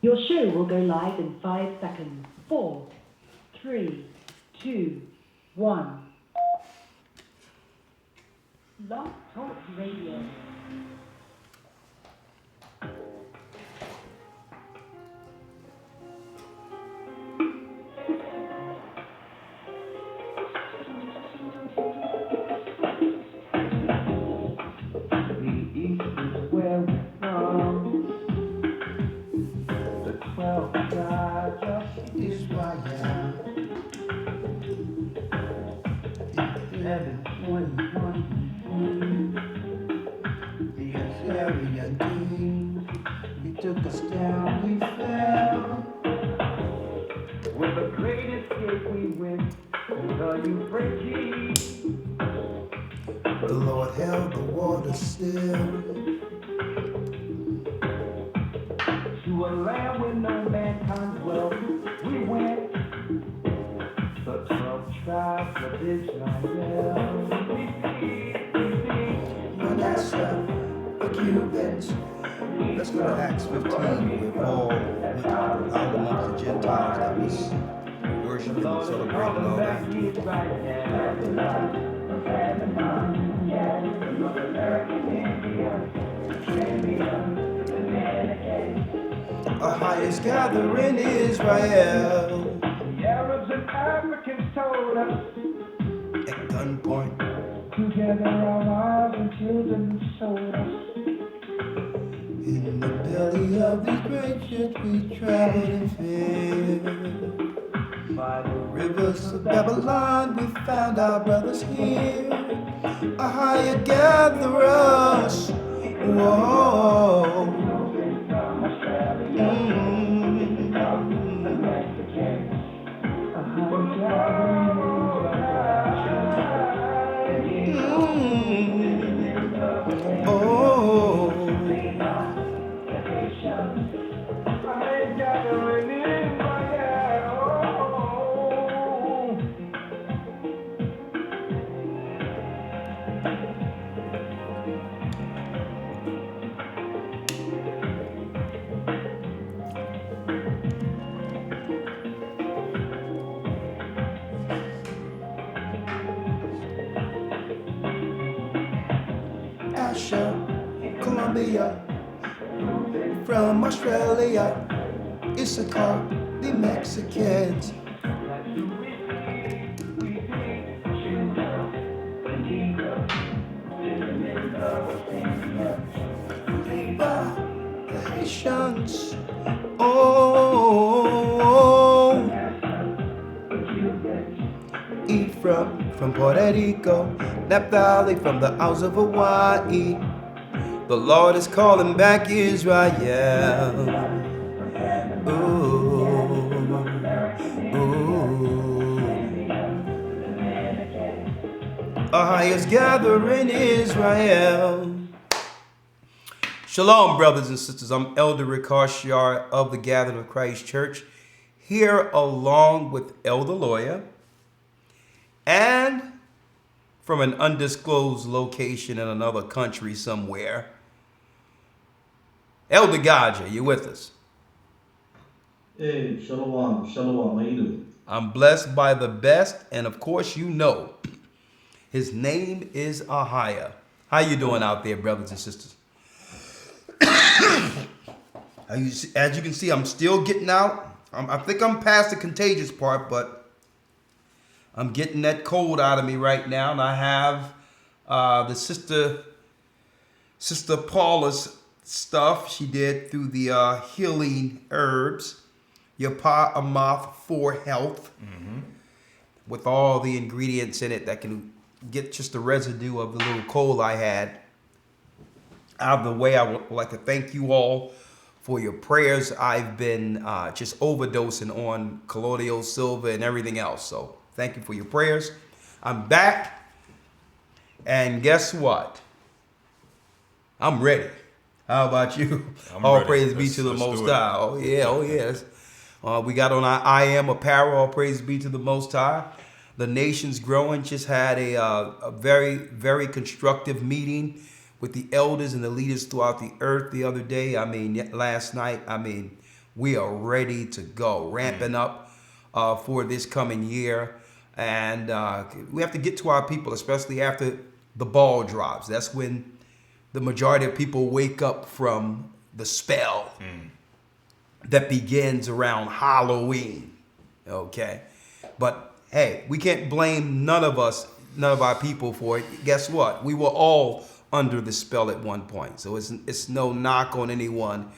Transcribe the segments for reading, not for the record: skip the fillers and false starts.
Your show will go live in 5 seconds. 4, 3, 2, 1. Love Talk Radio. The Lord held the water still. To a land where no mankind's wealth we went. The 12 tribes of Israel. Manasseh, the Cubans. Let's go to Acts 15 with Paul, with out amongst the Gentiles that was worshiping and celebrating all that. Rawchaa is gathering Israel. The Arabs and Africans told us At gunpoint, together our wives and children sold us. In the belly of these great ships we traveled in fear. By the rivers of Babylon we found our brothers here. Rawchaa gather us. Whoa. Colombia, from Australia, Issachar, the Mexicans. Haitians, Ephraim from Puerto Rico, Naphtali from the Isles of Hawaii. The Lord is calling back Israel. Ooh, ooh. Rawchaa is gathering Israel. Shalom, brothers and sisters. I'm Elder Rawchaa of the Gathering of Christ Church, here along with Elder Lawya, and from an undisclosed location in another country somewhere, Elder Rawchaa. You with us? Hey, shalom, shalom. How you doing? I'm blessed by the best, and of course, you know, his name is Rawchaa. How you doing out there, brothers and sisters? As you can see, I'm still getting out. I think I'm past the contagious part, but I'm getting that cold out of me right now. And I have the Sister Paula's stuff she did through the healing herbs, Yapa Amath for health, with all the ingredients in it that can get just the residue of the little cold I had out of the way. I would like to thank you all for your prayers. I've been just overdosing on colloidal silver and everything else. So thank you for your prayers. I'm back. And guess what? I'm ready. How about you? All ready. Praise be to the Most High. Oh, yeah. Oh, yes. We got on our I Am apparel. All praise be to the Most High. The nation's growing. Just had a very, very constructive meeting with the elders and the leaders throughout the earth the other day. Last night. We are ready to go, ramping up for this coming year. And we have to get to our people, especially after the ball drops. That's when the majority of people wake up from the spell that begins around Halloween. Okay. But hey, we can't blame none of our people for it. Guess what? We were all under the spell at one point. So it's no knock on anyone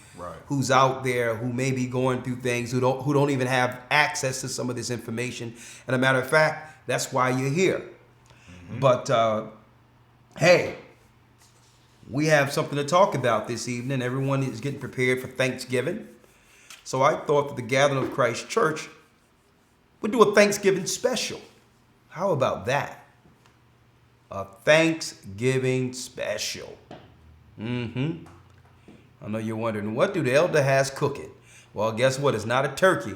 who's out there who may be going through things, who don't even have access to some of this information. And a matter of fact, that's why you're here. But hey, we have something to talk about this evening. Everyone is getting prepared for Thanksgiving. So I thought that the Gathering of Christ Church would do a Thanksgiving special. How about that? A Thanksgiving special. I know you're wondering, what do the elder has cooking? Well, guess what? It's not a turkey,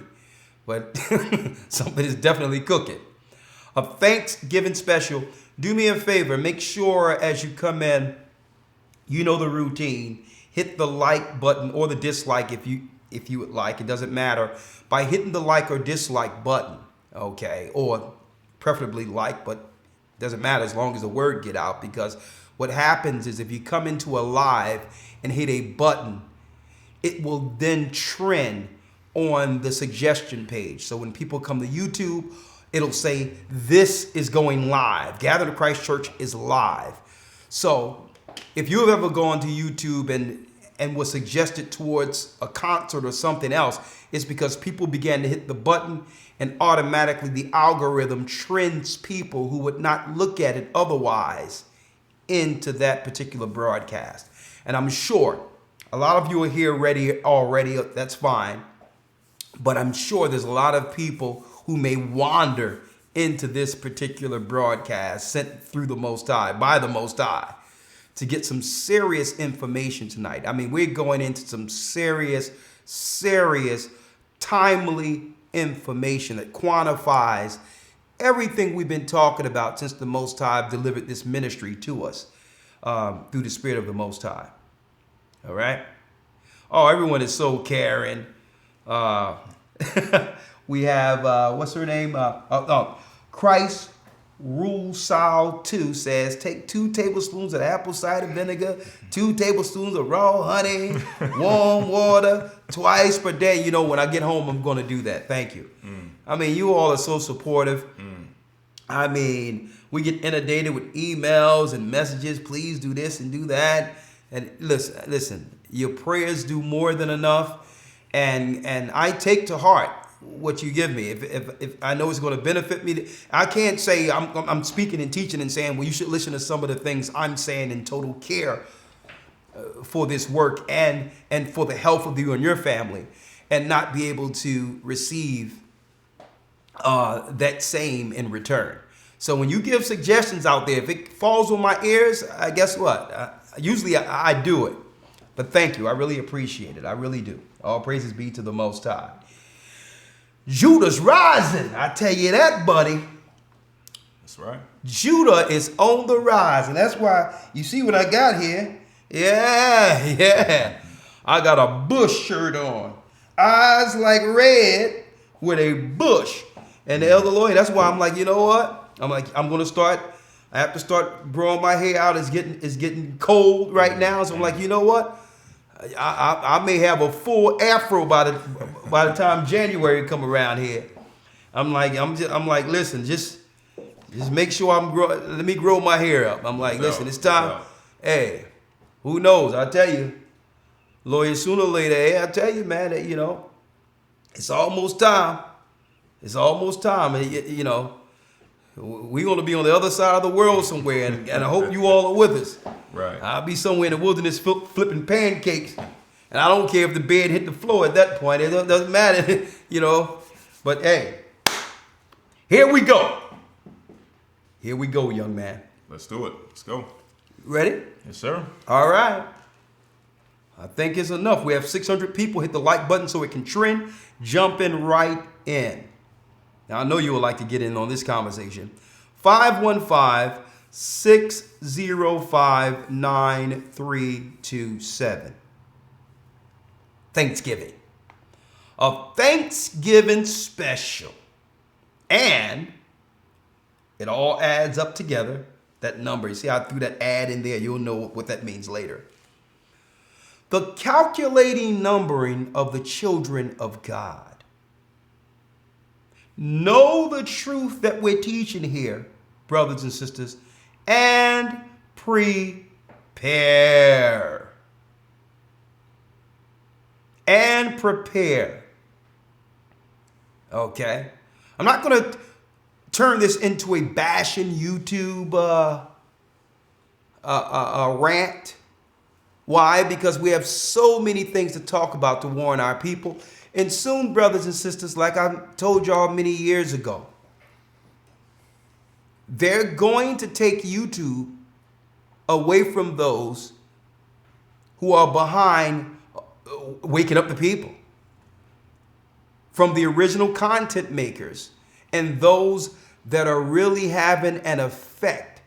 but something is definitely cooking. A Thanksgiving special. Do me a favor. Make sure as you come in, you know the routine. Hit the like button or the dislike if you would like. It doesn't matter. By hitting the like or dislike button, okay, or preferably like, but it doesn't matter as long as the word get out, because what happens is if you come into a live and hit a button, it will then trend on the suggestion page. So when people come to YouTube, it'll say, this is going live. Gathering of Christ Church is live. So if you've ever gone to YouTube and was suggested towards a concert or something else, it's because people began to hit the button and automatically the algorithm trends people who would not look at it otherwise into that particular broadcast. And I'm sure a lot of you are here ready already. That's fine. But I'm sure there's a lot of people who may wander into this particular broadcast sent through the Most High, by the Most High, to get some serious information tonight. We're going into some serious, timely information that quantifies everything we've been talking about since the Most High delivered this ministry to us through the Spirit of the Most High. All right? Oh, everyone is so caring. We have, what's her name? Christ Rawchaa 2 says, take 2 tablespoons of apple cider vinegar, 2 tablespoons of raw honey, warm water, twice per day. You know, when I get home, I'm going to do that. Thank you. You all are so supportive. We get inundated with emails and messages. Please do this and do that. And listen, your prayers do more than enough. And I take to heart what you give me. If I know it's going to benefit me, I can't say I'm speaking and teaching and saying, well, you should listen to some of the things I'm saying in total care for this work and for the health of you and your family, and not be able to receive that same in return. So when you give suggestions out there, if it falls on my ears, guess what? Usually I do it. But thank you. I really appreciate it. I really do. All praises be to the Most High. Judah's rising. I tell you that, buddy. That's right. Judah is on the rise. And that's why you see what I got here. Yeah. I got a bush shirt on. Eyes like red with a bush. And the Elder Lawya, that's why I'm like, you know what? I have to start growing my hair out. It's getting cold right now. So I'm like, you know what? I may have a full afro by the time January come around here. I'm like, listen, just make sure let me grow my hair up. I'm like, listen, it's time. Hey, who knows? I tell you, Lawya, sooner or later, I tell you, man, that, it's almost time. It's almost time. We're going to be on the other side of the world somewhere, and I hope you all are with us. Right. I'll be somewhere in the wilderness flipping pancakes, and I don't care if the bed hit the floor at that point. It doesn't matter, But hey, here we go. Here we go, young man. Let's do it. Let's go. Ready? Yes, sir. All right. I think it's enough. We have 600 people. Hit the like button so it can trend. Jumping right in. Now, I know you would like to get in on this conversation. 515 605-9327. Thanksgiving. A Thanksgiving special. And it all adds up together. That number. You see how I threw that add in there? You'll know what that means later. The calculating numbering of the children of God. Know the truth that we're teaching here, brothers and sisters, and prepare. And prepare. Okay? I'm not going to turn this into a bashing YouTube rant. Why? Because we have so many things to talk about to warn our people. And soon, brothers and sisters, like I told y'all many years ago, they're going to take YouTube away from those who are behind waking up the people. From the original content makers and those that are really having an effect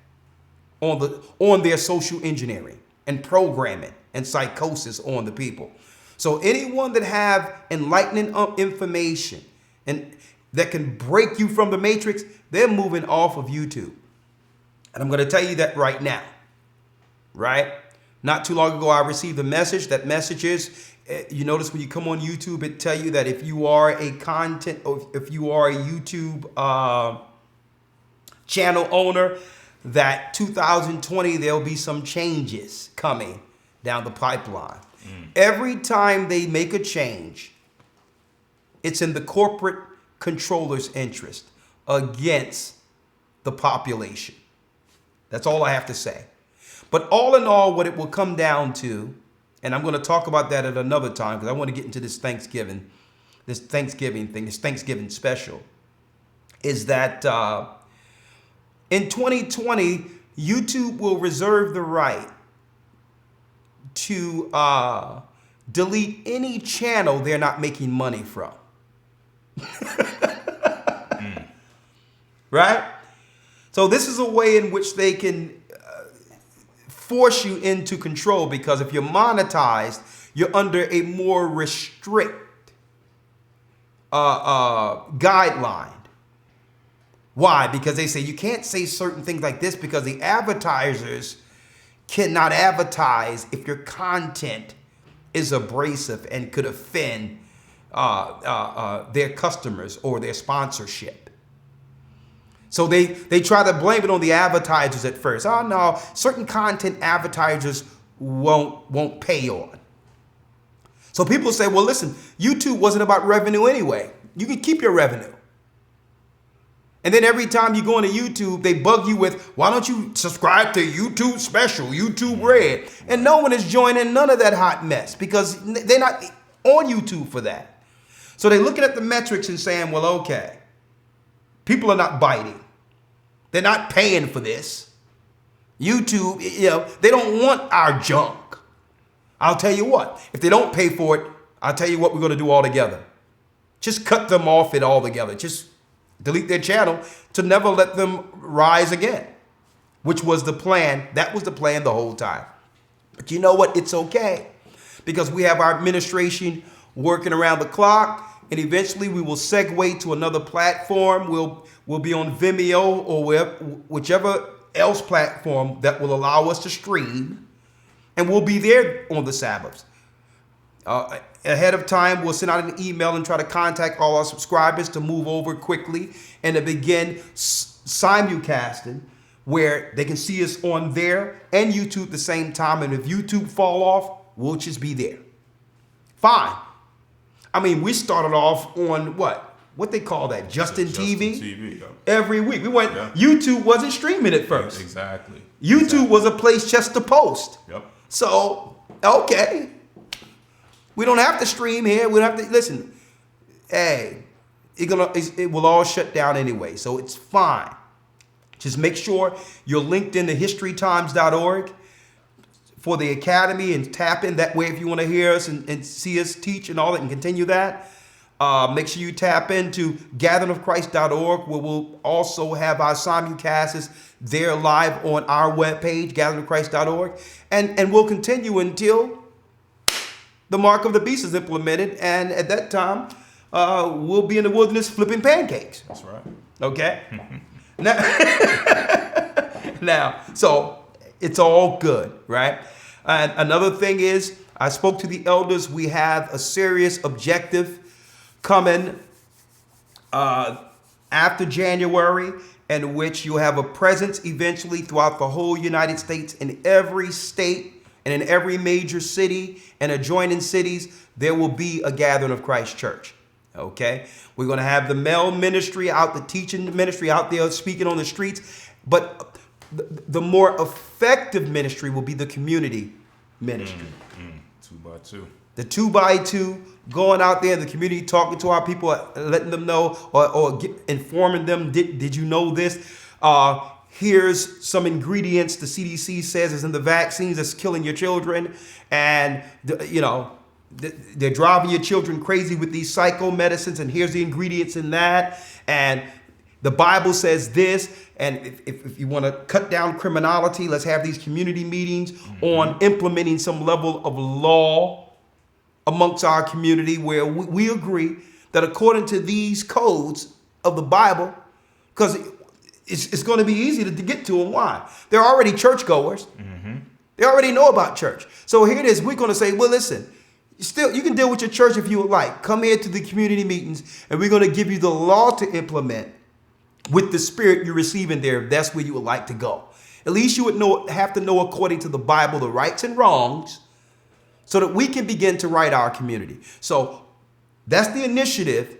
on their social engineering and programming and psychosis on the people. So anyone that have enlightening information and that can break you from the matrix, they're moving off of YouTube. And I'm going to tell you that right now, right? Not too long ago, I received a message. That message is, you notice when you come on YouTube, it tell you that if you are a content, or if you are a YouTube channel owner, that 2020, there'll be some changes coming down the pipeline. Every time they make a change, it's in the corporate controller's interest against the population. That's all I have to say. But all in all, what it will come down to, and I'm going to talk about that at another time because I want to get into this Thanksgiving thing, this Thanksgiving special, is that in 2020, YouTube will reserve the right to delete any channel they're not making money from. Right? So this is a way in which they can force you into control, because if you're monetized, you're under a more restrict guideline. Why? Because they say you can't say certain things like this because the advertisers cannot advertise if your content is abrasive and could offend their customers or their sponsorship. So they try to blame it on the advertisers at first. Oh no, certain content advertisers won't pay on. So people say, well, listen, YouTube wasn't about revenue anyway. You can keep your revenue. And then every time you go into YouTube, they bug you with, why don't you subscribe to YouTube Special, YouTube Red? And no one is joining none of that hot mess because they're not on YouTube for that. So they're looking at the metrics and saying, well, okay, people are not biting. They're not paying for this. YouTube, they don't want our junk. I'll tell you what, if they don't pay for it, I'll tell you what we're going to do altogether. Just cut them off it altogether. Just delete their channel to never let them rise again, which was the plan. That was the plan the whole time. But you know what? It's okay because we have our administration working around the clock, and eventually we will segue to another platform. We'll be on Vimeo or whichever else platform that will allow us to stream, and we'll be there on the Sabbaths. Ahead of time, we'll send out an email and try to contact all our subscribers to move over quickly and to begin simulcasting where they can see us on there and YouTube at the same time. And if YouTube fall off, we'll just be there. Fine. I mean, we started off on what they call that? Justin TV? Yep. Every week. YouTube wasn't streaming at first. Exactly. YouTube was a place just to post. Yep. So, okay. We don't have to stream here. We don't have to listen. Hey, it will all shut down anyway, so it's fine. Just make sure you're linked into historytimes.org for the academy and tap in that way if you want to hear us and see us teach and all that and continue that. Make sure you tap into gatheringofchrist.org, where we'll also have our simulcasts there live on our webpage, gatheringofchrist.org. And we'll continue until the mark of the beast is implemented. And at that time, we'll be in the wilderness flipping pancakes. That's right. Okay? Now, so it's all good, right? And another thing is, I spoke to the elders. We have a serious objective coming after January, in which you'll have a presence eventually throughout the whole United States. In every state and in every major city and adjoining cities, there will be a gathering of Christ Church. Okay? We're going to have the male ministry out, the teaching ministry out there speaking on the streets. But the more effective ministry will be the community ministry. 2x2. The 2x2, going out there in the community, talking to our people, letting them know or informing them, did you know this? Here's some ingredients the CDC says is in the vaccines that's killing your children. And, they're driving your children crazy with these psycho medicines. And here's the ingredients in that. And the Bible says this. And if you want to cut down criminality, let's have these community meetings on implementing some level of law amongst our community, where we agree that according to these codes of the Bible, because it's going to be easy to get to them. Why? They're already churchgoers. They already know about church. So here it is. We're going to say, well, listen, you can deal with your church if you would like. Come here to the community meetings, and we're going to give you the law to implement with the spirit you're receiving there, if that's where you would like to go. At least you would have to know, according to the Bible, the rights and wrongs, so that we can begin to right our community. So that's the initiative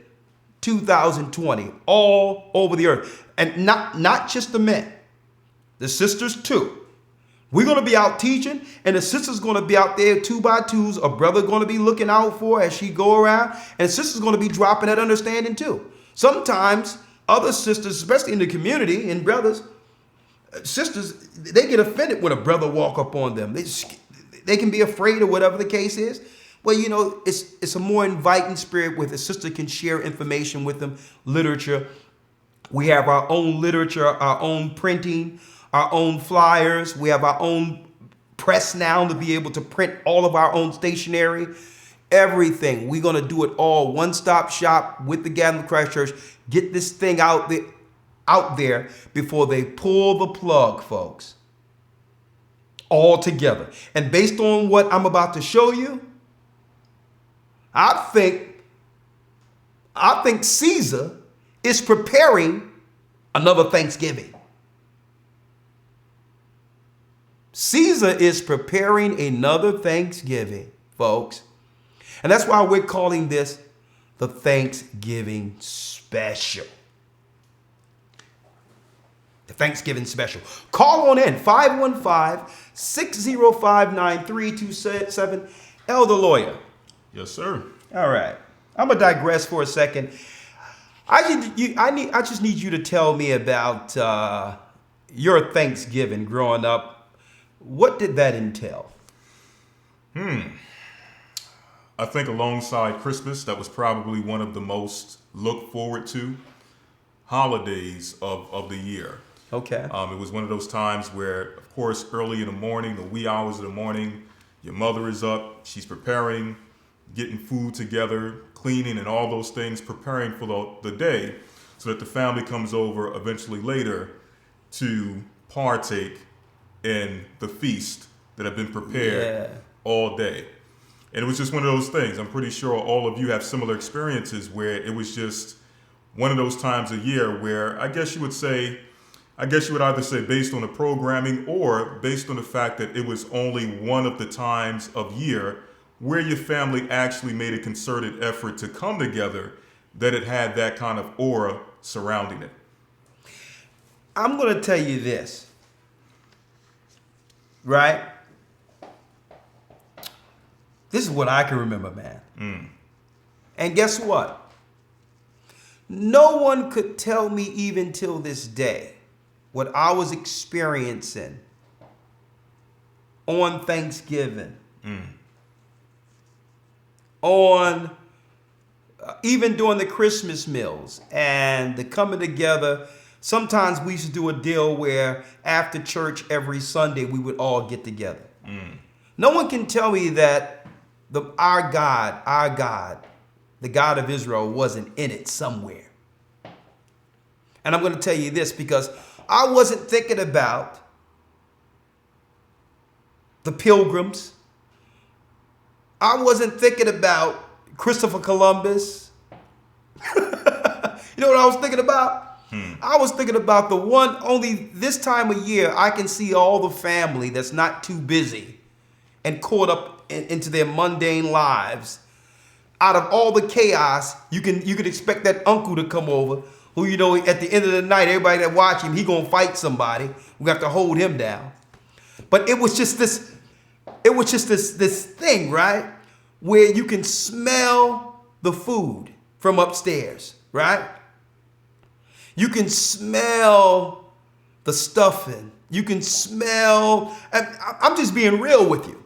2020, all over the earth. And not just the men, the sisters too. We're going to be out teaching, and the sister's going to be out there 2x2s. A brother going to be looking out for as she go around, and the sister's going to be dropping that understanding too. Sometimes other sisters, especially in the community, and brothers, sisters, they get offended when a brother walk up on them. They can be afraid or whatever the case is. Well, it's a more inviting spirit where the sister can share information with them, literature. We have our own literature, our own printing, our own flyers. We have our own press now to be able to print all of our own stationery, everything. We're going to do it all one-stop shop with the Gathering of Christ Church. Get this thing out there before they pull the plug, folks. All together. And based on what I'm about to show you, I think Caesar is preparing another Thanksgiving. Caesar is preparing another Thanksgiving, folks. And that's why we're calling this the Thanksgiving Special. The Thanksgiving Special. Call on in, 515-605-9327. Elder Lawya. Yes, sir. All right. I'm going to digress for a second. I just need you to tell me about your Thanksgiving growing up. What did that entail? I think alongside Christmas, that was probably one of the most looked forward to holidays of the year. Okay. It was one of those times where, of course, early in the morning, the wee hours of the morning, your mother is up, she's preparing, getting food together, cleaning and all those things, preparing for the day so that the family comes over eventually later to partake in the feast that have been prepared all day. And it was just one of those things. I'm pretty sure all of you have similar experiences where it was just one of those times a year where I guess you would either say based on the programming or based on the fact that it was only one of the times of year where your family actually made a concerted effort to come together, that it had that kind of aura surrounding it. I'm going to tell you this, right? This is what I can remember, man. And guess what? No one could tell me even till this day what I was experiencing on Thanksgiving, on even during the Christmas meals and the coming together, sometimes we used to do a deal where after church every Sunday we would all get together. No one can tell me that our God, the God of Israel, wasn't in it somewhere. And I'm going to tell you this because I wasn't thinking about the Pilgrims. I wasn't thinking about Christopher Columbus. You know what I was thinking about? I was thinking about the one, only this time of year I can see all the family that's not too busy and caught up into their mundane lives. Out of all the chaos, you could expect that uncle to come over who, you know, at the end of the night, everybody that watch him, he gonna fight somebody. We have to hold him down. But it was just this thing, right? Where you can smell the food from upstairs, right? You can smell the stuffing. You can smell, I'm just being real with you.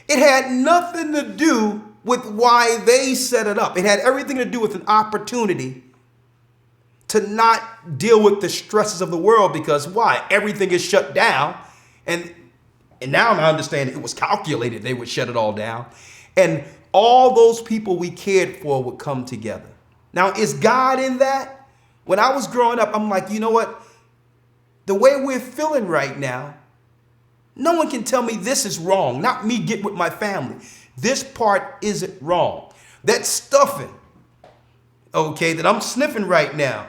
It had nothing to do with why they set it up. It had everything to do with an opportunity to not deal with the stresses of the world, because why? Everything is shut down. And now I understand it was calculated. They would shut it all down. And all those people we cared for would come together. Now, is God in that? When I was growing up, I'm like, you know what? The way we're feeling right now, no one can tell me this is wrong. Not me get with my family. This part isn't wrong. That stuffing, okay, that I'm sniffing right now,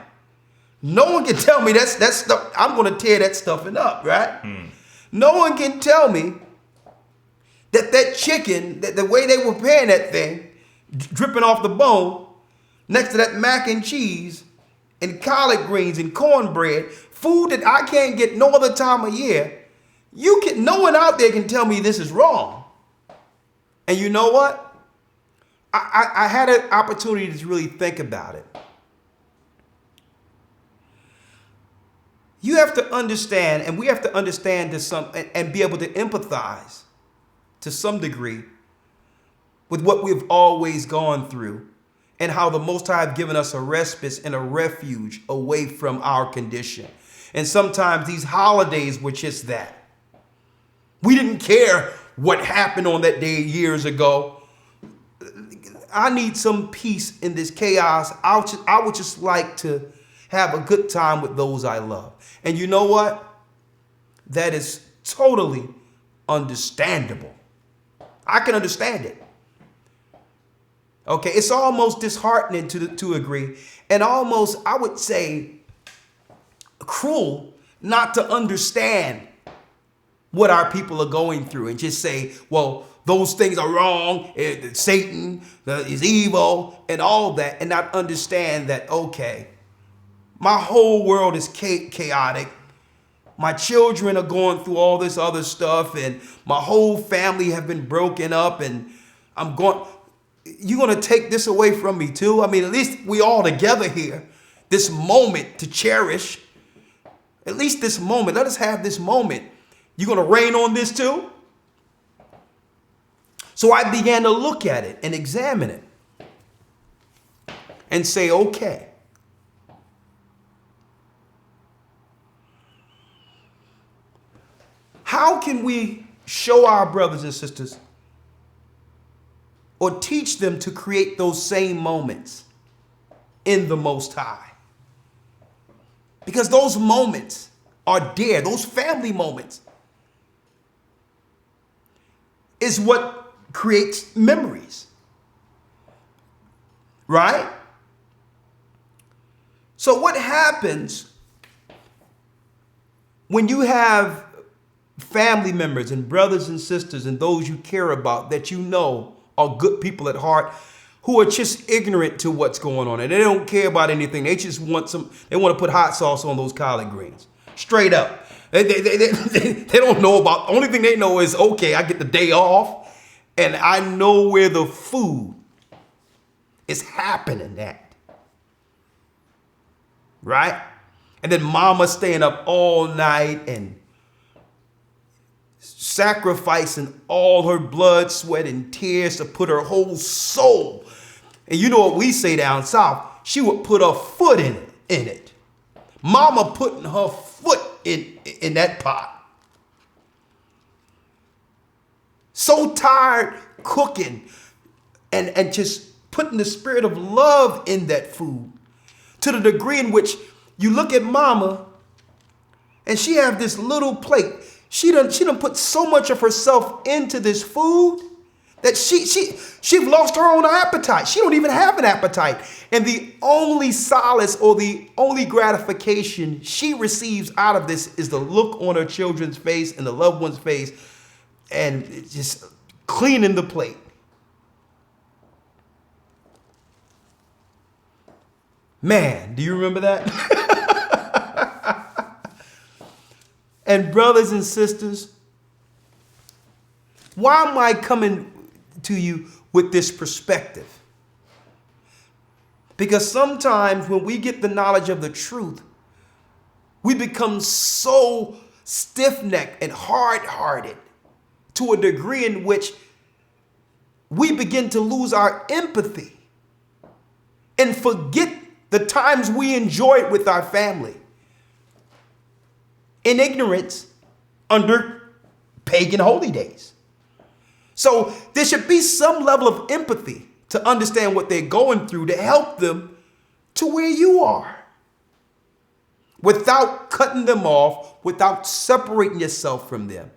no one can tell me that stuff. I'm going to tear that stuffing up, right? No one can tell me that chicken, that the way they were preparing that thing, dripping off the bone, next to that mac and cheese and collard greens and cornbread, food that I can't get no other time of year, no one out there can tell me this is wrong. And you know what? I had an opportunity to really think about it. You have to understand, and we have to understand and be able to empathize to some degree with what we've always gone through and how the Most High have given us a respite and a refuge away from our condition. And sometimes these holidays were just that. We didn't care what happened on that day years ago. I need some peace in this chaos. I would just like to have a good time with those I love. And you know what? That is totally understandable. I can understand it. Okay, it's almost disheartening to agree, and almost, I would say, cruel not to understand what our people are going through and just say, well, those things are wrong, Satan is evil and all that, and not understand that, okay, my whole world is chaotic. My children are going through all this other stuff, and my whole family have been broken up, and you're going to take this away from me too? I mean, at least we all together here, this moment to cherish, at least this moment. Let us have this moment. You're going to rain on this too? So I began to look at it and examine it and say, okay, how can we show our brothers and sisters or teach them to create those same moments in the Most High? Because those moments are dear. Those family moments is what creates memories, right? So what happens when you have family members and brothers and sisters and those you care about that you know are good people at heart, who are just ignorant to what's going on and they don't care about anything? They just want they want to put hot sauce on those collard greens. Straight up. They don't know about, only thing they know is, okay, I get the day off and I know where the food is happening at. Right? And then mama staying up all night and sacrificing all her blood, sweat, and tears to put her whole soul And you know what we say down south? She would put her foot in it. Mama putting her foot in that pot. So tired cooking and just putting the spirit of love in that food, to the degree in which you look at mama and she have this little plate. She done put so much of herself into this food that she lost her own appetite. She don't even have an appetite. And the only solace or the only gratification she receives out of this is the look on her children's face and the loved one's face and just cleaning the plate. Man, do you remember that? And brothers and sisters, why am I coming to you with this perspective? Because sometimes when we get the knowledge of the truth, we become so stiff-necked and hard-hearted to a degree in which we begin to lose our empathy and forget the times we enjoyed with our family in ignorance under pagan holy days. So there should be some level of empathy to understand what they're going through to help them to where you are, without cutting them off, without separating yourself from them.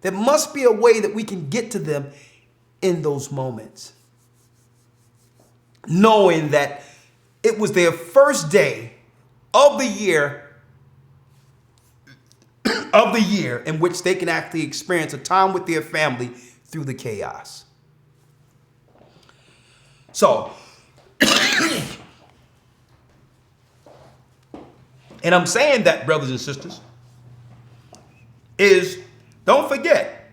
There must be a way that we can get to them in those moments, knowing that it was their first day of the year in which they can actually experience a time with their family through the chaos. So, and I'm saying that, brothers and sisters, is don't forget,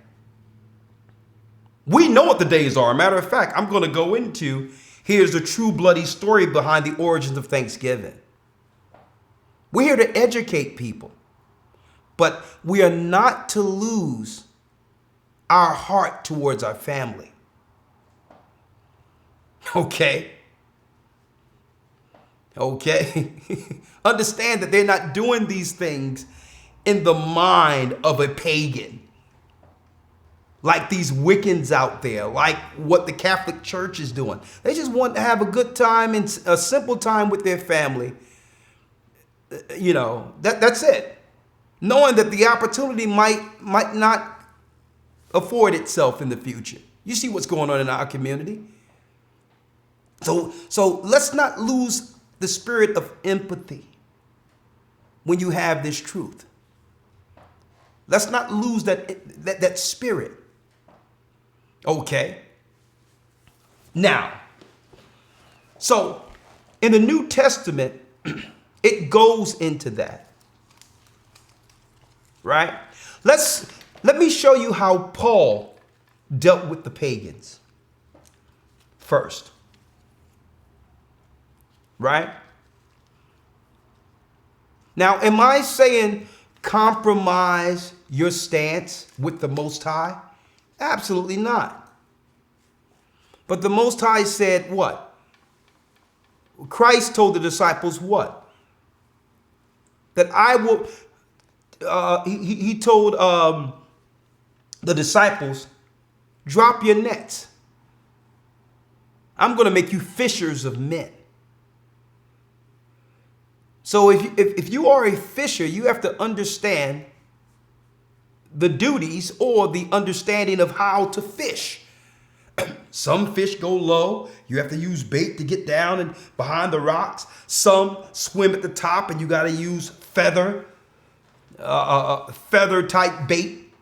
we know what the days are. Matter of fact, I'm going to go into, here's the true bloody story behind the origins of Thanksgiving. We're here to educate people, but we are not to lose our heart towards our family. Okay. Understand that they're not doing these things in the mind of a pagan, like these Wiccans out there, like what the Catholic Church is doing. They just want to have a good time and a simple time with their family. You know, that's it. Knowing that the opportunity might not afford itself in the future. You see what's going on in our community. So let's not lose the spirit of empathy when you have this truth. Let's not lose that spirit. Okay. Now, so in the New Testament, it goes into that. Right? Let me show you how Paul dealt with the pagans first. Right? Now, am I saying compromise your stance with the Most High? Absolutely not. But the Most High said what? Christ told the disciples what? That I will, he told the disciples, drop your nets. I'm going to make you fishers of men. So if you are a fisher, you have to understand the duties or the understanding of how to fish. Some fish go low. You have to use bait to get down and behind the rocks. Some swim at the top and you got to use feather type bait.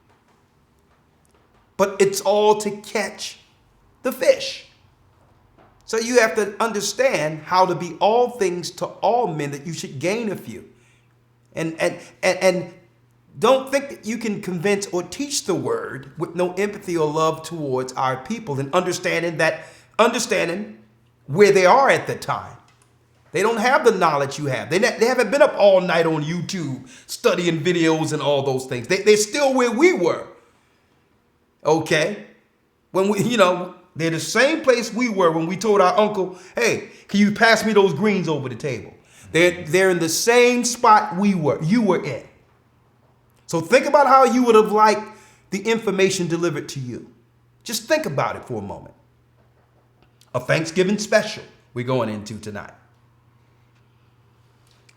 But it's all to catch the fish. So you have to understand how to be all things to all men, that you should gain a few. And don't think that you can convince or teach the word with no empathy or love towards our people, and understanding where they are at the time. They don't have the knowledge you have. They haven't been up all night on YouTube studying videos and all those things. They're still where we were. Okay? When They're the same place we were when we told our uncle, hey, can you pass me those greens over the table? They're in the same spot you were in. So think about how you would have liked the information delivered to you. Just think about it for a moment. A Thanksgiving special we're going into tonight.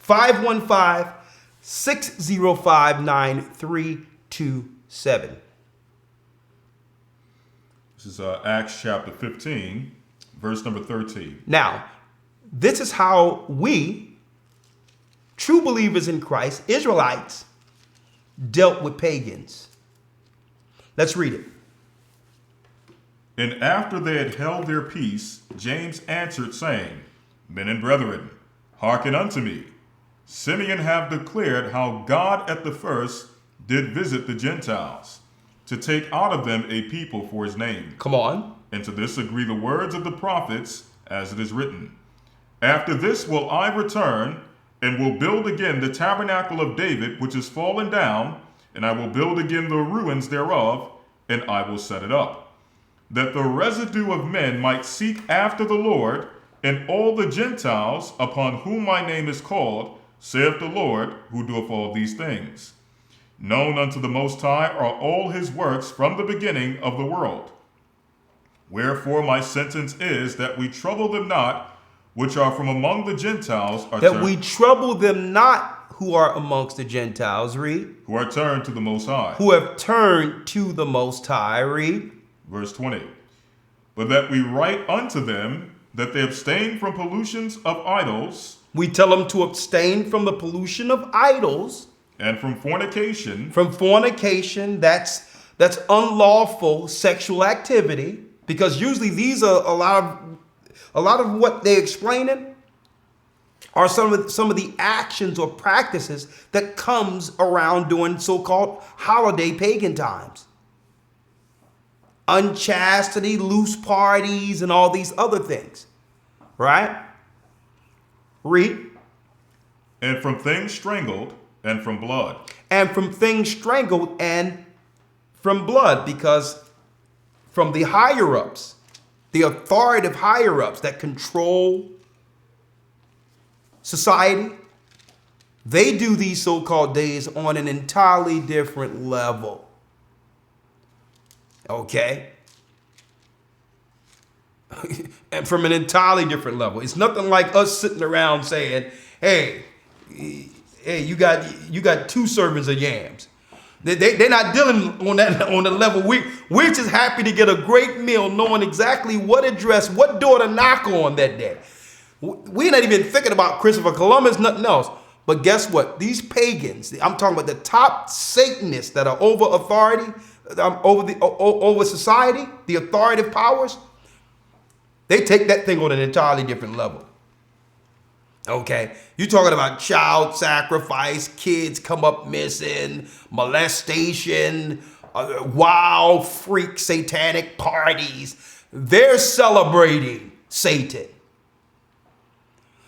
515-605-9327. This is Acts chapter 15, verse number 13. Now, this is how we, true believers in Christ, Israelites, dealt with pagans. Let's read it. And after they had held their peace, James answered, saying, Men and brethren, hearken unto me. Simeon have declared how God at the first did visit the Gentiles, to take out of them a people for his name. Come on. And to this agree the words of the prophets, as it is written. After this will I return, and will build again the tabernacle of David, which is fallen down, and I will build again the ruins thereof, and I will set it up, that the residue of men might seek after the Lord, and all the Gentiles upon whom my name is called, saith the Lord, who doeth all these things. Known unto the Most High are all his works from the beginning of the world. Wherefore my sentence is that we trouble them not, which are from among the Gentiles, That we trouble them not who are amongst the Gentiles, read. who are turned to the Most High. Who have turned to the Most High, read. Verse 20. But that we write unto them that they abstain from pollutions of idols, We tell them to abstain from the pollution of idols. and from fornication, From fornication, that's unlawful sexual activity, because usually these are a lot of what they're explaining are some of the actions or practices that comes around during so-called holiday pagan times. Unchastity, loose parties, and all these other things. Right? Read. and from things strangled, and from blood. And from things strangled and from blood, because from the higher ups, the authoritative higher ups that control society, they do these so-called days on an entirely different level. Okay? And from an entirely different level. It's nothing like us sitting around saying, hey, you got 2 servings of yams. They're not dealing on the level. We're just happy to get a great meal, knowing exactly what address, what door to knock on that day. We're not even thinking about Christopher Columbus, nothing else. But guess what? These pagans, I'm talking about the top Satanists that are over authority, over society, the authoritative powers, they take that thing on an entirely different level. Okay, you're talking about child sacrifice, kids come up missing, molestation, wild freak satanic parties. They're celebrating Satan.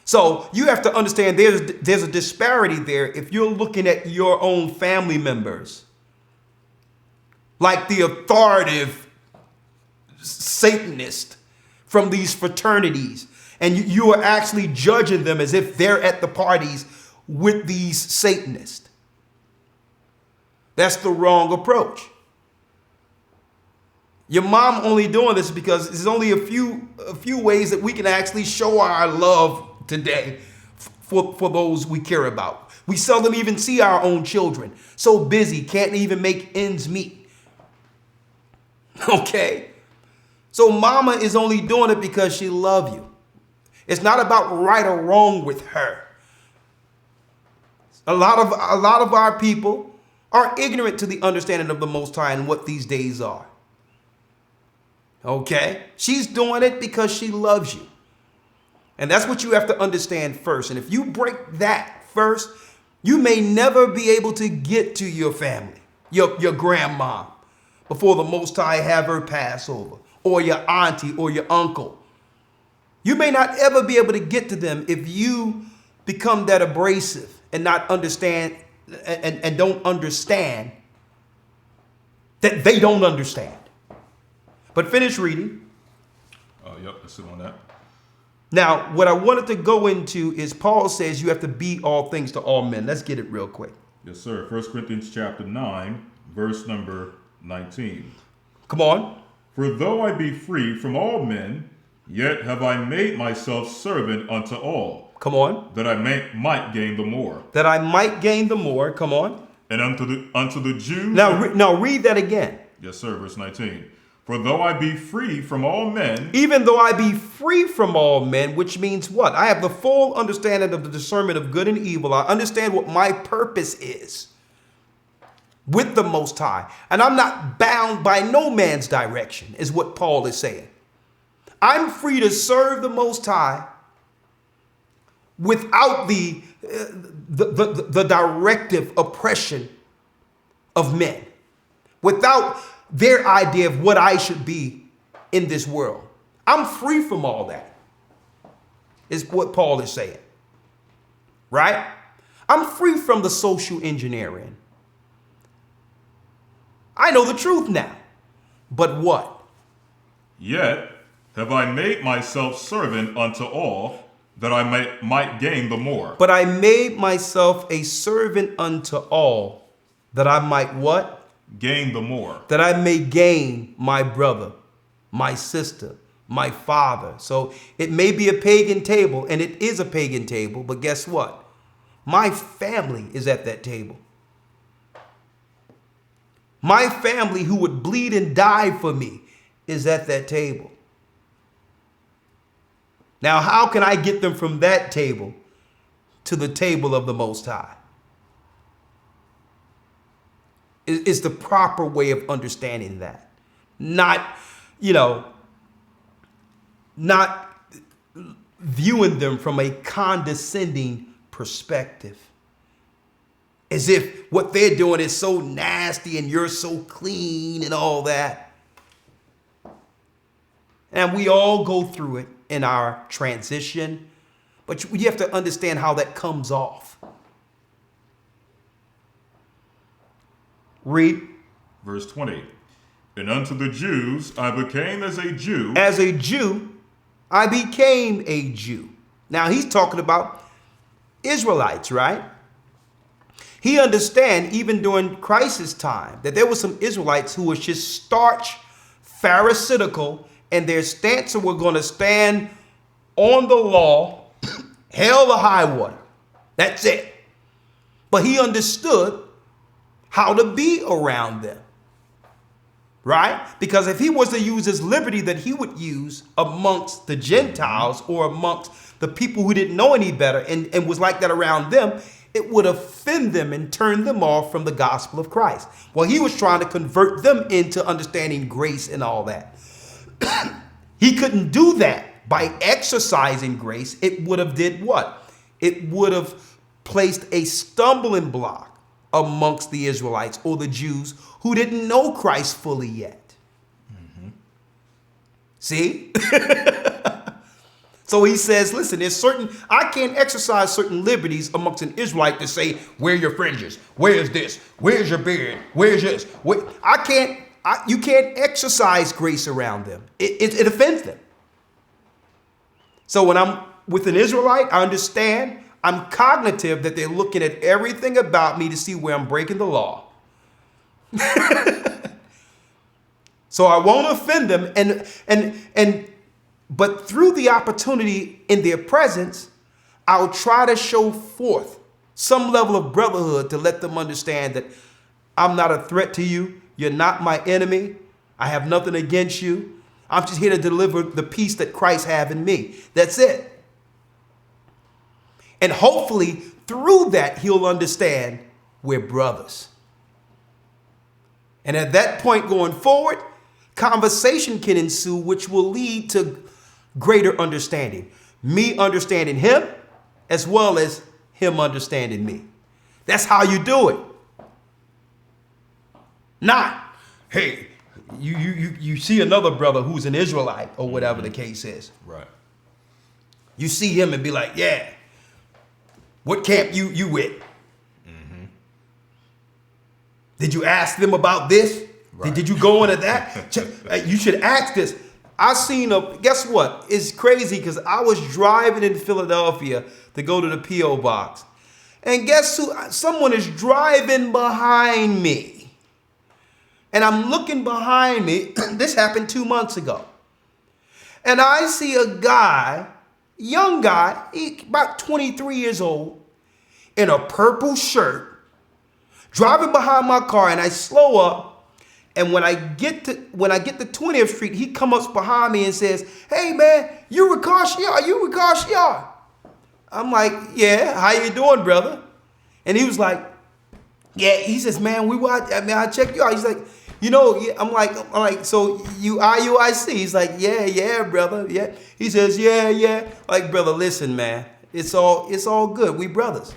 So you have to understand there's a disparity there if you're looking at your own family members, like the authoritative Satanist from these fraternities. And you are actually judging them as if they're at the parties with these Satanists. That's the wrong approach. Your mom only doing this because there's only a few ways that we can actually show our love today for those we care about. We seldom even see our own children. So busy, can't even make ends meet. Okay? So mama is only doing it because she loves you. It's not about right or wrong with her. A lot of our people are ignorant to the understanding of the Most High and what these days are. Okay? She's doing it because she loves you. And that's what you have to understand first. And if you break that first, you may never be able to get to your family, your grandma, before the Most High have her pass over, or your auntie or your uncle. You may not ever be able to get to them if you become that abrasive and not understand and don't understand that they don't understand. But finish reading. Yep, let's sit on that. Now, what I wanted to go into is Paul says you have to be all things to all men. Let's get it real quick. Yes, sir. 1 Corinthians chapter 9, verse number 19. Come on. For though I be free from all men, yet have I made myself servant unto all, Come on. that I might gain the more. That I might gain the more. Come on. And unto the Jews. Now read that again. Yes, sir. Verse 19. For though I be free from all men, Even though I be free from all men, which means what? I have the full understanding of the discernment of good and evil. I understand what my purpose is with the Most High. And I'm not bound by no man's direction, is what Paul is saying. I'm free to serve the Most High without the directive oppression of men, without their idea of what I should be in this world. I'm free from all that, is what Paul is saying. Right? I'm free from the social engineering. I know the truth now. But what? yet have I made myself servant unto all, that I might gain the more. But I made myself a servant unto all, that I might what? Gain the more. That I may gain my brother, my sister, my father. So it may be a pagan table, and it is a pagan table, but guess what? My family is at that table. My family who would bleed and die for me is at that table. Now, how can I get them from that table to the table of the Most High? It's the proper way of understanding that. Not viewing them from a condescending perspective. As if what they're doing is so nasty and you're so clean and all that. And we all go through it in our transition, but you have to understand how that comes off. Read. Verse 20. And unto the Jews I became as a Jew. As a Jew, I became a Jew. Now he's talking about Israelites, right? He understand even during Christ's time that there were some Israelites who was just starch pharisaical, and their stance were going to stand on the law, hell or high water. That's it. But he understood how to be around them, right? Because if he was to use his liberty that he would use amongst the Gentiles or amongst the people who didn't know any better and was like that around them, it would offend them and turn them off from the gospel of Christ. Well, he was trying to convert them into understanding grace and all that. He couldn't do that by exercising grace. It would have did what? It would have placed a stumbling block amongst the Israelites or the Jews who didn't know Christ fully yet. Mm-hmm. See? So he says, listen, I can't exercise certain liberties amongst an Israelite to say, where are your fringes? Where's this? Where's your beard? Where's this? You can't exercise grace around them. It offends them. So when I'm with an Israelite, I understand, I'm cognitive that they're looking at everything about me to see where I'm breaking the law. So I won't offend them. But through the opportunity in their presence, I'll try to show forth some level of brotherhood to let them understand that I'm not a threat to you. You're not my enemy. I have nothing against you. I'm just here to deliver the peace that Christ have in me. That's it. And hopefully through that, he'll understand we're brothers. And at that point going forward, conversation can ensue, which will lead to greater understanding. Me understanding him as well as him understanding me. That's how you do it. Not, hey, you see another brother who's an Israelite or whatever the case is. Right. You see him and be like, yeah, what camp you with? Mm-hmm. Did you ask them about this? Right. Did you go into that? You should ask this. I seen guess what? It's crazy because I was driving in Philadelphia to go to the P.O. box. And guess who? Someone is driving behind me. And I'm looking behind me. This happened 2 months ago. And I see a guy, young guy, about 23 years old, in a purple shirt, driving behind my car, and I slow up. And when I get to 20th Street, he comes up behind me and says, "Hey man, you Rawchaa? You Rawchaa?" I'm like, "Yeah, how you doing, brother?" And he was like, "Yeah." He says, "Man, I checked you out." He's like, yeah. I'm like, "So you IUIC?" He's like, "Yeah, brother, yeah." He says, "Yeah." Like, brother, listen, man, it's all good. We brothers.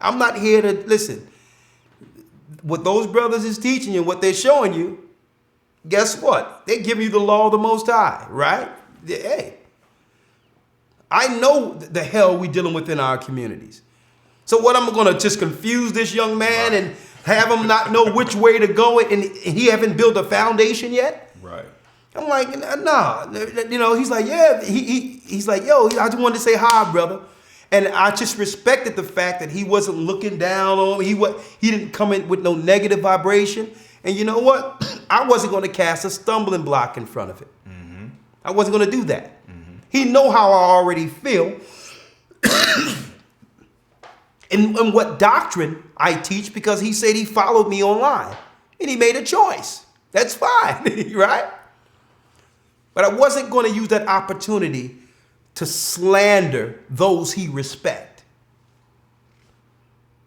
I'm not here to listen. What those brothers is teaching you, what they're showing you, guess what? They give you the law of the Most High, right? Hey, I know the hell we dealing with in our communities. So what, I'm going to just confuse this young man and have him not know which way to go, and he haven't built a foundation yet? Right. I'm like, nah. He's like, yeah. He's like, yo, I just wanted to say hi, brother. And I just respected the fact that he wasn't looking down on me. He didn't come in with no negative vibration. And you know what? I wasn't going to cast a stumbling block in front of it. Mm-hmm. I wasn't going to do that. Mm-hmm. He know how I already feel. and what doctrine I teach, because he said he followed me online. And he made a choice. That's fine, right? But I wasn't going to use that opportunity to slander those he respect.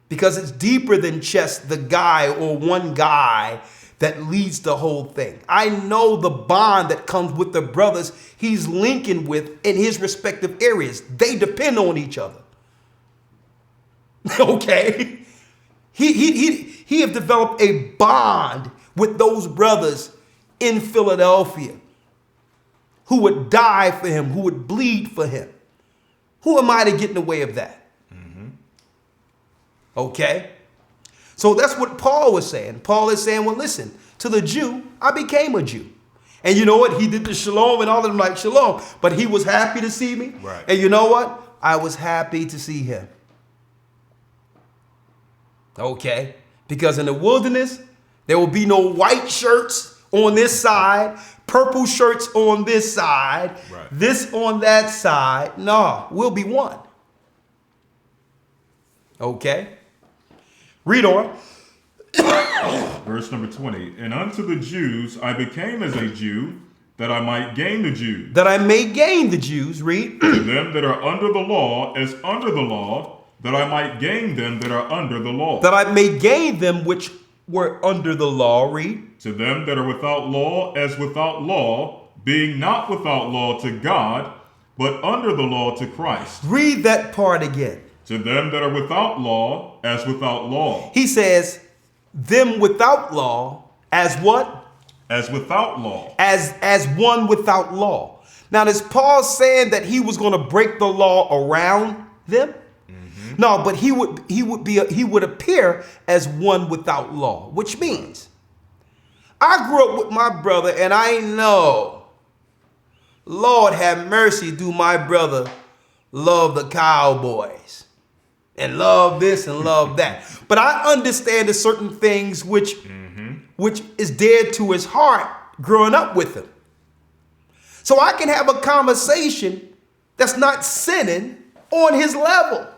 Because it's deeper than just the guy or one guy that leads the whole thing. I know the bond that comes with the brothers he's linking with in his respective areas. They depend on each other. Okay? He have developed a bond with those brothers in Philadelphia who would die for him, who would bleed for him. Who am I to get in the way of that? Mm-hmm. Okay? So that's what Paul was saying. Paul is saying, well, listen, to the Jew, I became a Jew. And you know what? He did the shalom and all of them like shalom, but he was happy to see me. Right. And you know what? I was happy to see him. Okay? Because in the wilderness, there will be no white shirts on this side, purple shirts on this side, right, this on that side. No, we'll be one. Okay? Read on. Verse number 20. And unto the Jews I became as a Jew, that I might gain the Jews. That I may gain the Jews. Read. To them that are under the law, as under the law, that I might gain them that are under the law. That I may gain them which were under the law. Read. To them that are without law, as without law, being not without law to God, but under the law to Christ. Read that part again. To them that are without law, as without law. He says, them without law, as what? As without law. As one without law. Now, is Paul saying that he was going to break the law around them? Mm-hmm. No, but he would appear as one without law, which means I grew up with my brother, and I know, Lord have mercy, do my brother love the Cowboys and love this and love that. But I understand there's certain things which is dear to his heart growing up with him. So I can have a conversation that's not sinning on his level.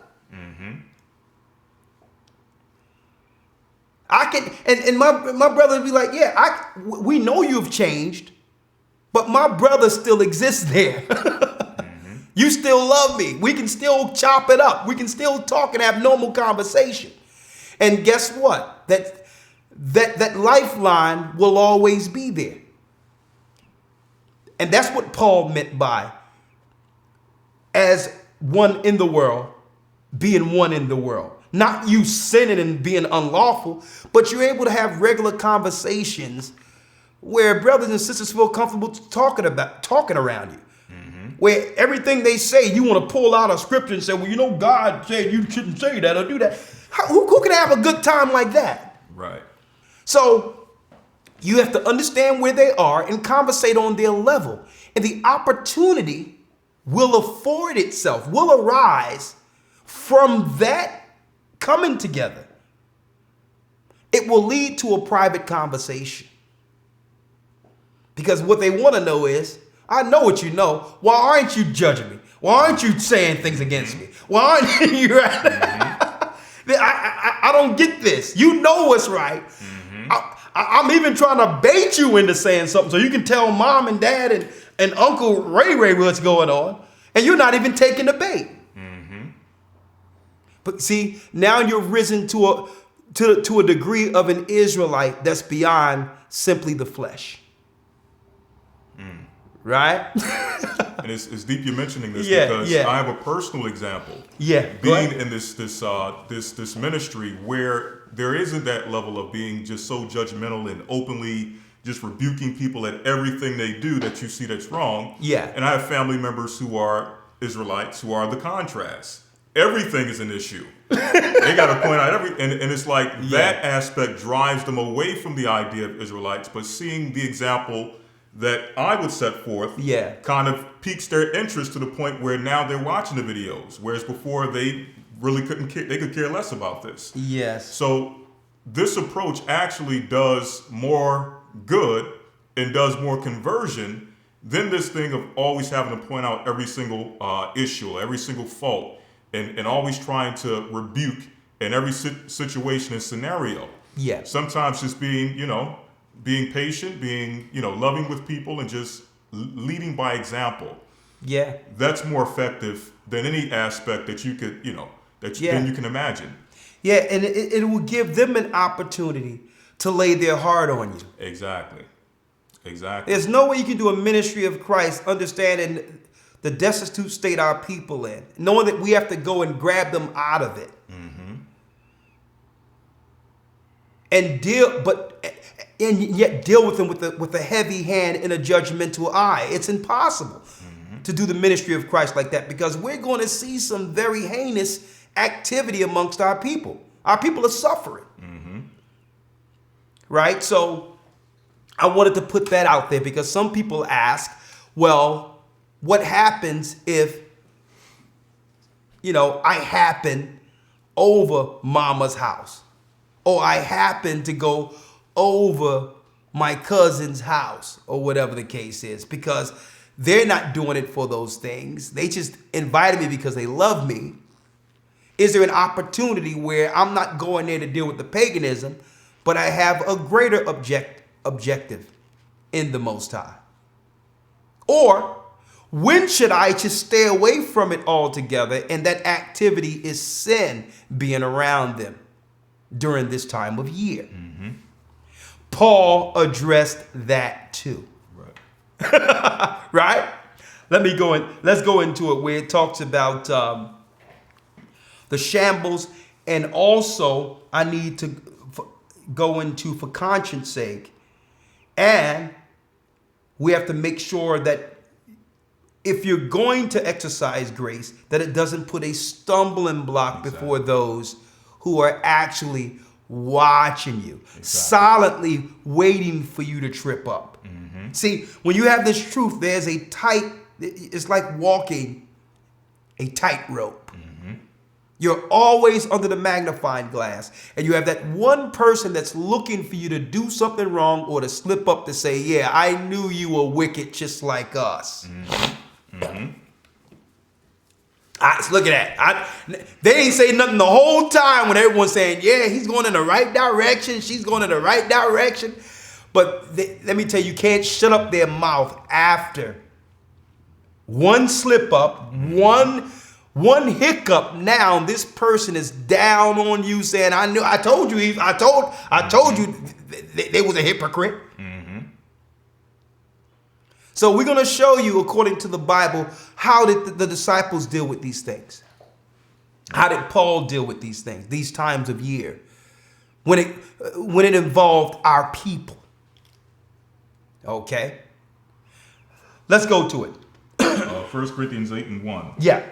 I can, and my brother would be like, yeah, we know you've changed, but my brother still exists there. You still love me. We can still chop it up. We can still talk and have normal conversation. And guess what? That lifeline will always be there. And that's what Paul meant by as one in the world, being one in the world. Not you sinning and being unlawful, but you're able to have regular conversations where brothers and sisters feel comfortable talking around you. Where everything they say, you want to pull out a scripture and say, well, you know, God said you shouldn't say that or do that. Who can have a good time like that? Right. So You have to understand where they are and conversate on their level. And the opportunity will afford itself, will arise from that coming together. It will lead to a private conversation. Because what they want to know is, I know what you know. Why aren't you judging me? Why aren't you saying things against me? Why aren't you right? I don't get this. You know what's right. I'm even trying to bait you into saying something so you can tell mom and dad and Uncle Ray what's going on. And you're not even taking the bait. But see, now you're risen to a degree of an Israelite that's beyond simply the flesh. Right? And it's deep you're mentioning this because I have a personal example. Being in this ministry where there isn't that level of being just so judgmental and openly just rebuking people at everything they do that you see that's wrong. And I have family members who are Israelites who are the contrast. Everything is an issue. They got to point out and it's like that aspect drives them away from the idea of Israelites, but seeing the example that I would set forth kind of piques their interest to the point where now they're watching the videos, whereas before they really they could care less about this. So this approach actually does more good and does more conversion than this thing of always having to point out every single issue, every single fault, and always trying to rebuke in every situation and scenario. Sometimes just being patient, being, loving with people and just leading by example. That's more effective than any aspect that you could, than you can imagine. And it will give them an opportunity to lay their heart on you. Exactly. There's no way you can do a ministry of Christ understanding the destitute state our people in, knowing that we have to go and grab them out of it. And yet deal with them with a heavy hand and a judgmental eye. It's impossible to do the ministry of Christ like that because we're going to see some very heinous activity amongst our people. Our people are suffering. Right? So I wanted to put that out there because some people ask, well, what happens if, I happen over mama's house? Or I happen to go over my cousin's house or whatever the case is, because they're not doing it for those things. They just invited me because they love me. Is there an opportunity where I'm not going there to deal with the paganism, but I have a greater objective in the Most High? Or when should I just stay away from it altogether and that activity is sin being around them during this time of year? Paul addressed that too. Right? Let's go into it where it talks about the shambles, and also I need to go into for conscience sake, and we have to make sure that if you're going to exercise grace, that it doesn't put a stumbling block before those who are actually watching you, silently waiting for you to trip up. See, when you have this truth, there's it's like walking a tightrope. You're always under the magnifying glass, and you have that one person that's looking for you to do something wrong or to slip up to say, yeah, I knew you were wicked just like us. Look at that. They ain't say nothing the whole time when everyone's saying, yeah, he's going in the right direction. She's going in the right direction. But let me tell you, you can't shut up their mouth after one slip up, one hiccup. Now this person is down on you saying, I told you they was a hypocrite. So we're going to show you, according to the Bible, how did the disciples deal with these things? How did Paul deal with these things, these times of year, when it involved our people? Okay. Let's go to it. 1 Corinthians 8:1. Yeah.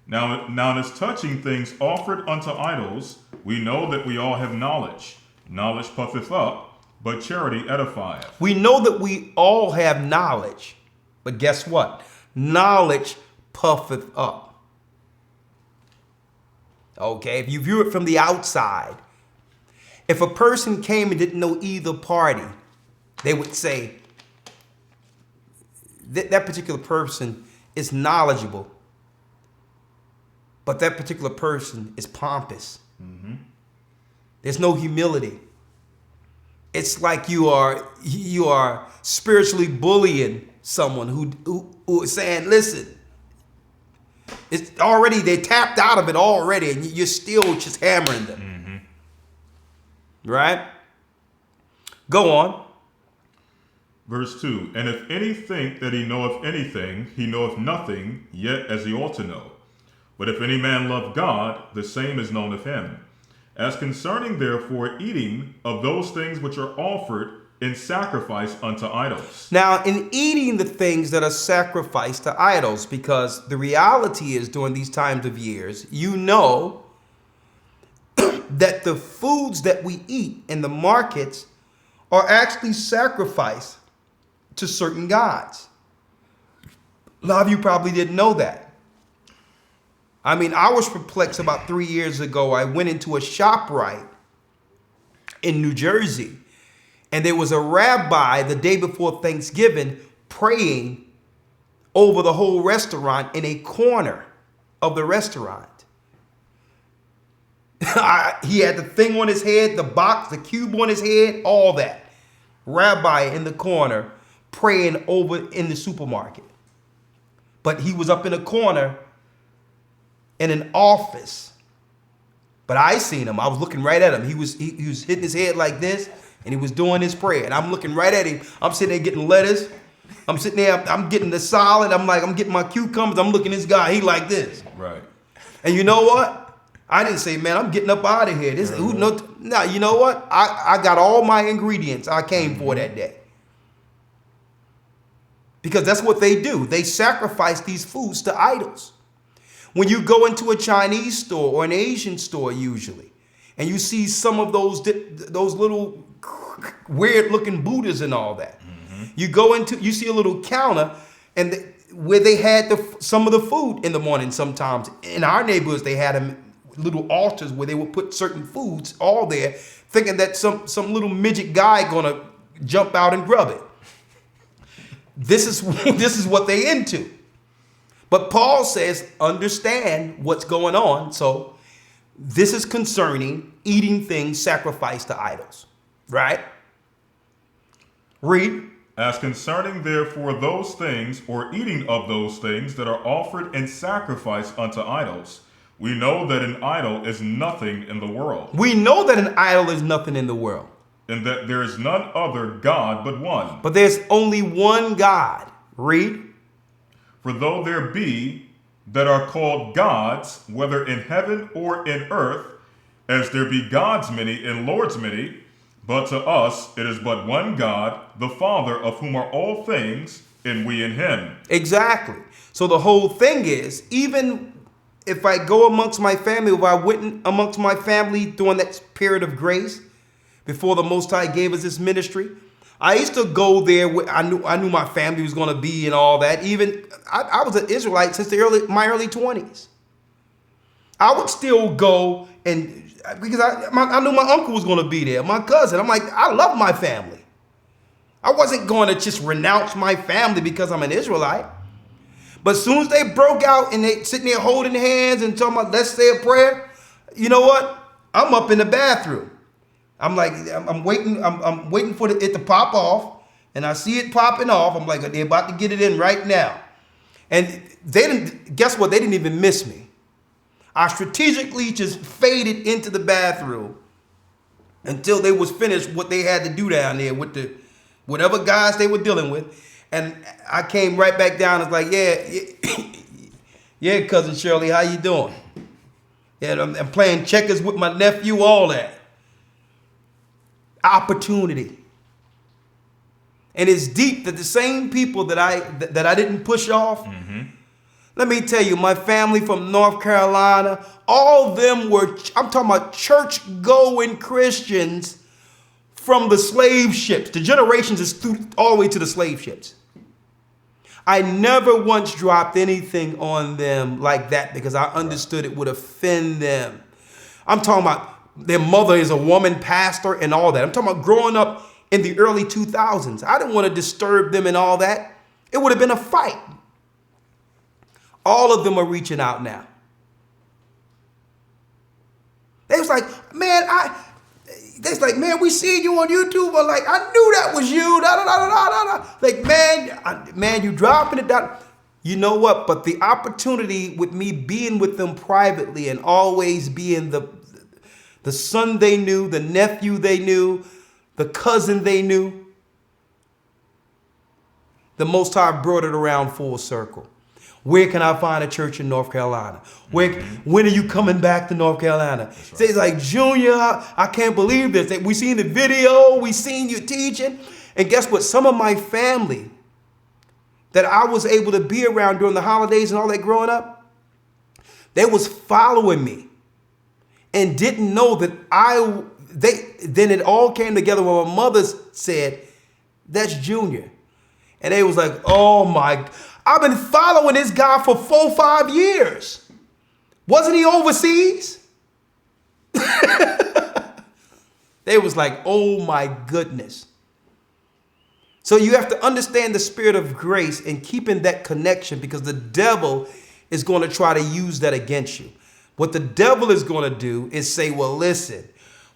Now as touching things offered unto idols, we know that we all have knowledge. Knowledge puffeth up, but charity edifieth. We know that we all have knowledge, but guess what? Knowledge puffeth up. Okay, if you view it from the outside, if a person came and didn't know either party, they would say that particular person is knowledgeable, but that particular person is pompous. Mm-hmm. There's no humility. It's like you are spiritually bullying someone who is saying, listen, it's already, they tapped out of it already, and you're still just hammering them. Mm-hmm. Right? Go on. Verse 2, and if any think that he knoweth anything, he knoweth nothing, yet as he ought to know. But if any man love God, the same is known of him. As concerning therefore eating of those things which are offered in sacrifice unto idols. Now, in eating the things that are sacrificed to idols, because the reality is during these times of years, you know that the foods that we eat in the markets are actually sacrificed to certain gods. A lot of you probably didn't know that. I mean, I was perplexed about 3 years ago. I went into a ShopRite in New Jersey, and there was a rabbi the day before Thanksgiving praying over the whole restaurant in a corner of the restaurant. He had the thing on his head, the box, the cube on his head, all that. Rabbi in the corner praying over in the supermarket. But he was up in a corner in an office. But I seen him. I was looking right at him. He was hitting his head like this, and he was doing his prayer. And I'm looking right at him. I'm sitting there getting lettuce. I'm sitting there, I'm getting the salad. I'm getting my cucumbers. I'm looking at this guy. He like this. Right. And you know what? I didn't say, man, I'm getting up out of here. No, you know what? I got all my ingredients I came for that day. Because that's what they do. They sacrifice these foods to idols. When you go into a Chinese store or an Asian store usually, and you see some of those little weird looking Buddhas and all that, you see a little counter and where they had some of the food in the morning sometimes. In our neighborhoods, they had them little altars where they would put certain foods all there, thinking that some little midget guy gonna jump out and grub it. This is what they into. But Paul says, understand what's going on. So this is concerning eating things sacrificed to idols, right? Read. As concerning therefore those things, or eating of those things that are offered in sacrifice unto idols, we know that an idol is nothing in the world. We know that an idol is nothing in the world. And that there is none other God but one. But there's only one God. Read. For though there be that are called gods, whether in heaven or in earth, as there be gods many and lords many, but to us it is but one God, the Father, of whom are all things, and we in him. Exactly. So the whole thing is, even if I go amongst my family, if I went amongst my family during that period of grace, before the Most High gave us this ministry, I used to go there where I knew my family was going to be and all that. Even I was an Israelite since my early 20s. I would still go, and because I knew my uncle was going to be there, my cousin. I'm like, I love my family. I wasn't going to just renounce my family because I'm an Israelite. But as soon as they broke out and they sitting there holding hands and talking about, let's say a prayer, you know what? I'm up in the bathroom. I'm like, I'm waiting for it to pop off, and I see it popping off. I'm like, they're about to get it in right now. And guess what? They didn't even miss me. I strategically just faded into the bathroom until they was finished what they had to do down there with whatever guys they were dealing with. And I came right back down and was like, yeah, Cousin Shirley, how you doing? Yeah, I'm playing checkers with my nephew, all that. Opportunity. And it's deep that the same people that I didn't push off, let me tell you, my family from North Carolina, all of them were, I'm talking about church-going Christians from the slave ships. The generations is through all the way to the slave ships. I never once dropped anything on them like that because I understood it would offend them. I'm talking about their mother is a woman pastor and all that. I'm talking about growing up in the early 2000s. I didn't want to disturb them and all that. It would have been a fight. All of them are reaching out now. They was like, man, we seen you on YouTube. But like, I knew that was you. Da, da, da, da, da, da. Like, man, you dropping it down. You know what? But the opportunity with me being with them privately and always being the son they knew, the nephew they knew, the cousin they knew, the Most High brought it around full circle. Where can I find a church in North Carolina? When are you coming back to North Carolina? Right. So it's like, Junior, I can't believe this. We seen the video, we seen you teaching. And guess what? Some of my family that I was able to be around during the holidays and all that growing up, they was following me and didn't know that then it all came together when my mother said, that's Junior. And they was like, oh my, I've been following this guy for 4-5 years. Wasn't he overseas? They was like, oh my goodness. So you have to understand the spirit of grace and keeping that connection, because the devil is going to try to use that against you. What the devil is going to do is say, well, listen,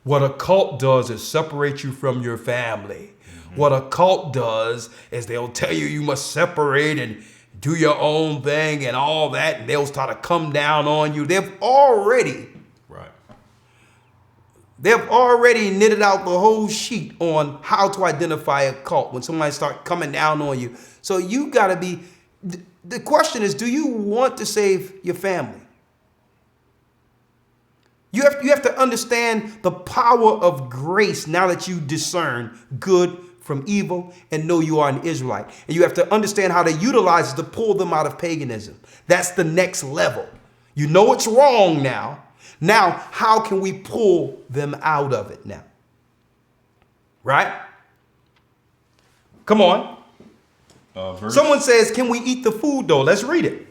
what a cult does is separate you from your family. What a cult does is they'll tell you you must separate and do your own thing and all that, and they'll start to come down on you. They've already knitted out the whole sheet on how to identify a cult when somebody starts coming down on you. So you got to be, the question is, do you want to save your family? You have to understand the power of grace now that you discern good from evil and know you are an Israelite. And you have to understand how to utilize it to pull them out of paganism. That's the next level. You know it's wrong now. Now, how can we pull them out of it now? Right? Come on. Someone says, can we eat the food though? Let's read it.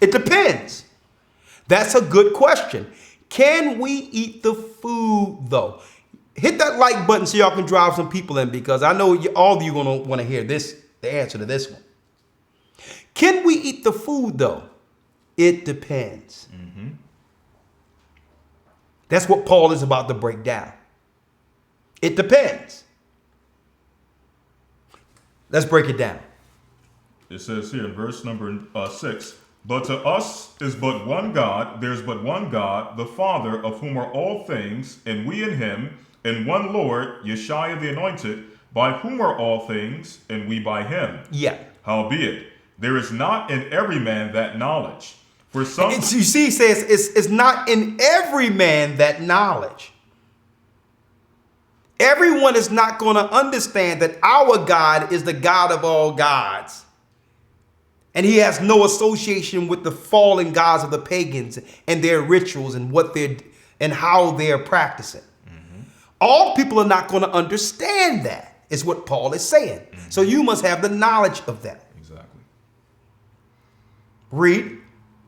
It depends. That's a good question. Can we eat the food though? Hit that like button so y'all can drive some people in, because I know all of you are going to want to hear the answer to this one. Can we eat the food though? It depends. Mm-hmm. That's what Paul is about to break down. It depends. Let's break it down. It says here in verse number 6, but to us is but one God, there's but one God, the Father, of whom are all things, and we in him, and one Lord, Yeshua the Anointed, by whom are all things, and we by him. Yeah. Howbeit, there is not in every man that knowledge. For some, you see, he says it's not in every man that knowledge. Everyone is not going to understand that our God is the God of all gods. And he has no association with the fallen gods of the pagans and their rituals and and how they're practicing. Mm-hmm. All people are not going to understand that, is what Paul is saying. Mm-hmm. So you must have the knowledge of that. Exactly. Read.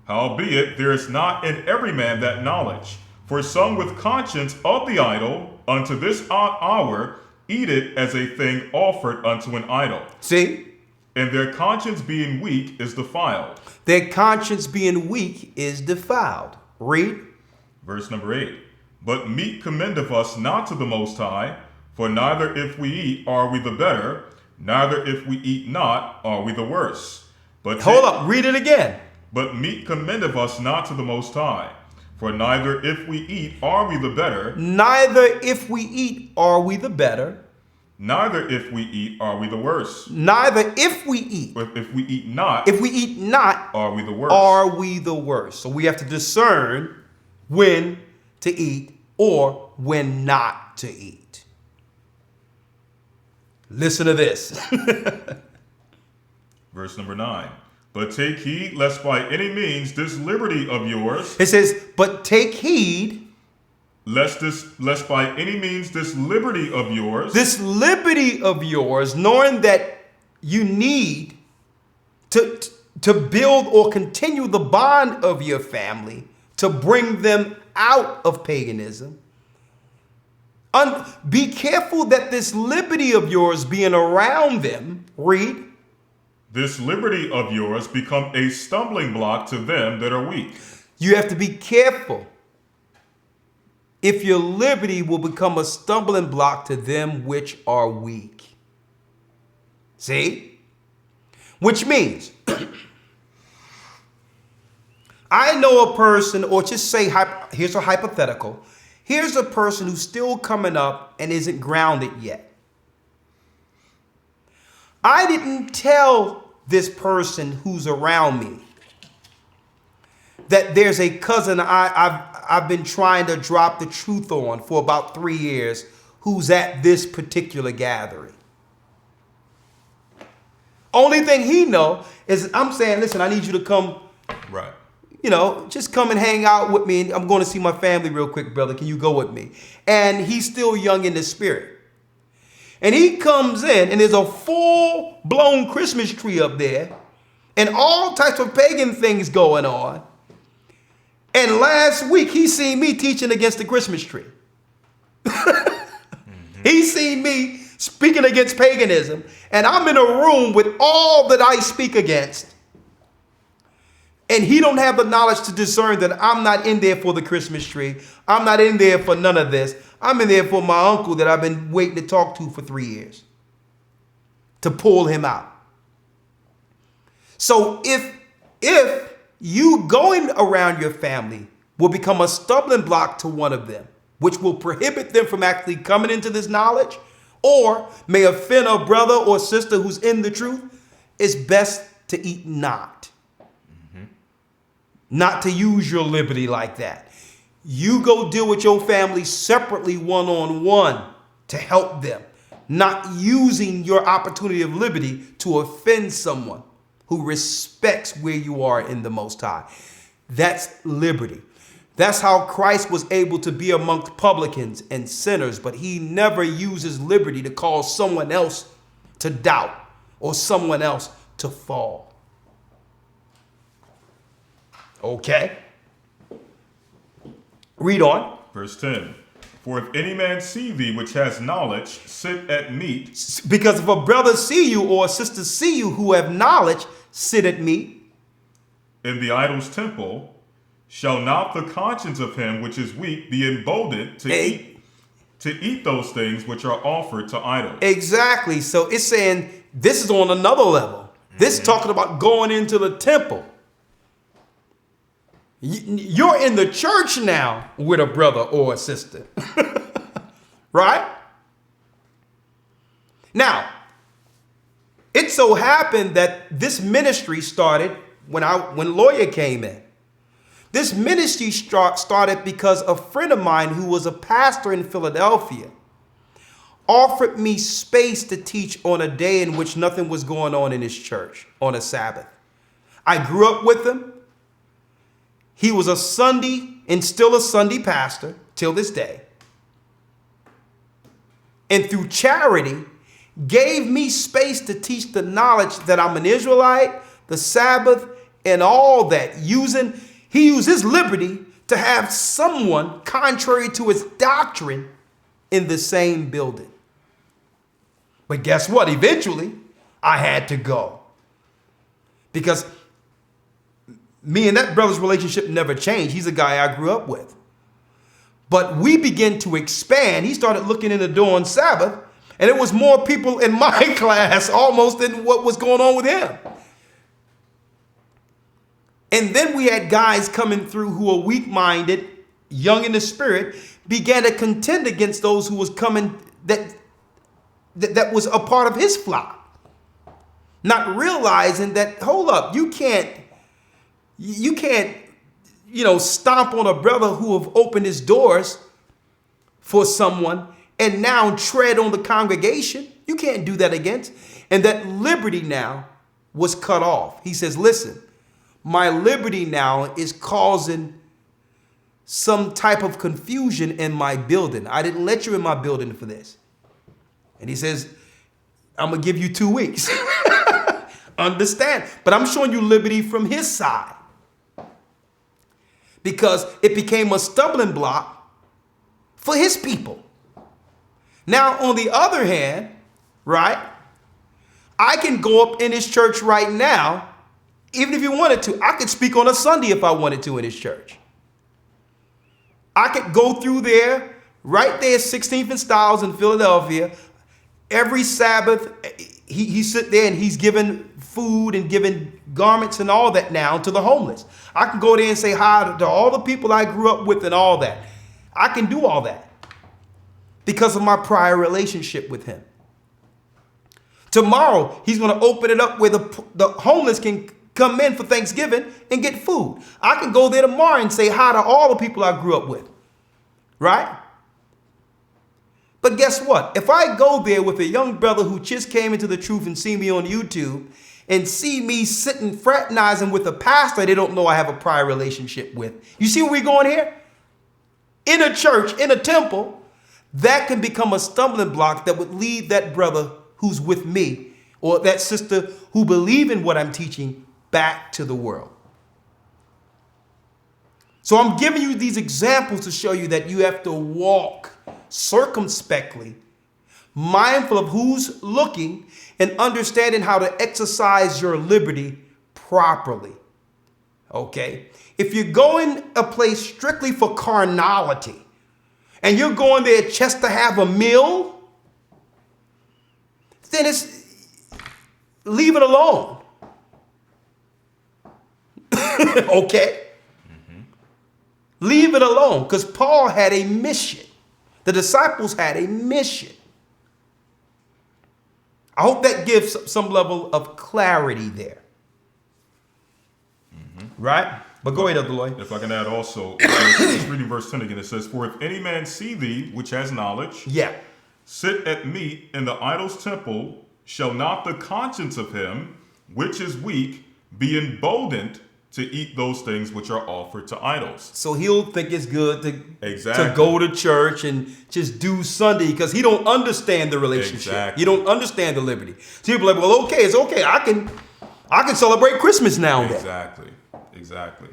Howbeit, there is not in every man that knowledge. For some with conscience of the idol, unto this hour, eat it as a thing offered unto an idol. See? And their conscience being weak is defiled. Their conscience being weak is defiled. Read. Verse number 8. But meat commendeth us not to the Most High, for neither if we eat are we the better, neither if we eat not are we the worse. But hold up, read it again. But meat commendeth us not to the Most High, for neither if we eat are we the better. Neither if we eat are we the better. Neither if we eat are we the worse. Neither if we eat. If we eat not. If we eat not. Are we the worse. Are we the worse. So we have to discern when to eat or when not to eat. Listen to this. Verse number 9. But take heed lest by any means this liberty of yours. It says, but take heed lest by any means this liberty of yours, knowing that you need to build or continue the bond of your family, to bring them out of paganism. Be careful that this liberty of yours being around them, read, this liberty of yours become a stumbling block to them that are weak. You have to be careful if your liberty will become a stumbling block to them which are weak. See? Which means, I know a person, or just say, here's a hypothetical. Here's a person who's still coming up and isn't grounded yet. I didn't tell this person who's around me that there's a cousin I've been trying to drop the truth on for about 3 years who's at this particular gathering. Only thing he know is I'm saying, listen, I need you to come. Right. Just come and hang out with me. I'm going to see my family real quick, brother. Can you go with me? And he's still young in the spirit. And he comes in and there's a full-blown Christmas tree up there and all types of pagan things going on. And last week he seen me teaching against the Christmas tree. He seen me speaking against paganism. And I'm in a room with all that I speak against. And he don't have the knowledge to discern that I'm not in there for the Christmas tree. I'm not in there for none of this. I'm in there for my uncle that I've been waiting to talk to for 3 years. To pull him out. So if you going around your family will become a stumbling block to one of them, which will prohibit them from actually coming into this knowledge, or may offend a brother or sister who's in the truth, it's best to eat not. Not to use your liberty like that. You go deal with your family separately, one-on-one, to help them. Not using your opportunity of liberty to offend someone who respects where you are in the Most High. That's liberty. That's how Christ was able to be amongst publicans and sinners, but he never uses liberty to cause someone else to doubt or someone else to fall. Okay. Read on. Verse 10. For if any man see thee which has knowledge, sit at meat. Because if a brother see you or a sister see you who have knowledge, sit at meat. In the idol's temple, shall not the conscience of him which is weak be emboldened to eat those things which are offered to idols? Exactly. So it's saying this is on another level. This is talking about going into the temple. You're in the church now with a brother or a sister. Right? Now, it so happened that this ministry started when Lawya came in. This ministry started because a friend of mine who was a pastor in Philadelphia offered me space to teach on a day in which nothing was going on in his church on a Sabbath. I grew up with him. He was a Sunday and still a Sunday pastor till this day. And through charity, gave me space to teach the knowledge that I'm an Israelite, the Sabbath, and all that. He used his liberty to have someone contrary to his doctrine in the same building. But guess what? Eventually, I had to go. Because me and that brother's relationship never changed. He's a guy I grew up with. But we began to expand. He started looking in the door on Sabbath, and it was more people in my class almost than what was going on with him. And then we had guys coming through who were weak-minded, young in the spirit, began to contend against those who was coming that was a part of his flock. Not realizing that, hold up, you can't, stomp on a brother who have opened his doors for someone and now tread on the congregation. You can't do that against. And that liberty now was cut off. He says, listen, my liberty now is causing some type of confusion in my building. I didn't let you in my building for this. And he says, I'm going to give you 2 weeks. Understand. But I'm showing you liberty from his side. Because it became a stumbling block for his people. Now, on the other hand, right, I can go up in his church right now, even if you wanted to. I could speak on a Sunday if I wanted to in his church. I could go through there, right there, 16th and Styles in Philadelphia. Every Sabbath, he sit there and he's giving food and giving garments and all that now to the homeless. I can go there and say hi to all the people I grew up with and all that. I can do all that because of my prior relationship with him. Tomorrow, he's going to open it up where the homeless can come in for Thanksgiving and get food. I can go there tomorrow and say hi to all the people I grew up with, right? But guess what? If I go there with a young brother who just came into the truth and see me on YouTube and see me sitting fraternizing with a pastor they don't know I have a prior relationship with. You see where we're going here? In a church, in a temple, that can become a stumbling block that would lead that brother who's with me or that sister who believe in what I'm teaching back to the world. So I'm giving you these examples to show you that you have to walk circumspectly, mindful of who's looking and understanding how to exercise your liberty properly. Okay? If you're going a place strictly for carnality and you're going there just to have a meal, then leave it alone. Okay? Leave it alone, because Paul had a mission. The disciples had a mission. I hope that gives some level of clarity there. Right? But go ahead, Elder Lawya. If I can add also, just reading verse 10 again, it says, "For if any man see thee, which has knowledge, sit at meat in the idol's temple, shall not the conscience of him, which is weak, be emboldened to eat those things which are offered to idols?" So he'll think it's good to go to church and just do Sunday because he don't understand the relationship. Exactly. You don't understand the liberty. So he'll be like, well, okay, it's okay. I can celebrate Christmas now and then. Exactly.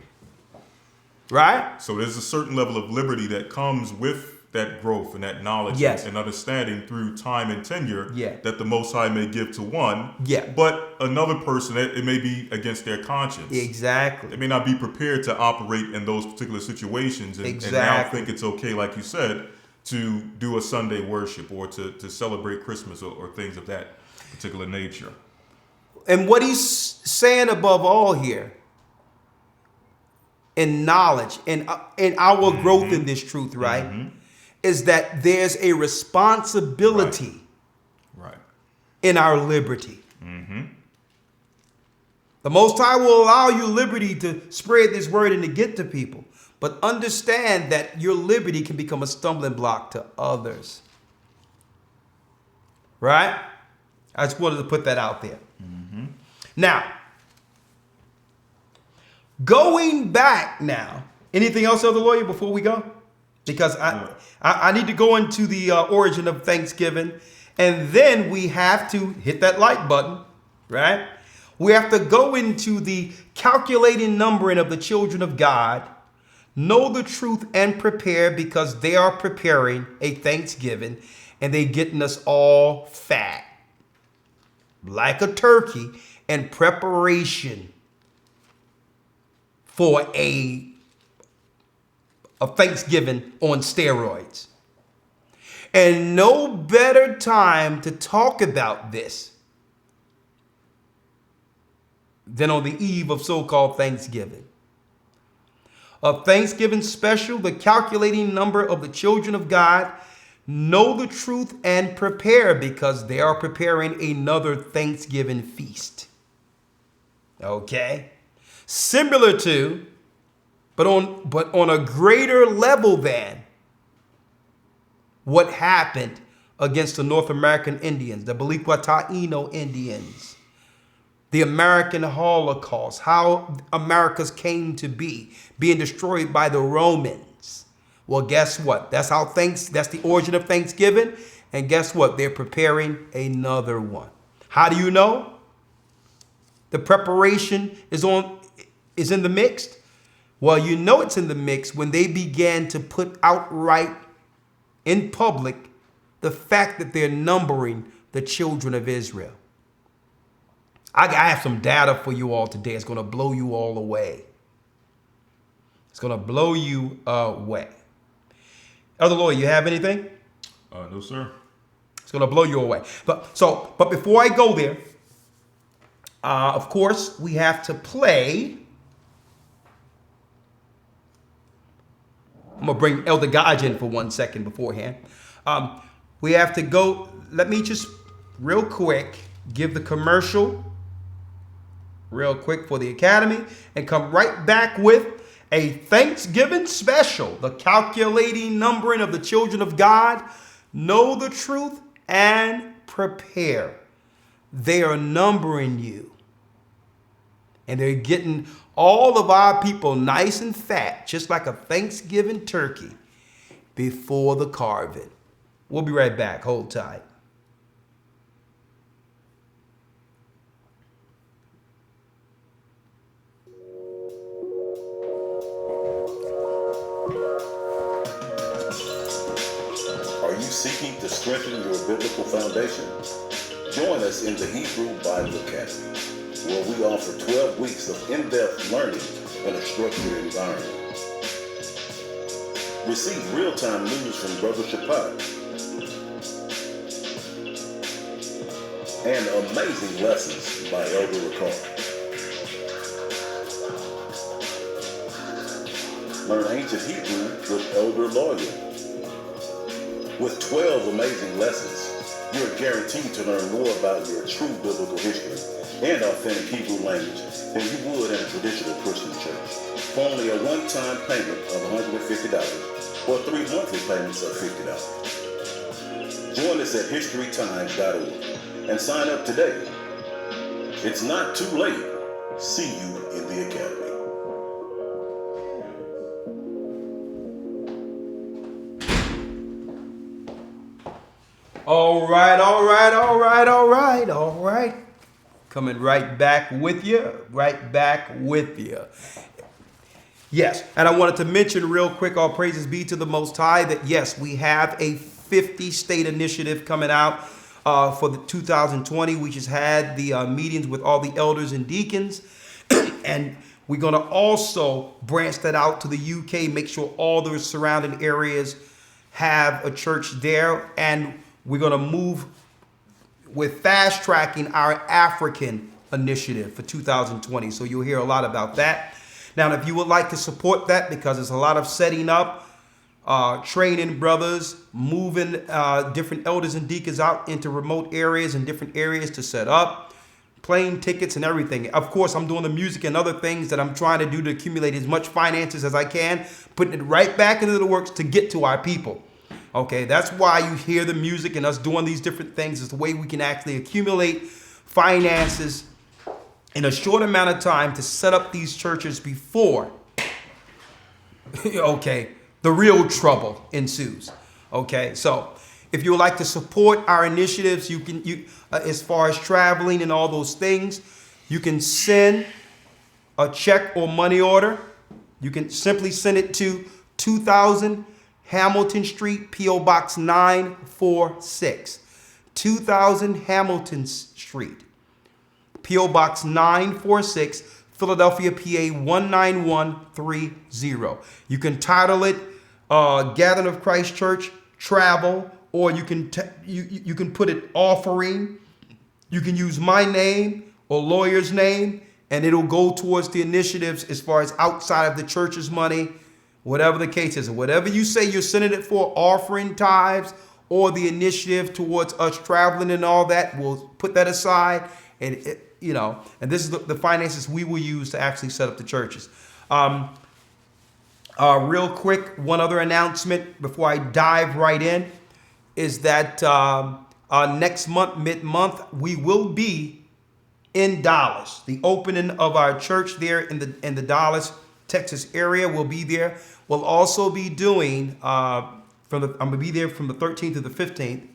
Right? So there's a certain level of liberty that comes with that growth and that knowledge and understanding through time and tenure that the Most High may give to one. But another person, it may be against their conscience. Exactly. They may not be prepared to operate in those particular situations and now think it's okay, like you said, to do a Sunday worship or to celebrate Christmas or things of that particular nature. And what he's saying above all here, in knowledge and in our growth in this truth, right, is that there's a responsibility in our liberty. The Most High will allow you liberty to spread this word and to get to people. But understand that your liberty can become a stumbling block to others. Right? I just wanted to put that out there. Now, going back now, anything else, Elder Lawya, before we go? Because I need to go into the origin of Thanksgiving, and then we have to hit that like button, right? We have to go into the calculating numbering of the children of God, know the truth and prepare, because they are preparing a Thanksgiving, and they getting us all fat, like a turkey, in preparation for a Thanksgiving on steroids. And no better time to talk about this than on the eve of so-called Thanksgiving. A Thanksgiving special, the calculating number of the children of God, know the truth and prepare, because they are preparing another Thanksgiving feast. Okay? Similar to, but on a greater level than what happened against the North American Indians, the Baliqua Taino Indians, the American Holocaust, how Americas came to be, being destroyed by the Romans. Well, guess what? That's the origin of Thanksgiving. And guess what? They're preparing another one. How do you know? The preparation is in the mix. Well, you know it's in the mix when they began to put outright in public the fact that they're numbering the children of Israel. I have some data for you all today. It's going to blow you all away. It's going to blow you away. Elder Lawya, you have anything? No, sir. It's going to blow you away. But before I go there, of course, we have to play. I'm going to bring Elder Rawchaa in for 1 second beforehand. We have to go. Let me just real quick give the commercial real quick for the Academy and come right back with a Thanksgiving special. The calculating numbering of the children of God. Know the truth and prepare. They are numbering you. And they're getting all of our people nice and fat, just like a Thanksgiving turkey, before the carving. We'll be right back. Hold tight. Are you seeking to strengthen your biblical foundation? Join us in the Hebrew Bible Academy, where we offer 12 weeks of in-depth learning in a structured environment. Receive real-time news from Brother Rawchaa and amazing lessons by Elder Rawchaa. Learn ancient Hebrew with Elder Lawya. With 12 amazing lessons, you're guaranteed to learn more about your true biblical history and authentic Hebrew language than you would in a traditional Christian church. For only a one-time payment of $150 or 3 monthly payments of $50. Join us at historytimes.org and sign up today. It's not too late. See you in the Academy. All right. Coming right back with you. Yes, and I wanted to mention real quick, all praises be to the Most High, that yes, we have a 50-state initiative coming out for the 2020. We just had the meetings with all the elders and deacons, and we're going to also branch that out to the UK, make sure all the surrounding areas have a church there, and we're going to move with fast tracking our African initiative for 2020. So you'll hear a lot about that. Now, if you would like to support that, because there's a lot of setting up, training brothers, moving different elders and deacons out into remote areas and different areas to set up, plane tickets and everything. Of course, I'm doing the music and other things that I'm trying to do to accumulate as much finances as I can, putting it right back into the works to get to our people. Okay, that's why you hear the music and us doing these different things. Is the way we can actually accumulate finances in a short amount of time to set up these churches before, okay, the real trouble ensues. Okay, so if you would like to support our initiatives, you can, as far as traveling and all those things, you can send a check or money order. You can simply send it to 2000 Hamilton Street, P.O. Box 946. 2000 Hamilton Street, P.O. Box 946, Philadelphia, PA 19130. You can title it Gathering of Christ Church Travel, or you can you can put it offering. You can use my name or lawyer's name, and it'll go towards the initiatives as far as outside of the church's money. Whatever the case is, whatever you say you're sending it for, offering tithes or the initiative towards us traveling and all that, we'll put that aside. And, and this is the finances we will use to actually set up the churches. Real quick, one other announcement before I dive right in is that next month, mid-month, we will be in Dallas. The opening of our church there in the Dallas Texas area will be there. We'll also be doing, I'm going to be there from the 13th to the 15th.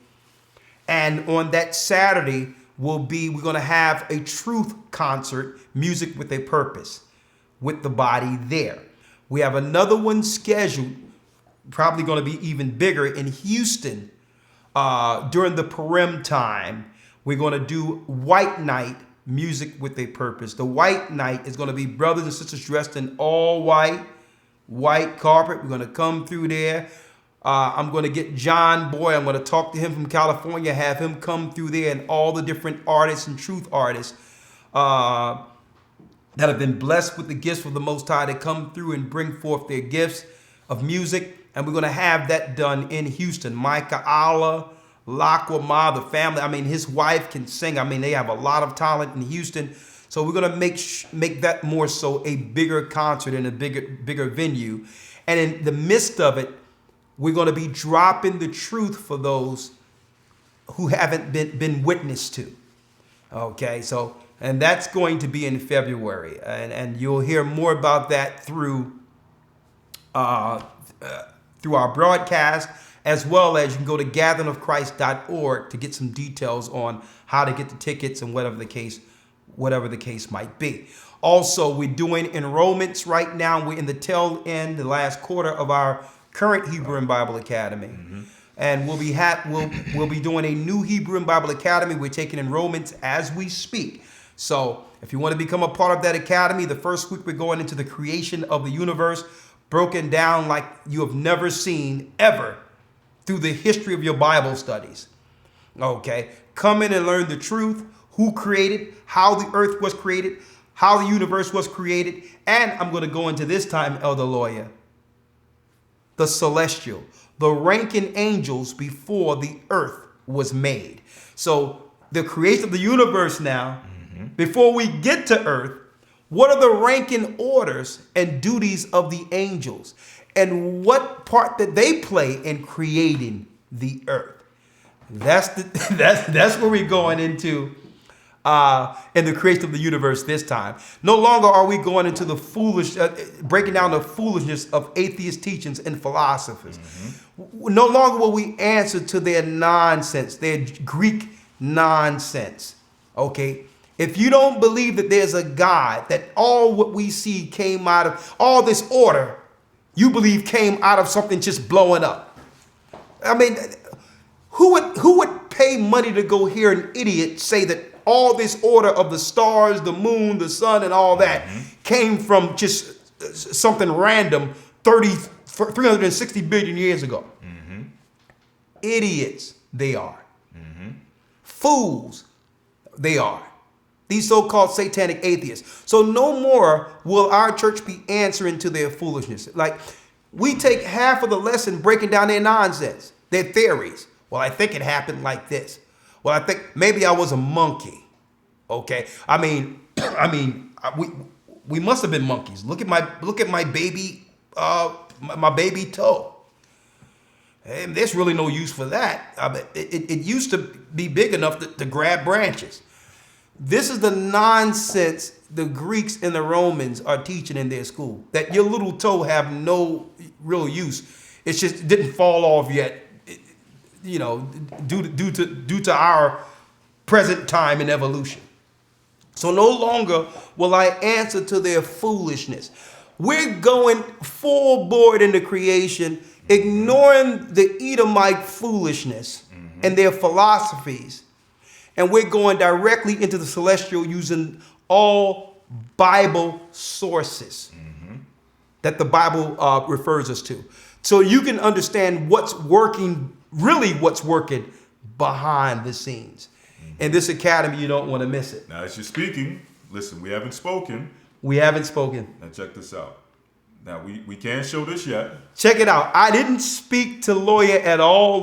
And on that Saturday, we're going to have a truth concert, Music with a Purpose, with the body there. We have another one scheduled, probably going to be even bigger, in Houston during the Purim time. We're going to do White Night, Music with a Purpose. The White Night is going to be brothers and sisters dressed in all white carpet. We're going to come through there. I'm going to get John Boy. I'm going to talk to him from California, have him come through there, and all the different artists and truth artists that have been blessed with the gifts of the Most High to come through and bring forth their gifts of music. And we're going to have that done in Houston. Micah Allah, Lawya, the family. I mean, his wife can sing. I mean, they have a lot of talent in Houston. So we're going to make that more so a bigger concert and a bigger venue. And in the midst of it, we're going to be dropping the truth for those who haven't been witnessed to. Okay, so, and that's going to be in February. And you'll hear more about that through our broadcast, as well as you can go to gatheringofchrist.org to get some details on how to get the tickets and whatever the case might be. Also, we're doing enrollments right now. We're in the tail end, the last quarter of our current Hebrew and Bible Academy. And we'll be doing a new Hebrew and Bible Academy. We're taking enrollments as we speak. So if you want to become a part of that academy, the first week we're going into the creation of the universe, broken down like you have never seen ever through the history of your Bible studies. Okay, come in and learn the truth, who created, how the earth was created, how the universe was created. And I'm going to go into this time, Elder Lawya, the celestial, the ranking angels before the earth was made. So the creation of the universe now, before we get to earth, what are the ranking orders and duties of the angels? And what part did they play in creating the earth? That's where we're going into in the creation of the universe this time. No longer are we going into the breaking down the foolishness of atheist teachings and philosophers. No longer will we answer to their nonsense, their Greek nonsense. Okay? If you don't believe that there's a God, that all what we see came out of, all this order, you believe came out of something just blowing up. I mean, who would pay money to go hear an idiot say that all this order of the stars, the moon, the sun, and all that came from just something random 360 billion years ago? Idiots, they are. Fools, they are. These so-called satanic atheists. So no more will our church be answering to their foolishness. Like, we take half of the lesson breaking down their nonsense, their theories. Well, I think it happened like this. Well, I think maybe I was a monkey. Okay. I mean, we must have been monkeys. Look at my baby, my baby toe. And there's really no use for that. It used to be big enough to grab branches. This is the nonsense the Greeks and the Romans are teaching in their school, that your little toe have no real use. It's just it didn't fall off yet, due to our present time in evolution. So no longer will I answer to their foolishness. We're going full board into creation, ignoring the Edomite foolishness and their philosophies. And we're going directly into the celestial using all Bible sources that the Bible refers us to. So you can understand what's working behind the scenes. In this academy, you don't want to miss it. Now, as you're speaking, listen, we haven't spoken. We haven't spoken. Now, check this out. Now, we can't show this yet. Check it out. I didn't speak to Lawya at all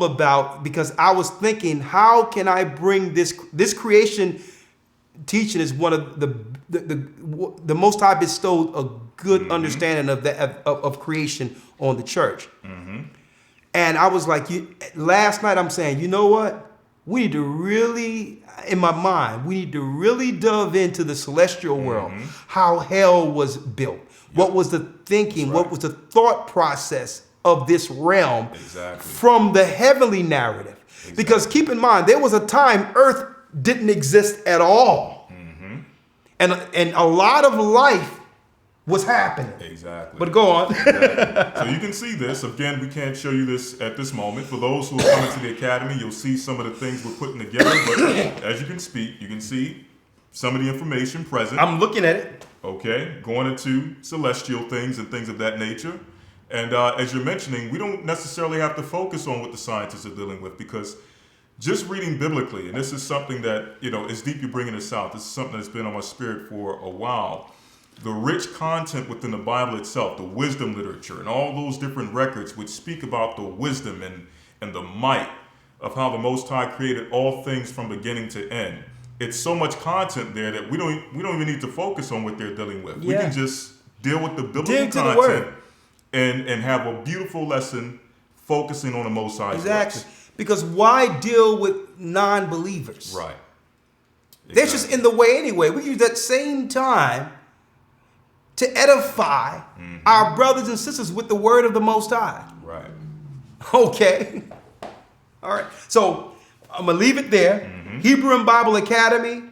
because I was thinking, how can I bring this creation teaching is one of the Most High bestowed a good understanding of creation on the church. And I was like, last night I'm saying, you know what? we need to really, in my mind, we need to really delve into the celestial world, how hell was built. What was the thinking? What was the thought process of this realm from the heavenly narrative? Because keep in mind, there was a time Earth didn't exist at all. And a lot of life was happening. But go on. So you can see this. Again, we can't show you this at this moment. For those who are coming to the academy, you'll see some of the things we're putting together. But as you can see some of the information present. I'm looking at it. Okay, going into celestial things and things of that nature. And as you're mentioning, we don't necessarily have to focus on what the scientists are dealing with, because just reading biblically, and this is something that, is deep, you're bringing this out. This is something that's been on my spirit for a while. The rich content within the Bible itself, the wisdom literature, and all those different records which speak about the wisdom and the might of how the Most High created all things from beginning to end. It's so much content there that we don't even need to focus on what they're dealing with. We can just deal with the biblical content and have a beautiful lesson focusing on the Most High's Exactly. works. Because why deal with non-believers? Right. They're just in the way anyway. We use that same time to edify our brothers and sisters with the word of the Most High. Right. Okay. All right. So I'm going to leave it there. Hebrew and Bible Academy.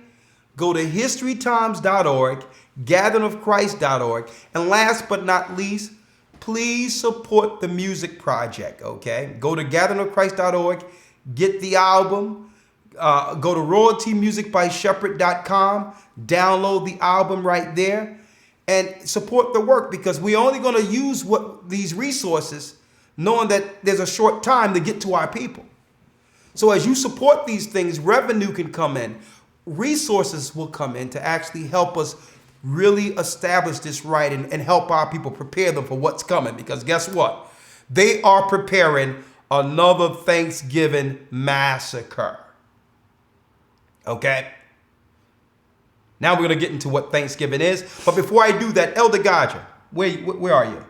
Go to historytimes.org, gatheringofchrist.org. And last but not least, please support the music project, okay? Go to gatheringofchrist.org, get the album. Go to royaltymusicbyshepherd.com, download the album right there, and support the work, because we're only going to use these resources knowing that there's a short time to get to our people. So as you support these things, revenue can come in. Resources will come in to actually help us really establish this right and help our people, prepare them for what's coming. Because guess what? They are preparing another Thanksgiving massacre. Okay? Now we're going to get into what Thanksgiving is. But before I do that, Elder Rawchaa, where are you?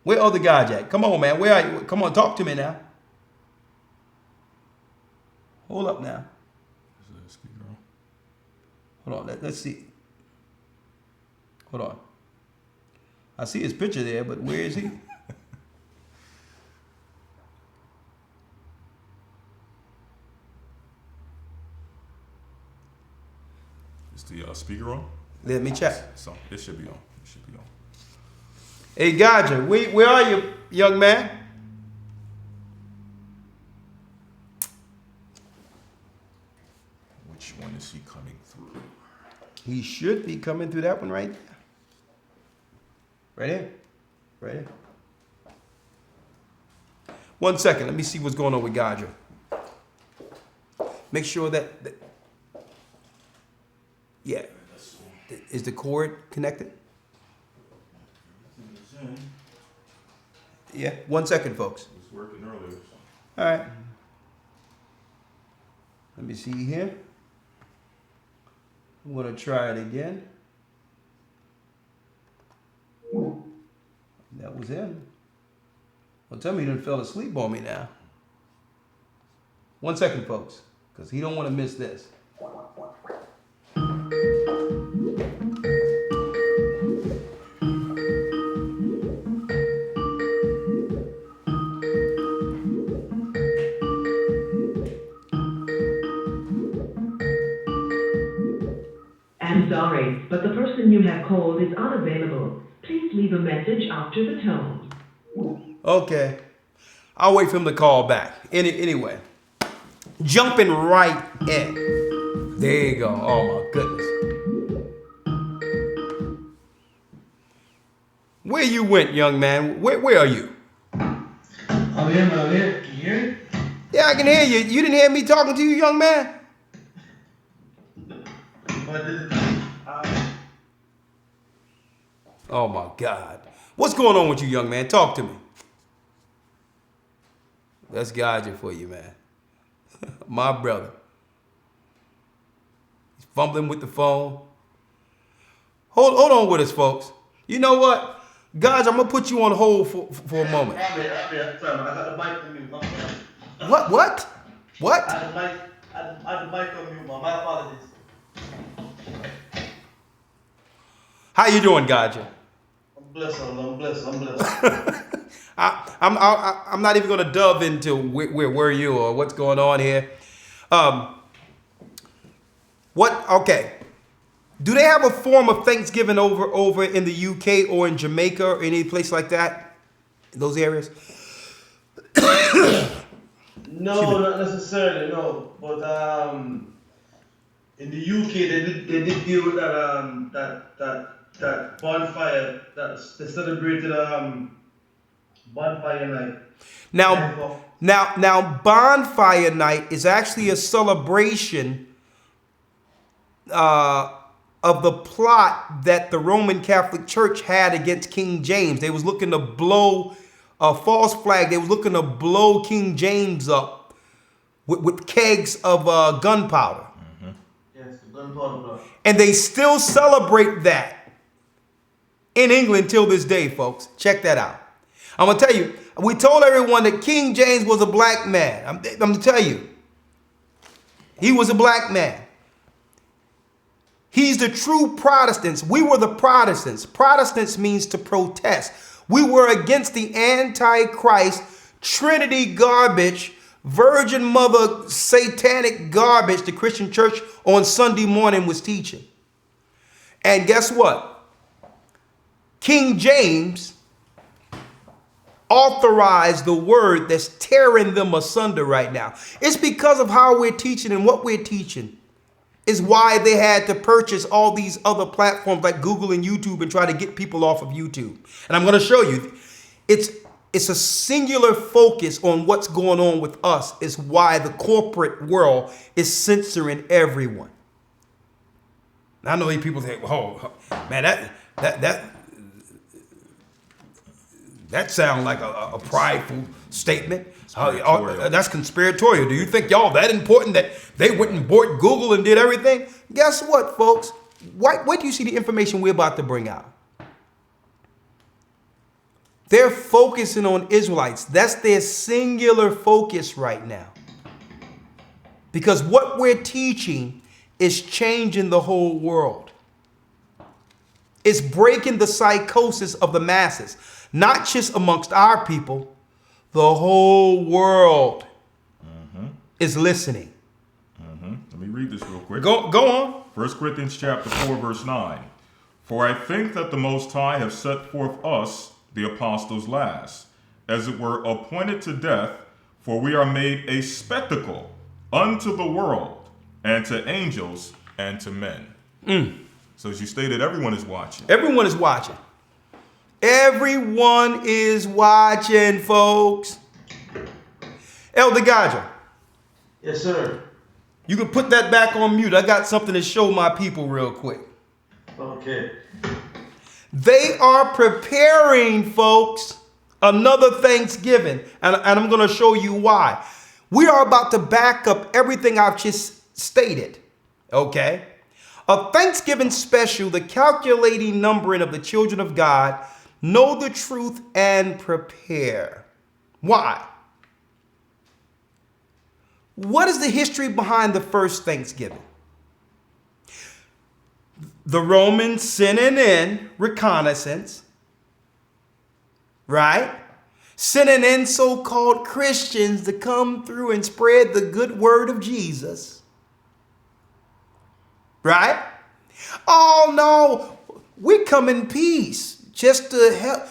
Where Elder Rawchaa? Come on, man. Where are you? Come on, talk to me now. Hold up now. Hold on. Let's see. Hold on. I see his picture there, but where is he? Is the speaker on? Let me check. So it should be on. It should be on. Hey, Rawchaa, where are you, young man? Which one is he coming through? He should be coming through that one right there. Right here. Right here. 1 second. Let me see what's going on with Rawchaa. Make sure that yeah. Is the cord connected? Yeah. 1 second, folks. It was working earlier. All right. Let me see here. I'm going to try it again. That was him. Well, tell me he done fell asleep on me now. 1 second, folks, because he don't want to miss this. I'm sorry, but the person you have called is unavailable. Please leave a message after the tone. Okay. I'll wait for him to call back. Anyway, jumping right in. There you go. Oh, my goodness. Where you went, young man? Where are you? I'm here. Can you hear me? Yeah, I can hear you. You didn't hear me talking to you, young man? Oh, my God. What's going on with you, young man? Talk to me. That's Rawchaa for you, man. My brother. He's fumbling with the phone. Hold on with us, folks. You know what? Guys, I'm gonna put you on hold for a moment. I'm here. Sorry, I got the mic on mute. What? I had the mic on mute, man. My apologies. How you doing, Gaja? I'm blessed. I'm not even gonna delve into where you or what's going on here. Okay. Do they have a form of Thanksgiving over in the UK or in Jamaica or any place like that? In those areas? No, not necessarily, no. But in the UK they did deal with that bonfire they celebrated bonfire night. Now bonfire night is actually a celebration of the plot that the Roman Catholic Church had against King James. They was looking to blow a false flag. They was looking to blow King James up with kegs of gunpowder. Mm-hmm. Yes, the gunpowder. And they still celebrate that in England till this day, folks. Check that out. I'm going to tell you, we told everyone that King James was a black man. I'm going to tell you, he was a black man. He's the true Protestants. We were the Protestants. Protestants means to protest. We were against the Antichrist, Trinity garbage, Virgin Mother satanic garbage the Christian church on Sunday morning was teaching. And guess what? King James authorized the word that's tearing them asunder right now. It's because of how we're teaching and what we're teaching is why they had to purchase all these other platforms like Google and YouTube and try to get people off of YouTube. And I'm going to show you, it's a singular focus on what's going on with us is why the corporate world is censoring everyone. I know these people think, oh, man, that sounds like a prideful statement. That's conspiratorial. Do you think y'all that important that they went and bought Google and did everything? Guess what, folks? Wait do you see the information we're about to bring out? They're focusing on Israelites. That's their singular focus right now. Because what we're teaching is changing the whole world. It's breaking the psychosis of the masses, not just amongst our people. The whole world is listening. Let me read this real quick. Go on. 1 Corinthians chapter 4, verse 9. For I think that the Most High have set forth us, the apostles last, as it were appointed to death, for we are made a spectacle unto the world, and to angels, and to men. So as you stated, everyone is watching. Everyone is watching. Everyone is watching, folks. Elder Rawchaa. Yes, sir. You can put that back on mute. I got something to show my people real quick. Okay. They are preparing, folks, another Thanksgiving. And I'm going to show you why. We are about to back up everything I've just stated. Okay? A Thanksgiving special, the calculating numbering of the children of God, know the truth and prepare. Why? What is the history behind the first Thanksgiving? The Romans sending in reconnaissance, right? Sending in so-called Christians to come through and spread the good word of Jesus, right? Oh no, we come in peace. Just to help,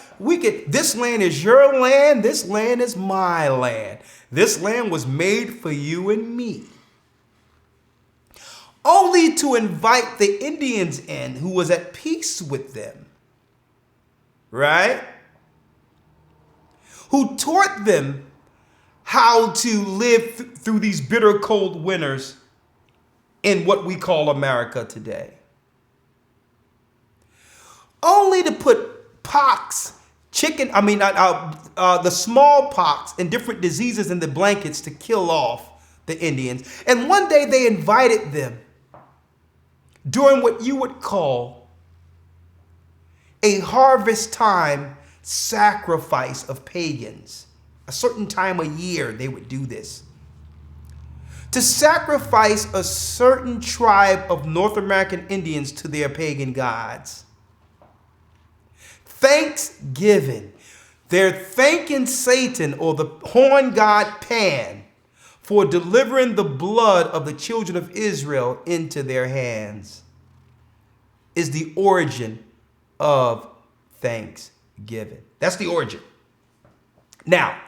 this land is your land, this land is my land. This land was made for you and me. Only to invite the Indians in who was at peace with them, right? Who taught them how to live through these bitter cold winters in what we call America today. Only to put pox, the smallpox and different diseases in the blankets to kill off the Indians. And one day they invited them during what you would call a harvest time sacrifice of pagans. A certain time of year they would do this. To sacrifice a certain tribe of North American Indians to their pagan gods. Thanksgiving. They're thanking Satan or the horn god Pan for delivering the blood of the children of Israel into their hands. Is the origin of Thanksgiving. That's the origin. Now,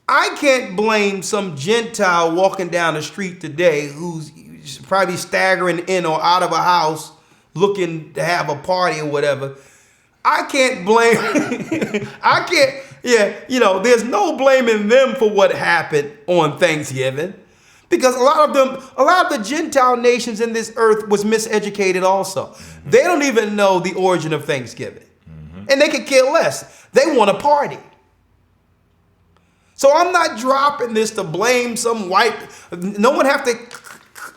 I can't blame some Gentile walking down the street today who's probably staggering in or out of a house looking to have a party or whatever. I can't blame, there's no blaming them for what happened on Thanksgiving, because a lot of the Gentile nations in this earth was miseducated also. Mm-hmm. They don't even know the origin of Thanksgiving. Mm-hmm. And they could care less. They want a party. So I'm not dropping this to blame some white. No one have to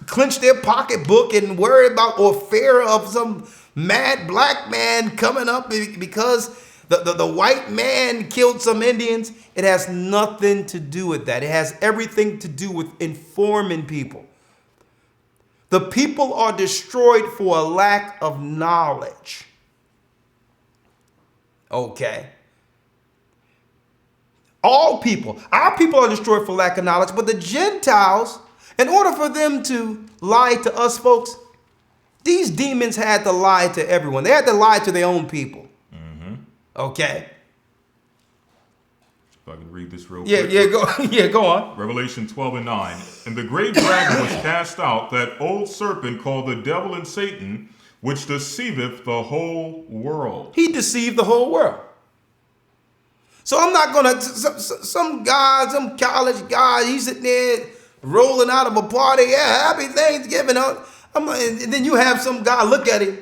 clench their pocketbook and worry about or fear of some mad black man coming up because the white man killed some Indians. It has nothing to do with that. It has everything to do with informing people. The people are destroyed for a lack of knowledge. Okay. All people, our people are destroyed for lack of knowledge, but the Gentiles, in order for them to lie to us folks, these demons had to lie to everyone. They had to lie to their own people. Mm-hmm. Okay. If I can read this real quick. Go on. Revelation 12:9. And the great dragon was cast out, that old serpent called the devil and Satan, which deceiveth the whole world. He deceived the whole world. So I'm not going to, some guy, some college guy, he's sitting there rolling out of a party. Yeah, happy Thanksgiving. And then you have some guy look at him.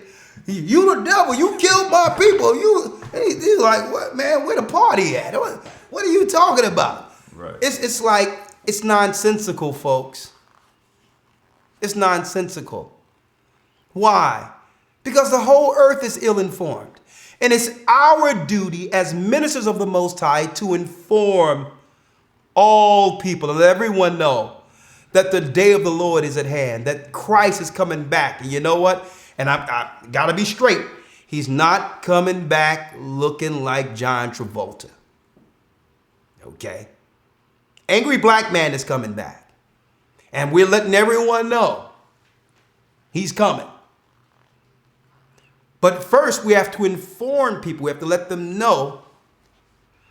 You the devil, you killed my people. He's like, what, man, where the party at? What are you talking about? Right. It's like, it's nonsensical, folks. It's nonsensical. Why? Because the whole earth is ill-informed. And it's our duty as ministers of the Most High to inform all people and let everyone know that the day of the Lord is at hand, that Christ is coming back. And you know what? And I got to be straight. He's not coming back looking like John Travolta. Okay? Angry black man is coming back. And we're letting everyone know he's coming. But first, we have to inform people. We have to let them know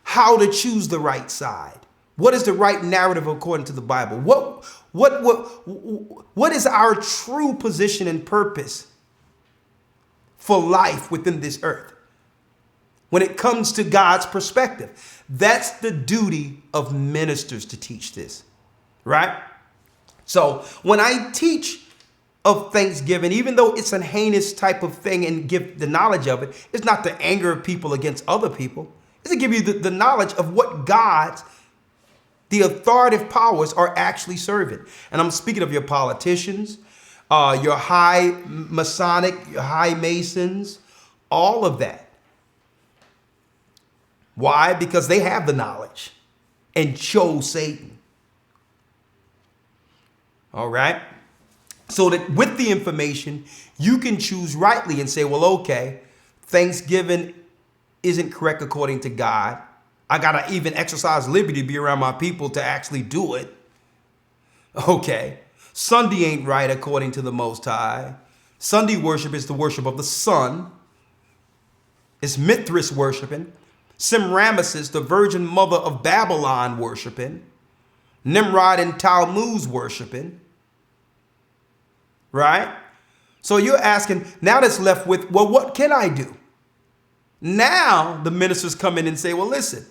how to choose the right side. What is the right narrative according to the Bible? What is our true position and purpose for life within this earth? When it comes to God's perspective, that's the duty of ministers to teach this, right? So when I teach of Thanksgiving, even though it's a heinous type of thing and give the knowledge of it, it's not to anger people against other people. It's to give you the knowledge of what God's, the authoritative powers are actually serving. And I'm speaking of your politicians, your high Masonic, your high Masons, all of that. Why? Because they have the knowledge and chose Satan. All right. So that with the information, you can choose rightly and say, well, okay, Thanksgiving isn't correct according to God. I got to even exercise liberty to be around my people to actually do it. Okay. Sunday ain't right according to the Most High. Sunday worship is the worship of the sun. It's Mithras worshiping. Semiramis, the virgin mother of Babylon, worshiping. Nimrod and Tammuz worshiping. Right? So you're asking, now that's left with, well, what can I do? Now the ministers come in and say, well, listen,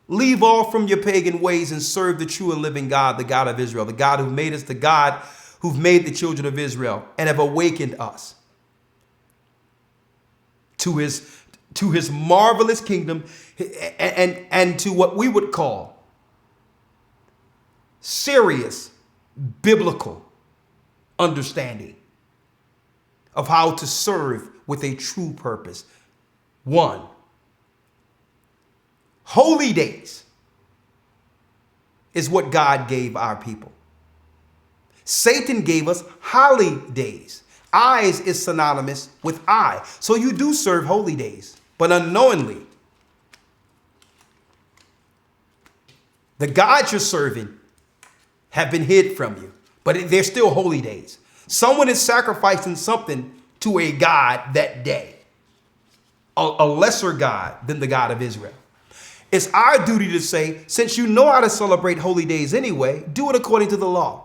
leave off from your pagan ways and serve the true and living God, the God of Israel, the God who made us, the God who've made the children of Israel and have awakened us to his marvelous kingdom and to what we would call serious biblical understanding of how to serve with a true purpose. 1. Holy days is what God gave our people. Satan gave us holidays. Eyes is synonymous with I. So you do serve holy days, but unknowingly. The gods you're serving have been hid from you, but they're still holy days. Someone is sacrificing something to a God that day, a lesser God than the God of Israel. It's our duty to say, since you know how to celebrate holy days anyway, do it according to the law.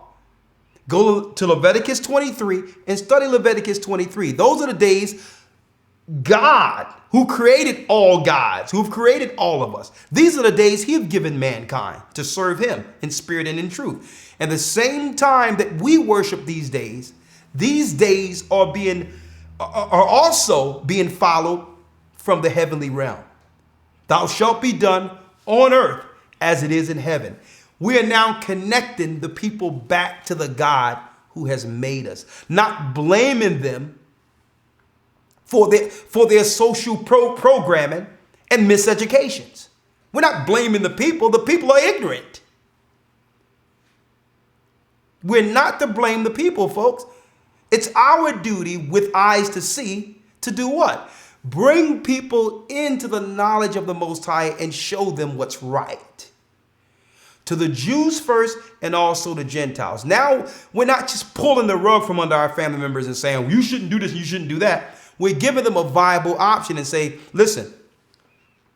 Go to Leviticus 23 and study Leviticus 23. Those are the days God, who created all gods, who've created all of us. These are the days he have given mankind to serve him in spirit and in truth. And the same time that we worship these days are also being followed from the heavenly realm. Thou shalt be done on earth as it is in heaven. We are now connecting the people back to the God who has made us, not blaming them for their social programming and miseducations. We're not blaming the people. The people are ignorant. We're not to blame the people, folks. It's our duty with eyes to see to do what? Bring people into the knowledge of the Most High and show them what's right. To the Jews first and also the Gentiles. Now, we're not just pulling the rug from under our family members and saying, you shouldn't do this, you shouldn't do that. We're giving them a viable option and say, listen,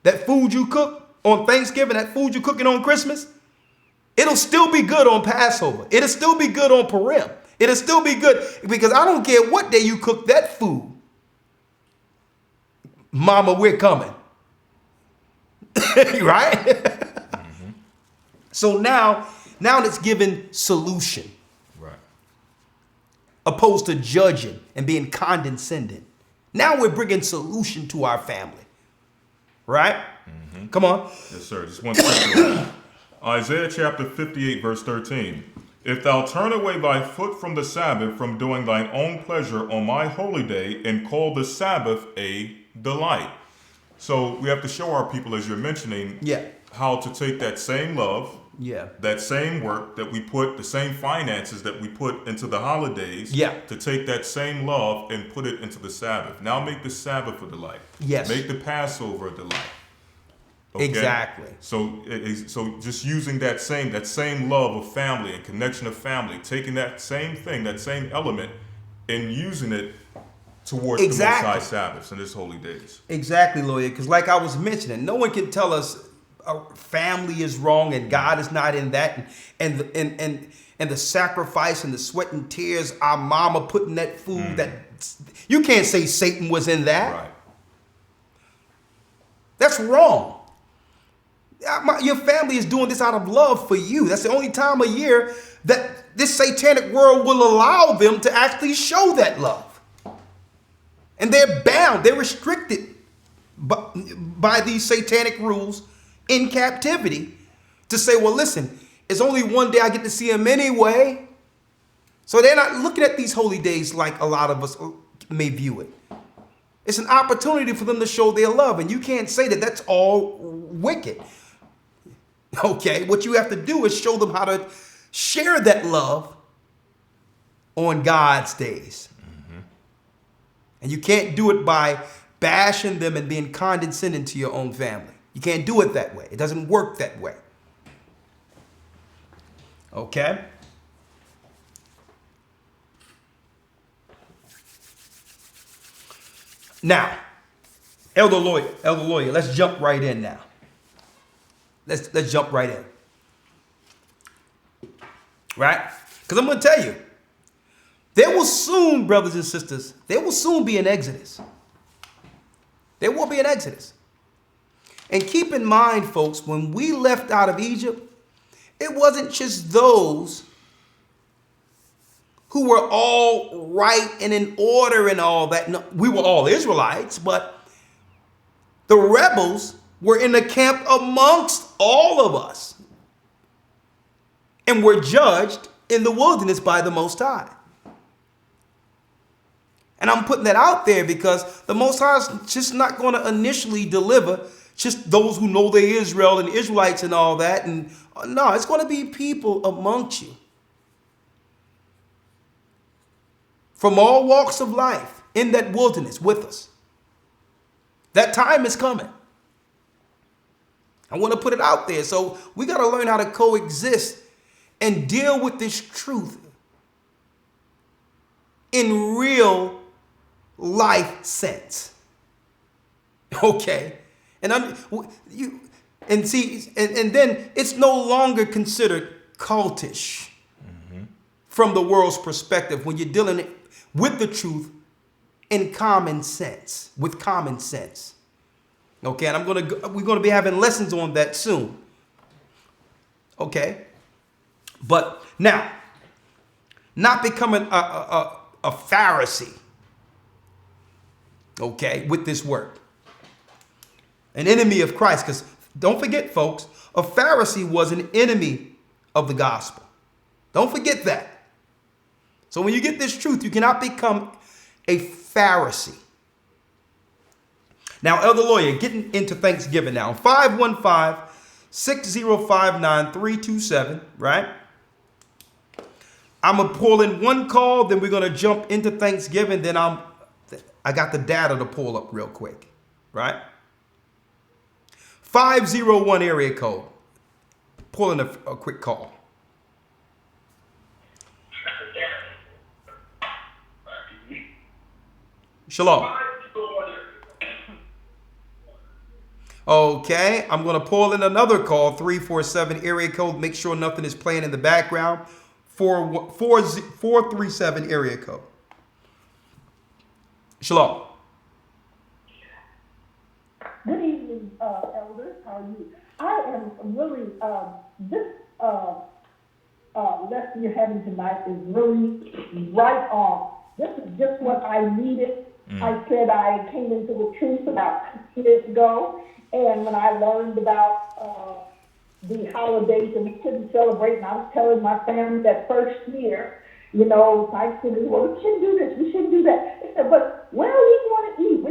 that food you cook on Thanksgiving, that food you're cooking on Christmas, it'll still be good on Passover. It'll still be good on Purim. It'll still be good because I don't care what day you cook that food. Mama, we're coming. Right? Mm-hmm. So now it's giving solution. Right. Opposed to judging and being condescending. Now we're bringing solution to our family. Right? Mm-hmm. Come on. Yes, sir. Just one second. Isaiah chapter 58, verse 13. If thou turn away thy foot from the Sabbath, from doing thine own pleasure on my holy day, and call the Sabbath a delight. So we have to show our people, as you're mentioning, how to take that same love, that same work that we put, the same finances that we put into the holidays, to take that same love and put it into the Sabbath. Now make the Sabbath a delight. Yes. Make the Passover a delight. Okay? Exactly. So just using that same love of family and connection of family, taking that same thing, that same element, and using it towards the Most High Sabbaths and His holy days. Exactly, Lawya. Because like I was mentioning, no one can tell us family is wrong and God is not in that, and the sacrifice and the sweat and tears our mama put in that food. That you can't say Satan was in that. Right. That's wrong. Your family is doing this out of love for you. That's the only time of year that this satanic world will allow them to actually show that love. And they're bound, they're restricted by these satanic rules in captivity to say, well, listen, it's only one day I get to see him anyway. So they're not looking at these holy days like a lot of us may view it. It's an opportunity for them to show their love. And you can't say that that's all wicked. Okay, what you have to do is show them how to share that love on God's days. Mm-hmm. And you can't do it by bashing them and being condescending to your own family. You can't do it that way. It doesn't work that way. Okay? Now, Elder Lawya, let's jump right in now. Let's jump right in. Right? Because I'm going to tell you, there will soon, brothers and sisters, there will soon be an exodus. There will be an exodus. And keep in mind, folks, when we left out of Egypt, it wasn't just those who were all right and in order and all that. No, we were all Israelites, but the rebels were in the camp amongst all of us and were judged in the wilderness by the Most High. And I'm putting that out there because the Most High is just not going to initially deliver just those who know they're Israel and Israelites and all that. And no, it's going to be people amongst you from all walks of life in that wilderness with us. That time is coming. I want to put it out there. So we got to learn how to coexist and deal with this truth in real life sense. Okay. And then it's no longer considered cultish from the world's perspective when you're dealing with the truth in common sense, with common sense. Okay, and we're gonna be having lessons on that soon. Okay, but now, not becoming a Pharisee. Okay, with this word, an enemy of Christ, because don't forget, folks, a Pharisee was an enemy of the gospel. Don't forget that. So when you get this truth, you cannot become a Pharisee. Now, Elder Lawya, getting into Thanksgiving now. 515-6059-327, right? I'm going to pull in one call, then we're going to jump into Thanksgiving. Then I got the data to pull up real quick, right? 501 area code. Pull in a quick call. Shalom. Okay, I'm going to pull in another call, 347 area code. Make sure nothing is playing in the background. 437 area code. Shalom. Good evening, elders. How are you? I am really, this lesson you're having tonight is really right on. This is just what I needed. I said I came into the truth about 2 years ago, and when I learned about the holidays and we couldn't celebrate, and I was telling my family that first year, you know, I said, well, we shouldn't do this, we shouldn't do that. They said, but where are we going to eat?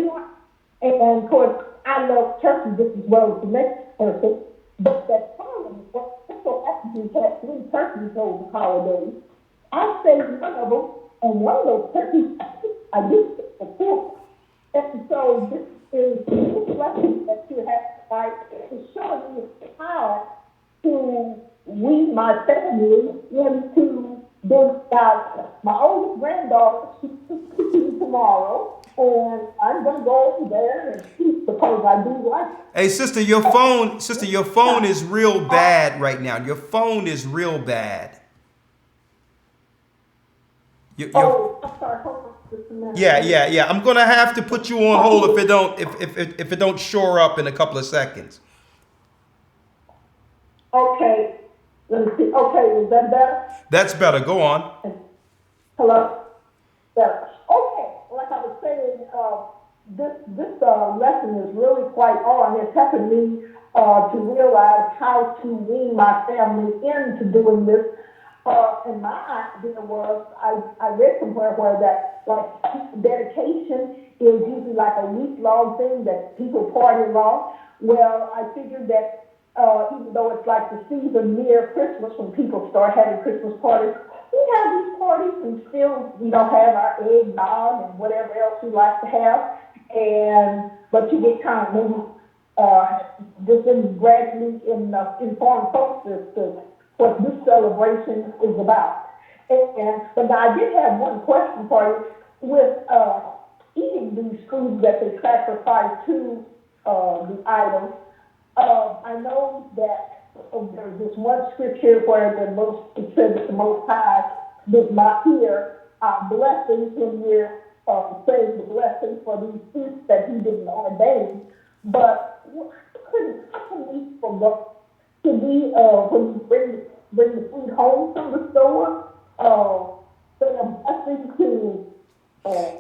And of course, I love turkey just as well as the next person, but that following, so after we had 3 turkeys over the holidays, I saved one of them, and one of those turkeys, I used it for 4. And so this lesson that you have tonight is showing me how to wean my family into this guy. My oldest granddaughter, she's 16 tomorrow, and I'm going to go over there and eat because I do like it. Hey, sister, your phone is real bad right now. Your phone is real bad. I'm sorry. Hold on just a minute. Yeah. I'm gonna have to put you on hold if it don't shore up in a couple of seconds. Okay. Let me see. Okay, is that better? That's better. Go on. Hello? Better. Okay. Like I was saying, this lesson is really quite on. It's helping me to realize how to wean my family into doing this. And my idea was, I read somewhere where that, like, dedication is usually like a week-long thing that people party along. Well, I figured that even though it's like the season near Christmas when people start having Christmas parties, we have these parties and still we don't have our eggnog and whatever else we like to have. But you get kind of maybe just gradually inform folks as to what this celebration is about. But I did have one question for you. With eating these foods that they sacrifice to the idols, I know that there's this one scripture where it says that the Most High does not hear blessings when we're saying the blessings for these foods that He didn't ordain. But how can we forget? When you bring the food home from the store, say a blessing to.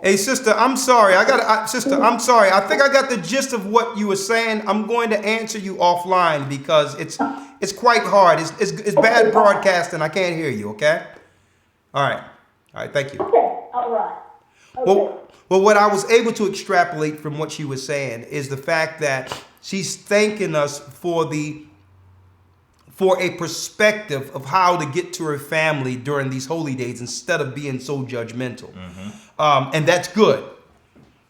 Hey, sister, I'm sorry. I'm sorry. I think I got the gist of what you were saying. I'm going to answer you offline because it's quite hard. It's bad broadcasting. I can't hear you. Okay. All right. Thank you. Okay. All right. Okay. Well, what I was able to extrapolate from what she was saying is the fact that she's thanking us for a perspective of how to get to her family during these holy days instead of being so judgmental. And that's good.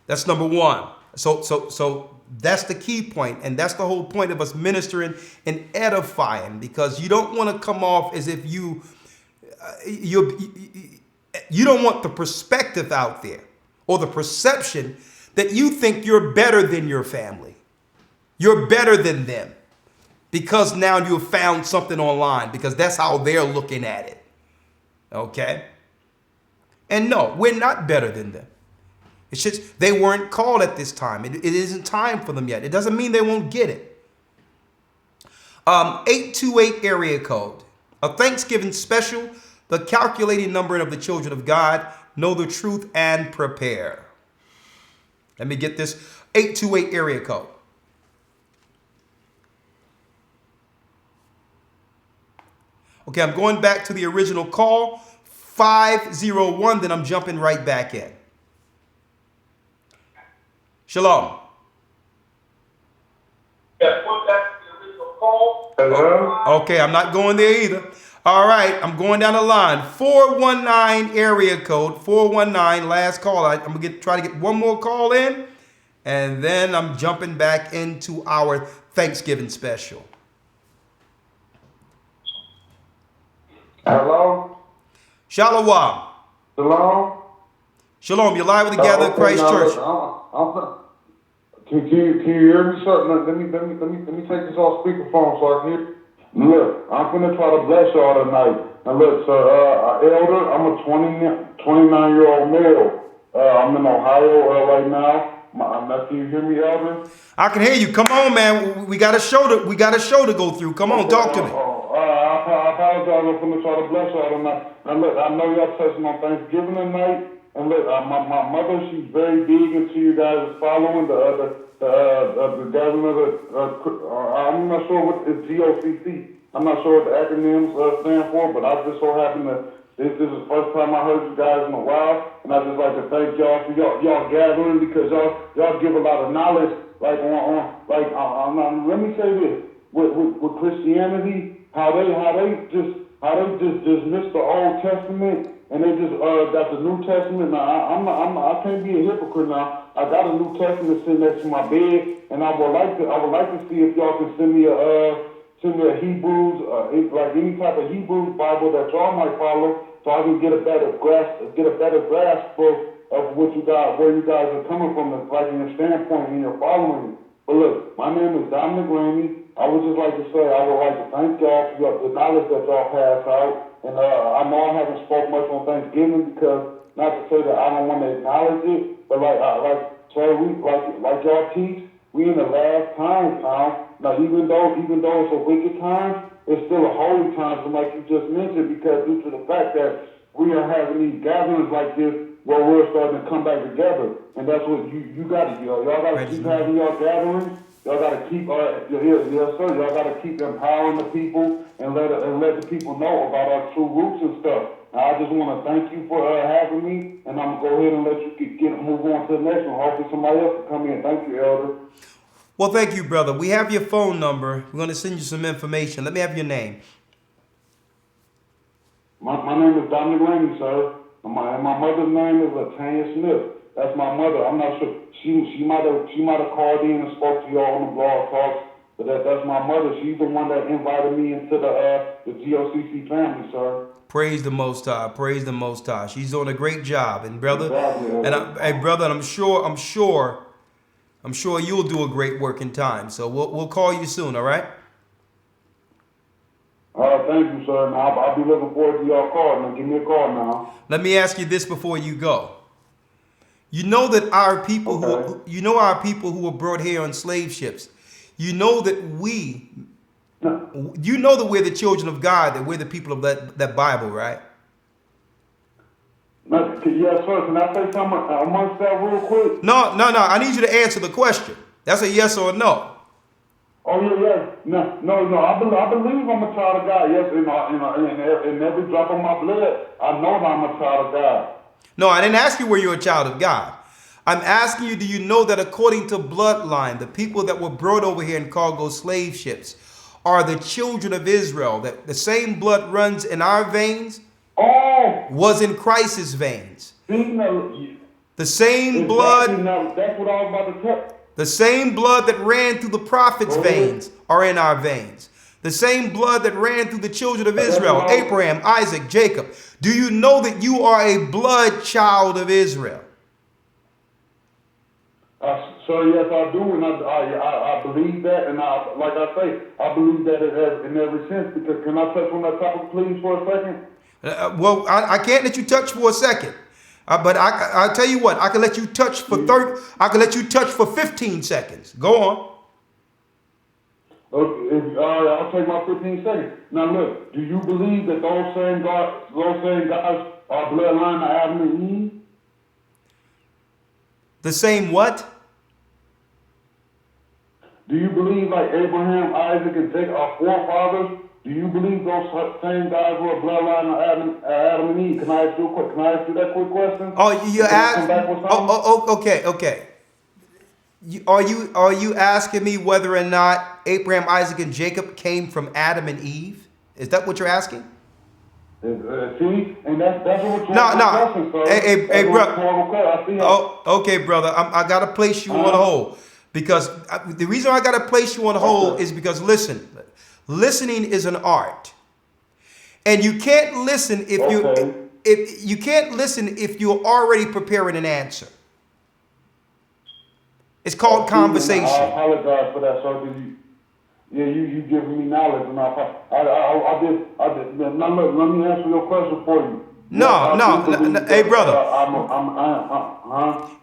That's number one. So that's the key point, and that's the whole point of us ministering and edifying, because you don't want to come off as if you don't want the perspective out there or the perception that you think you're better than your family. You're better than them because now you've found something online, because that's how they're looking at it. Okay? And no, we're not better than them. It's just they weren't called at this time. It isn't time for them yet. It doesn't mean they won't get it. 828 area code. A Thanksgiving special. The calculating number of the children of God. Know the truth and prepare. Let me get this. 828 area code. Okay, I'm going back to the original call. 501. Then I'm jumping right back in. Shalom. Hello? Okay, I'm not going there either. All right, I'm going down the line. 419 area code, 419, last call. I'm going to try to get one more call in, and then I'm jumping back into our Thanksgiving special. Hello? Shalom. Hello? Shalom, you're live with the Gathering Christ Church. Can you hear me, sir? Let me take this off speakerphone so I can hear. Look, I'm gonna try to bless y'all tonight. Now look, sir, Elder, I'm a 29-year-old male. I'm in Ohio right now. Can you hear me, Elder? I can hear you. Come on, man. We got a show to go through. Come on, talk to me. I apologize. I'm gonna try to bless y'all tonight. Now look, I know y'all touching on Thanksgiving tonight. And look, my mother, she's very big into you guys following the gathering of I'm not sure what it's GOCC. I'm not sure what the acronyms stand for, but I just so happen to, this is the first time I heard you guys in a while, and I just like to thank y'all for y'all gathering, because y'all give a lot of knowledge, let me say this, with Christianity, how they just dismiss the Old Testament. And they just got the New Testament. Now I can't be a hypocrite. Now I got a New Testament sitting next to my bed, and I would like to see if y'all can send me a Hebrews, like any type of Hebrews Bible that y'all might follow, so I can get a better grasp of what you guys, where you guys are coming from, like in your standpoint and your following. But look, my name is Dominic Ramey. I would just like to say I would like to thank y'all for the knowledge that y'all pass out. And I know I haven't spoke much on Thanksgiving, because not to say that I don't want to acknowledge it, but like y'all teach, we in the last times now. Now even though it's a wicked time, it's still a holy time, so like you just mentioned, because due to the fact that we are having these gatherings like this where we're starting to come back together, and that's what you got to do. Y'all got to keep having y'all gatherings. Y'all got to keep, yes sir, y'all got to keep empowering the people and let the people know about our true roots and stuff. Now, I just want to thank you for having me, and I'm going to go ahead and let you move on to the next one. Hopefully somebody else will come in. Thank you, Elder. Well, thank you, brother. We have your phone number. We're going to send you some information. Let me have your name. My name is Dominic Ramey, sir. And my mother's name is Latanya Smith. That's my mother. I'm not sure. She might have called in and spoke to y'all on the blog talks, but that's my mother. She's the one that invited me into the GOCC family, sir. Praise the Most High. Praise the Most High. She's doing a great job, and brother, brother, I'm sure you'll do a great work in time. So we'll call you soon. All right. Thank you, sir. Now I'll be looking forward to your call. Now give me a call now. Let me ask you this before you go. You know that our people who were brought here on slave ships, you know that we're the children of God, that we're the people of that Bible, right? Yes, sir. Can I say something amongst that real quick? No. I need you to answer the question. That's a yes or a no. Oh yeah. No. I believe I'm a child of God. Yes, in every drop of my blood, I know that I'm a child of God. No, I didn't ask you were you a child of God. I'm asking you, do you know that according to bloodline, the people that were brought over here in cargo slave ships are the children of Israel? That the same blood runs in our veins was in Christ's veins. The same blood. That's what I was about to tell. The same blood that ran through the prophets' veins are in our veins. The same blood that ran through the children of Israel, Abraham, Isaac, Jacob. Do you know that you are a blood child of Israel? So yes, I do, and I believe that, and like I say, I believe that in every sense. Because can I touch on that topic, please, for a second? Well, I can't let you touch for a second, but I'll tell you what. I can let you touch for I can let you touch for 15 seconds. Go on. Okay, I'll take my 15 seconds. Now look, do you believe that those same guys are bloodline of Adam and Eve? The same what? Do you believe like Abraham, Isaac, and Jacob are forefathers? Do you believe those same guys were a bloodline of Adam and Eve? Can I ask you that quick question? Oh, you asked. Okay. Are you asking me whether or not Abraham, Isaac, and Jacob came from Adam and Eve? Is that what you're asking? See, and that's what No. Hey, brother. Okay, brother. I gotta place you on hold because the reason I gotta place you on hold is because listening is an art, and you can't listen if you can't listen if you're already preparing an answer. It's called conversation. I apologize for that, sir. You giving me knowledge, and I did. Now look, let me answer your question for you. No. Hey, brother.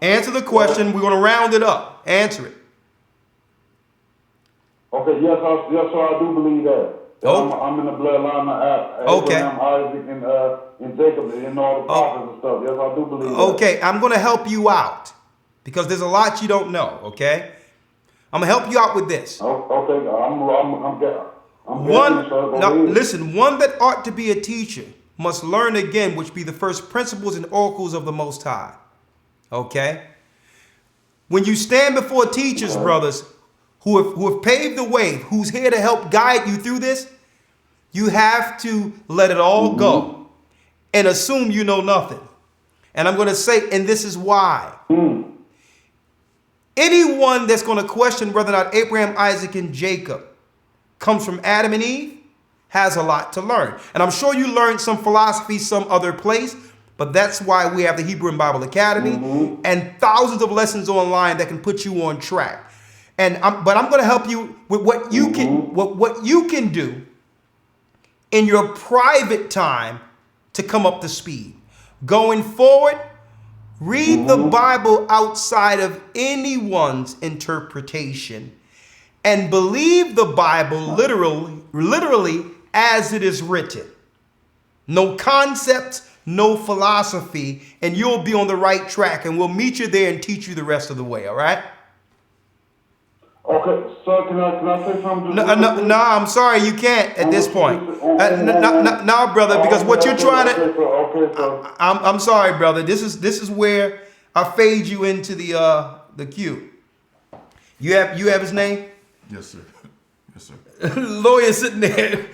Answer the question. We're gonna round it up. Answer it. Okay. Yes, sir. I do believe that. I'm in the bloodline of Abraham, Isaac, and Jacob, and all the prophets and stuff. Yes, I do believe that. Okay, I'm gonna help you out because there's a lot you don't know. Okay. I'm gonna help you out with this. Okay, listen, one that ought to be a teacher must learn again, which be the first principles and oracles of the Most High. Okay? When you stand before teachers, brothers, who have paved the way, who's here to help guide you through this, you have to let it all go and assume you know nothing. And I'm going to say, and this is why. Anyone that's going to question whether or not Abraham, Isaac, and Jacob comes from Adam and Eve has a lot to learn. And I'm sure you learned some philosophy some other place, but that's why we have the Hebrew and Bible Academy and thousands of lessons online that can put you on track. But I'm going to help you with what you can do in your private time to come up to speed. Going forward, read the Bible outside of anyone's interpretation and believe the Bible literally as it is written. No concepts, no philosophy, and you'll be on the right track, and we'll meet you there and teach you the rest of the way, all right? Okay, sir, can I say something? No, I'm sorry, you can't at this point. No, brother, because what you're trying to... I'm sorry, brother. This is where I fade you into the queue. You have his name? Yes, sir. Yes, sir. Lawyer sitting there.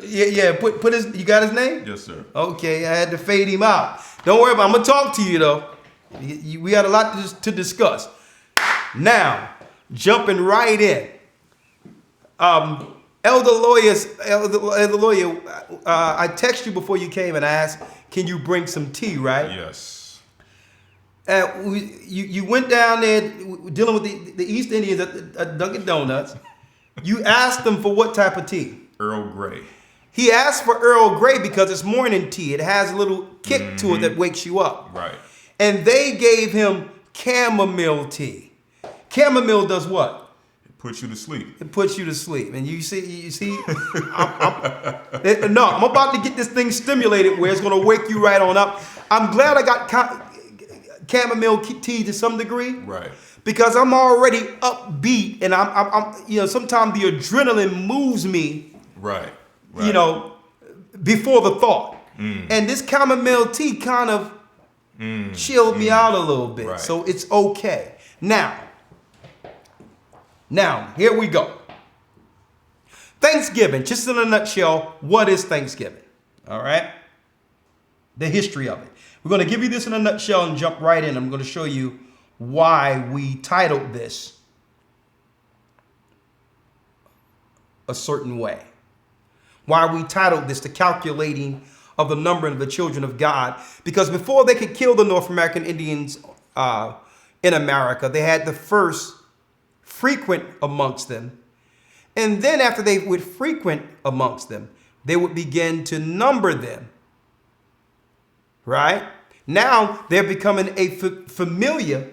Yeah. Put his. You got his name? Yes, sir. Okay, I had to fade him out. Don't worry about it. I'm gonna talk to you though. We got a lot to discuss. Now, jumping right in. Elder Lawyer, I texted you before you came and I asked, can you bring some tea, right? Yes. You went down there dealing with the East Indians at Dunkin' Donuts. You asked them for what type of tea? Earl Grey. He asked for Earl Grey because it's morning tea. It has a little kick to it that wakes you up. Right. And they gave him chamomile tea. Chamomile does what? Puts you to sleep. It puts you to sleep. And you see, I'm about to get this thing stimulated where it's going to wake you right on up. I'm glad I got chamomile tea to some degree. Right. Because I'm already upbeat and I'm sometimes the adrenaline moves me. Right. Before the thought. And this chamomile tea kind of chilled me out a little bit. Right. So it's okay. Now, here we go. Thanksgiving, just in a nutshell, what is Thanksgiving? All right? The history of it. We're going to give you this in a nutshell and jump right in. I'm going to show you why we titled this a certain way. Why we titled this the calculating of the number of the children of God. Because before they could kill the North American Indians in America, they had to first frequent amongst them. And then after they would frequent amongst them, they would begin to number them. Right? Now they're becoming familiar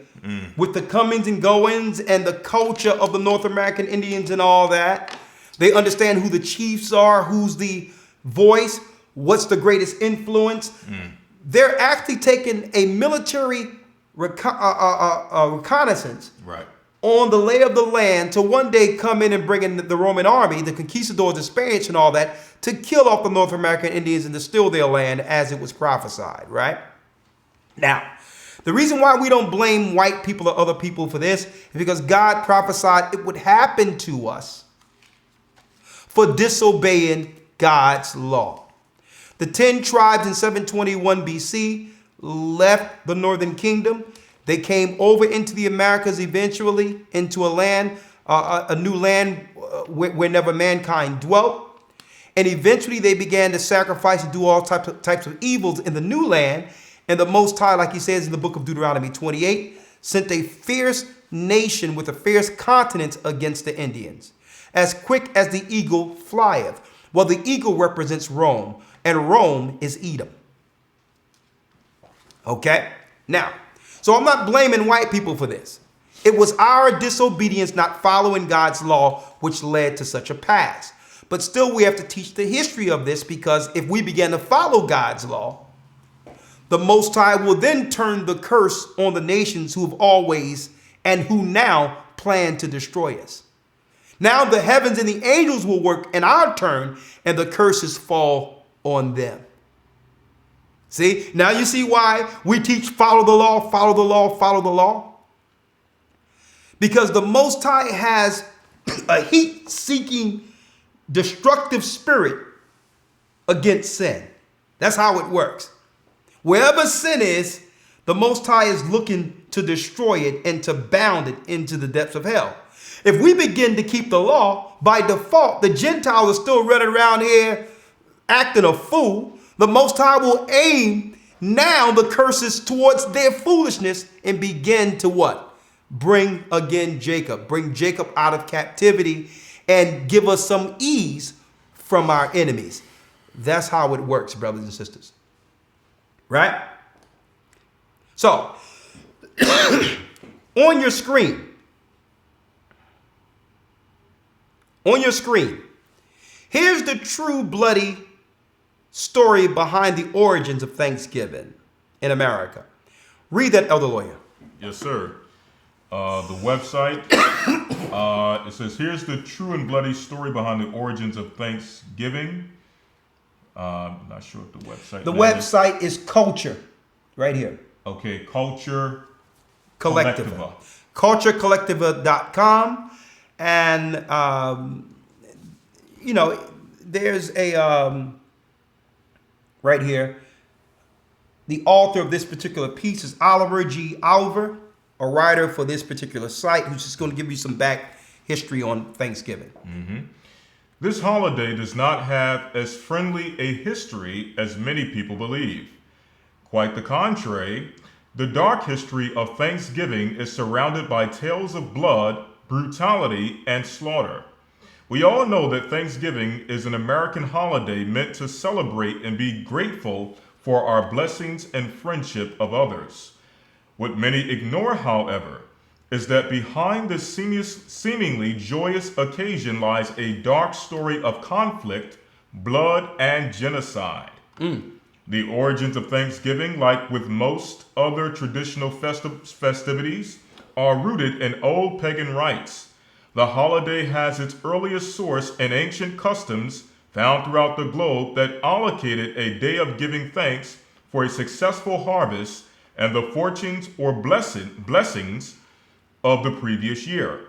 with the comings and goings and the culture of the North American Indians and all that. They understand who the chiefs are, who's the voice, what's the greatest influence. They're actually taking a military reconnaissance Right. on the lay of the land to one day come in and bring in the Roman army, the conquistadors, the Spaniards and all that, to kill off the North American Indians and to steal their land as it was prophesied, right? Now, the reason why we don't blame white people or other people for this is because God prophesied it would happen to us for disobeying God's law. The 10 tribes in 721 BC left the northern kingdom. They came over into the Americas eventually, into a land, a new land where never mankind dwelt. And eventually they began to sacrifice and do all types of evils in the new land. And the Most High, like he says in the book of Deuteronomy 28, sent a fierce nation with a fierce continent against the Indians, as quick as the eagle flieth. Well, the eagle represents Rome, and Rome is Edom. Okay? Now, so I'm not blaming white people for this. It was our disobedience, not following God's law, which led to such a pass. But still, we have to teach the history of this, because if we begin to follow God's law, the Most High will then turn the curse on the nations who have always and who now plan to destroy us. Now the heavens and the angels will work in our turn, and the curses fall on them. See, now you see why we teach follow the law, follow the law, follow the law. Because the Most High has a heat-seeking, destructive spirit against sin. That's how it works. Wherever sin is, the Most High is looking to destroy it and to bound it into the depths of hell. If we begin to keep the law, by default, the Gentiles are still running around here acting a fool. The Most High will aim now the curses towards their foolishness and begin to what? Bring again Jacob. Bring Jacob out of captivity and give us some ease from our enemies. That's how it works, brothers and sisters. Right? So, on your screen, here's the true bloody story behind the origins of Thanksgiving in America. Read that, Elder Lawya. Yes, sir. The website, it says, here's the true and bloody story behind the origins of Thanksgiving. I'm not sure if the website. The website is Culture, right here. Okay, Culture Collectiva. CultureCollectiva.com. And, you know, there's a, right here, the author of this particular piece is Oliver G. Oliver, a writer for this particular site, who's just going to give you some back history on Thanksgiving. This holiday does not have as friendly a history as many people believe. Quite the contrary, the dark history of Thanksgiving is surrounded by tales of blood, brutality, and slaughter. We all know that Thanksgiving is an American holiday meant to celebrate and be grateful for our blessings and friendship of others. What many ignore, however, is that behind this seemingly joyous occasion lies a dark story of conflict, blood, and genocide. The origins of Thanksgiving, like with most other traditional festivities, are rooted in old pagan rites. The holiday has its earliest source in ancient customs found throughout the globe that allocated a day of giving thanks for a successful harvest and the fortunes or blessings of the previous year.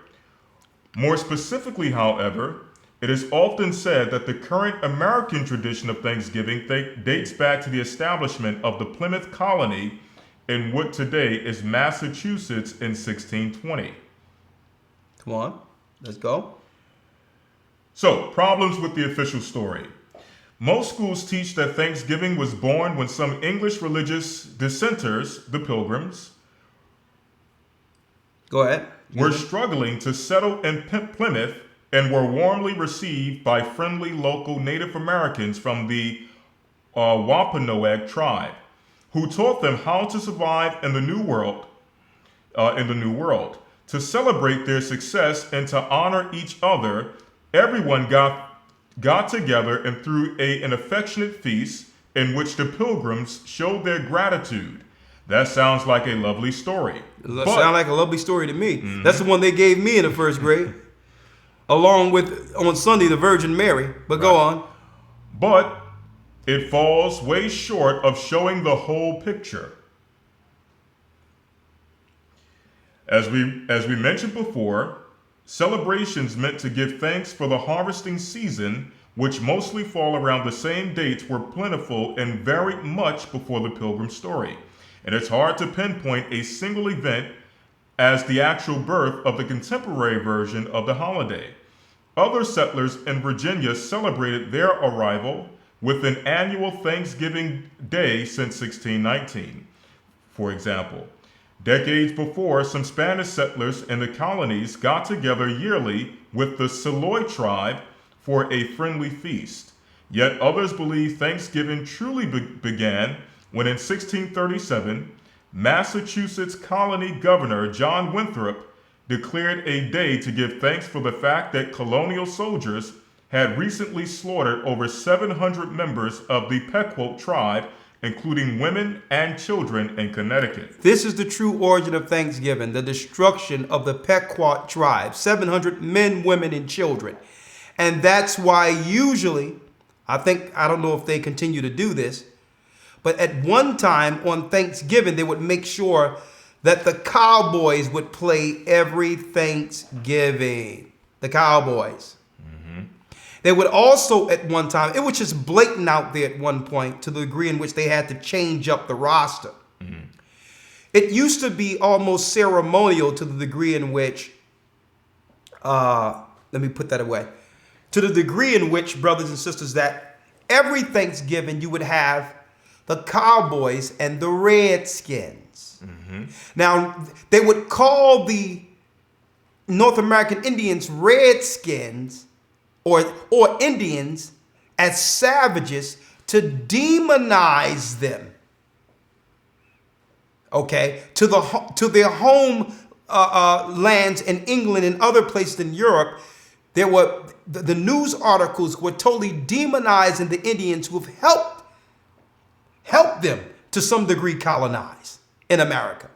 More specifically, however, it is often said that the current American tradition of Thanksgiving dates back to the establishment of the Plymouth colony in what today is Massachusetts in 1620. Come on, let's go. So, problems with the official story. Most schools teach that Thanksgiving was born when some English religious dissenters, the Pilgrims, Go ahead. were struggling to settle in Plymouth and were warmly received by friendly local Native Americans from the Wampanoag tribe, who taught them how to survive in the New World. To celebrate their success and to honor each other, everyone got together and threw an affectionate feast in which the Pilgrims showed their gratitude. That sounds like a lovely story. That sounds like a lovely story to me. That's the one they gave me in the first grade, along with on Sunday the Virgin Mary. But go on. But it falls way short of showing the whole picture. As we mentioned before, celebrations meant to give thanks for the harvesting season, which mostly fall around the same dates, were plentiful and very much before the Pilgrim story. And it's hard to pinpoint a single event as the actual birth of the contemporary version of the holiday. Other settlers in Virginia celebrated their arrival with an annual Thanksgiving Day since 1619. For example, decades before, some Spanish settlers in the colonies got together yearly with the Seloy tribe for a friendly feast. Yet others believe Thanksgiving truly began when in 1637, Massachusetts colony governor John Winthrop declared a day to give thanks for the fact that colonial soldiers had recently slaughtered over 700 members of the Pequot tribe, including women and children in Connecticut. This is the true origin of Thanksgiving, the destruction of the Pequot tribe, 700 men, women, and children. And that's why usually, I don't know if they continue to do this, but at one time on Thanksgiving, they would make sure that the Cowboys would play every Thanksgiving. The Cowboys. They would also at one time, it was just blatant out there at one point to the degree in which they had to change up the roster. It used to be almost ceremonial to the degree in which, let me put that away, to the degree in which, brothers and sisters, that every Thanksgiving you would have the Cowboys and the Redskins. Now, they would call the North American Indians Redskins or Indians as savages to demonize them. Okay, to their home lands in England and other places in Europe, there were the news articles were totally demonizing the Indians who have helped them to some degree colonize in America.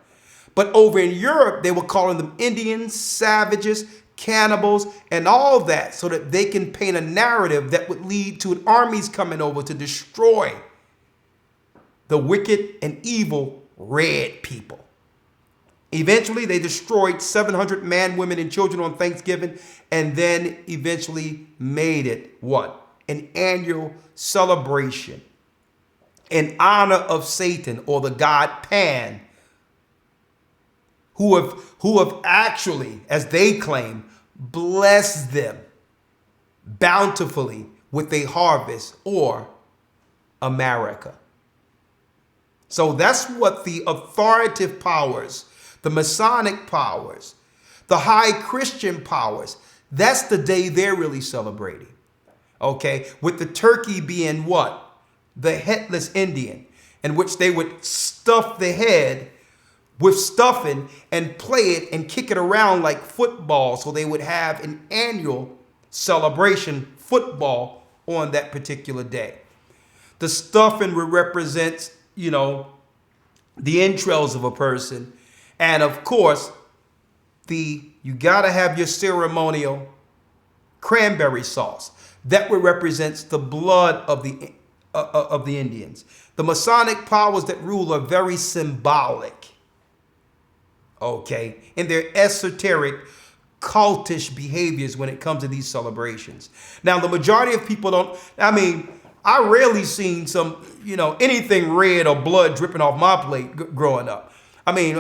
But over in Europe, they were calling them Indians, savages, cannibals, and all that, so that they can paint a narrative that would lead to armies coming over to destroy the wicked and evil red people. Eventually, they destroyed 700 men, women, and children on Thanksgiving, and then eventually made it what? An annual celebration in honor of Satan, or the god Pan, who have actually, as they claim, blessed them bountifully with a harvest, or America. So that's what the authoritative powers, the Masonic powers, the high Christian powers, that's the day they're really celebrating. Okay, with the turkey being what? The headless Indian, in which they would stuff the head with stuffing and play it and kick it around like football. So they would have an annual celebration football on that particular day. The stuffing would represent, the entrails of a person. And of course, you got to have your ceremonial cranberry sauce. That represents the blood of of the Indians. The Masonic powers that rule are very symbolic, okay, in their esoteric, cultish behaviors when it comes to these celebrations. Now, the majority of people don't, I mean, I rarely seen some, anything red or blood dripping off my plate growing up. I mean,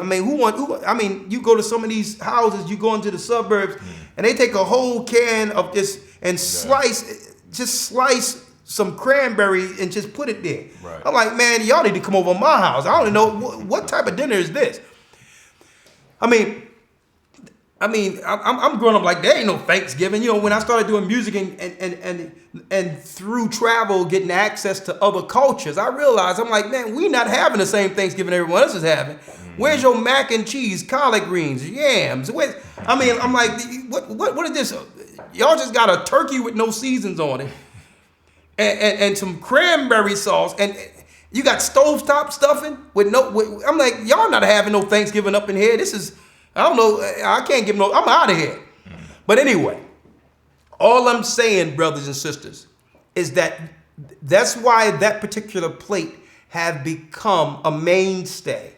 you go to some of these houses, you go into the suburbs, and they take a whole can of this and slice some cranberry and just put it there. Right. I'm like, man, y'all need to come over to my house. I don't know what type of dinner is this. I'm growing up like there ain't no Thanksgiving. When I started doing music and through travel getting access to other cultures, I realized I'm like, man, we not having the same Thanksgiving everyone else is having. Where's your mac and cheese, collard greens, yams? I'm like, what is this? Y'all just got a turkey with no seasons on it, and some cranberry sauce, and you got stovetop stuffing with no. I'm like, y'all not having no Thanksgiving up in here. This is. I don't know. I can't give no. I'm out of here. But anyway, all I'm saying, brothers and sisters, is that's why that particular plate have become a mainstay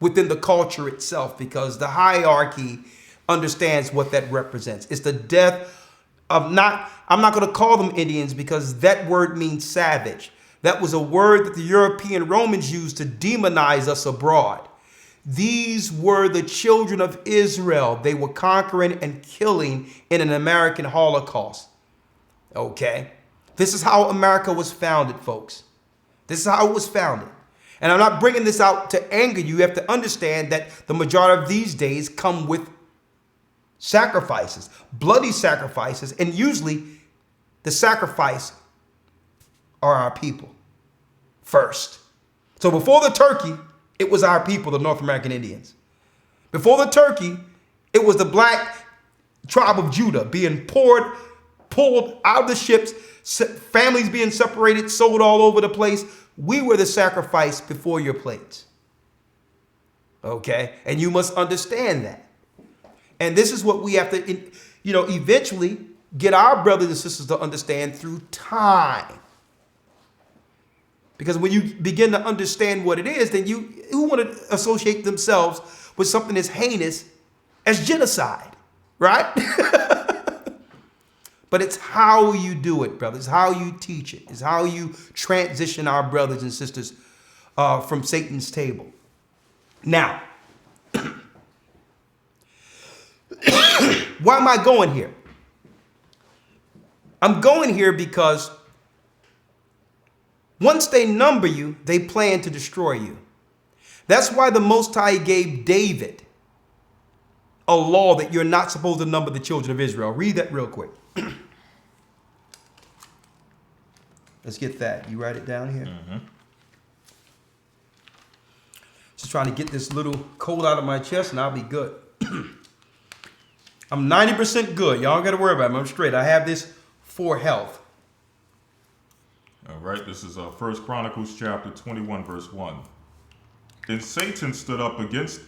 within the culture itself, because the hierarchy understands what that represents. It's the death of I'm not going to call them Indians because that word means savage. That was a word that the European Romans used to demonize us abroad. These were the children of Israel. They were conquering and killing in an American Holocaust. Okay? This is how America was founded, folks. This is how it was founded. And I'm not bringing this out to anger you. You have to understand that the majority of these days come with sacrifices, bloody sacrifices, and usually the sacrifice are our people first. So before the turkey, it was our people, the North American Indians. Before the turkey, it was the black tribe of Judah being pulled out of the ships, families being separated, sold all over the place. We were the sacrifice before your plates. Okay? And you must understand that. And this is what we have to, eventually get our brothers and sisters to understand through time. Because when you begin to understand what it is, then who want to associate themselves with something as heinous as genocide, right? But it's how you do it, brothers. It's how you teach it. It's how you transition our brothers and sisters from Satan's table. Now, why am I going here? I'm going here because once they number you, they plan to destroy you. That's why the Most High gave David a law that you're not supposed to number the children of Israel. Read that real quick. Let's get that. You write it down here. Just trying to get this little cold out of my chest and I'll be good. I'm 90% good. Y'all got to worry about me. I'm straight. I have this for health. All right, this is 1 Chronicles chapter 21, verse 1. And Satan stood up against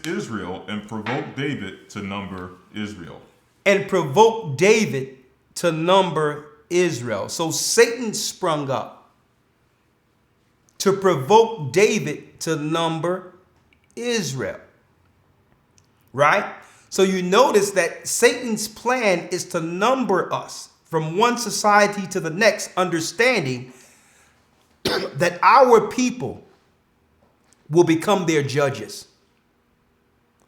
Israel and provoked David to number Israel. And provoked David to number Israel. So Satan sprung up to provoke David to number Israel. Right? So you notice that Satan's plan is to number us from one society to the next, understanding that our people will become their judges.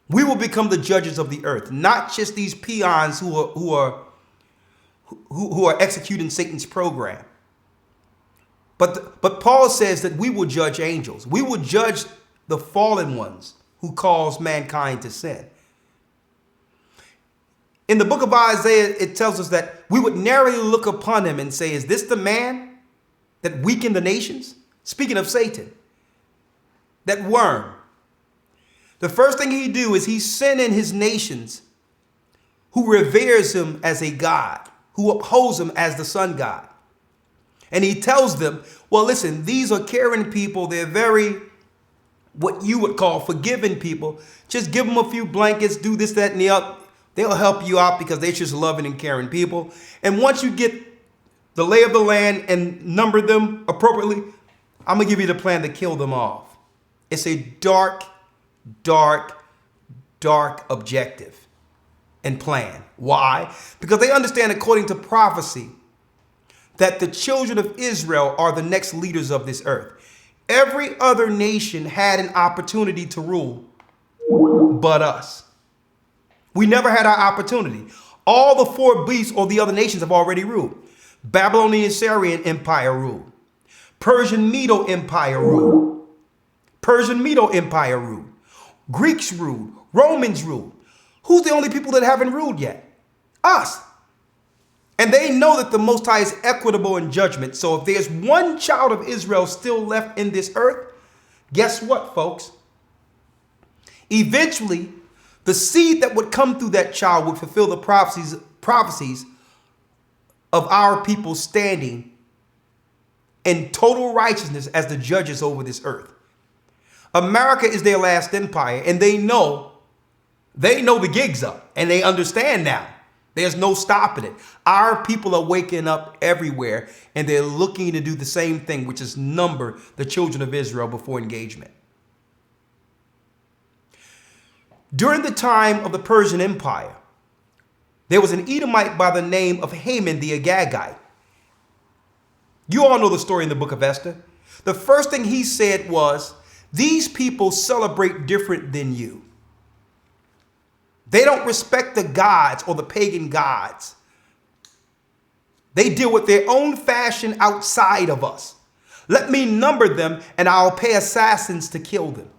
We will become the judges of the earth, not just these peons who are executing Satan's program. But Paul says that we will judge angels. We will judge the fallen ones who cause mankind to sin. In the book of Isaiah, it tells us that we would narrowly look upon him and say, is this the man that weakened the nations? Speaking of Satan, that worm. The first thing he do is he send in his nations who reveres him as a god, who upholds him as the sun god. And he tells them, well, listen, these are caring people. They're very, what you would call forgiving people. Just give them a few blankets, do this, that, and the other. They'll help you out because they're just loving and caring people. And once you get the lay of the land and number them appropriately, I'm going to give you the plan to kill them off. It's a dark, dark, dark objective and plan. Why? Because they understand, according to prophecy, that the children of Israel are the next leaders of this earth. Every other nation had an opportunity to rule but us. We never had our opportunity. All the four beasts or the other nations have already ruled. Babylonian Syrian Empire ruled. Persian Medo Empire ruled. Persian Medo Empire ruled. Greeks ruled. Romans ruled. Who's the only people that haven't ruled yet? Us. And they know that the Most High is equitable in judgment. So if there's one child of Israel still left in this earth, guess what, folks? Eventually, the seed that would come through that child would fulfill the prophecies of our people standing in total righteousness as the judges over this earth. America is their last empire, and they know the gig's up, and they understand now. There's no stopping it. Our people are waking up everywhere, and they're looking to do the same thing, which is number the children of Israel before engagement. During the time of the Persian Empire, there was an Edomite by the name of Haman the Agagite. You all know the story in the book of Esther. The first thing he said was, these people celebrate different than you. They don't respect the gods or the pagan gods. They deal with their own fashion outside of us. Let me number them and I'll pay assassins to kill them.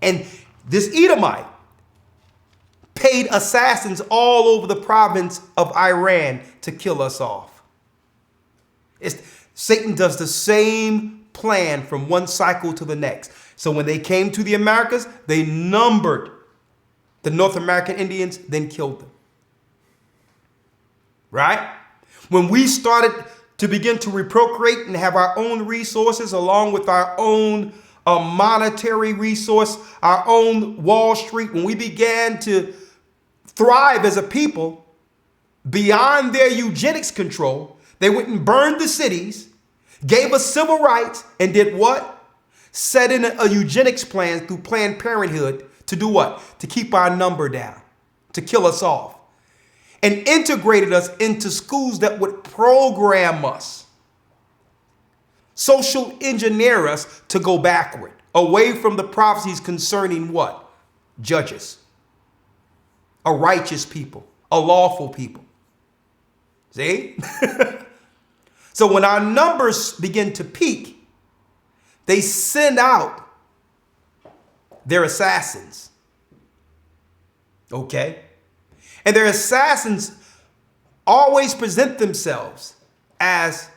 And this Edomite paid assassins all over the province of Iran to kill us off. Satan does the same plan from one cycle to the next. So when they came to the Americas, they numbered the North American Indians, then killed them. Right? When we started to begin to reprocreate and have our own resources along with our own monetary resource, our own Wall Street, when we began to thrive as a people beyond their eugenics control, they went and burned the cities, gave us civil rights, and did what? Set in a eugenics plan through Planned Parenthood to do what? To keep our number down, to kill us off, and integrated us into schools that would program us, social engineer us to go backward, away from the prophecies concerning what? Judges, a righteous people, a lawful people. See? So when our numbers begin to peak, they send out their assassins. Okay? And their assassins always present themselves as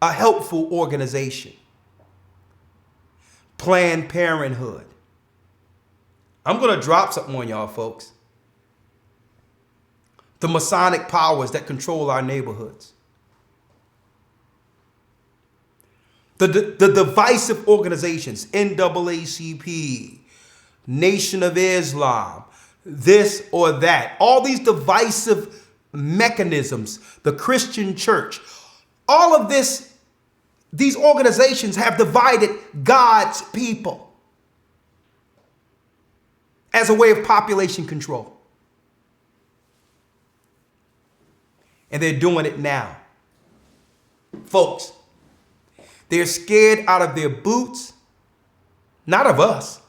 a helpful organization. Planned Parenthood. I'm going to drop something on y'all, folks. The Masonic powers that control our neighborhoods. The divisive organizations, NAACP, Nation of Islam, this or that, all these divisive mechanisms, the Christian church, all of this, these organizations have divided God's people as a way of population control. And they're doing it now. Folks, they're scared out of their boots, not of us,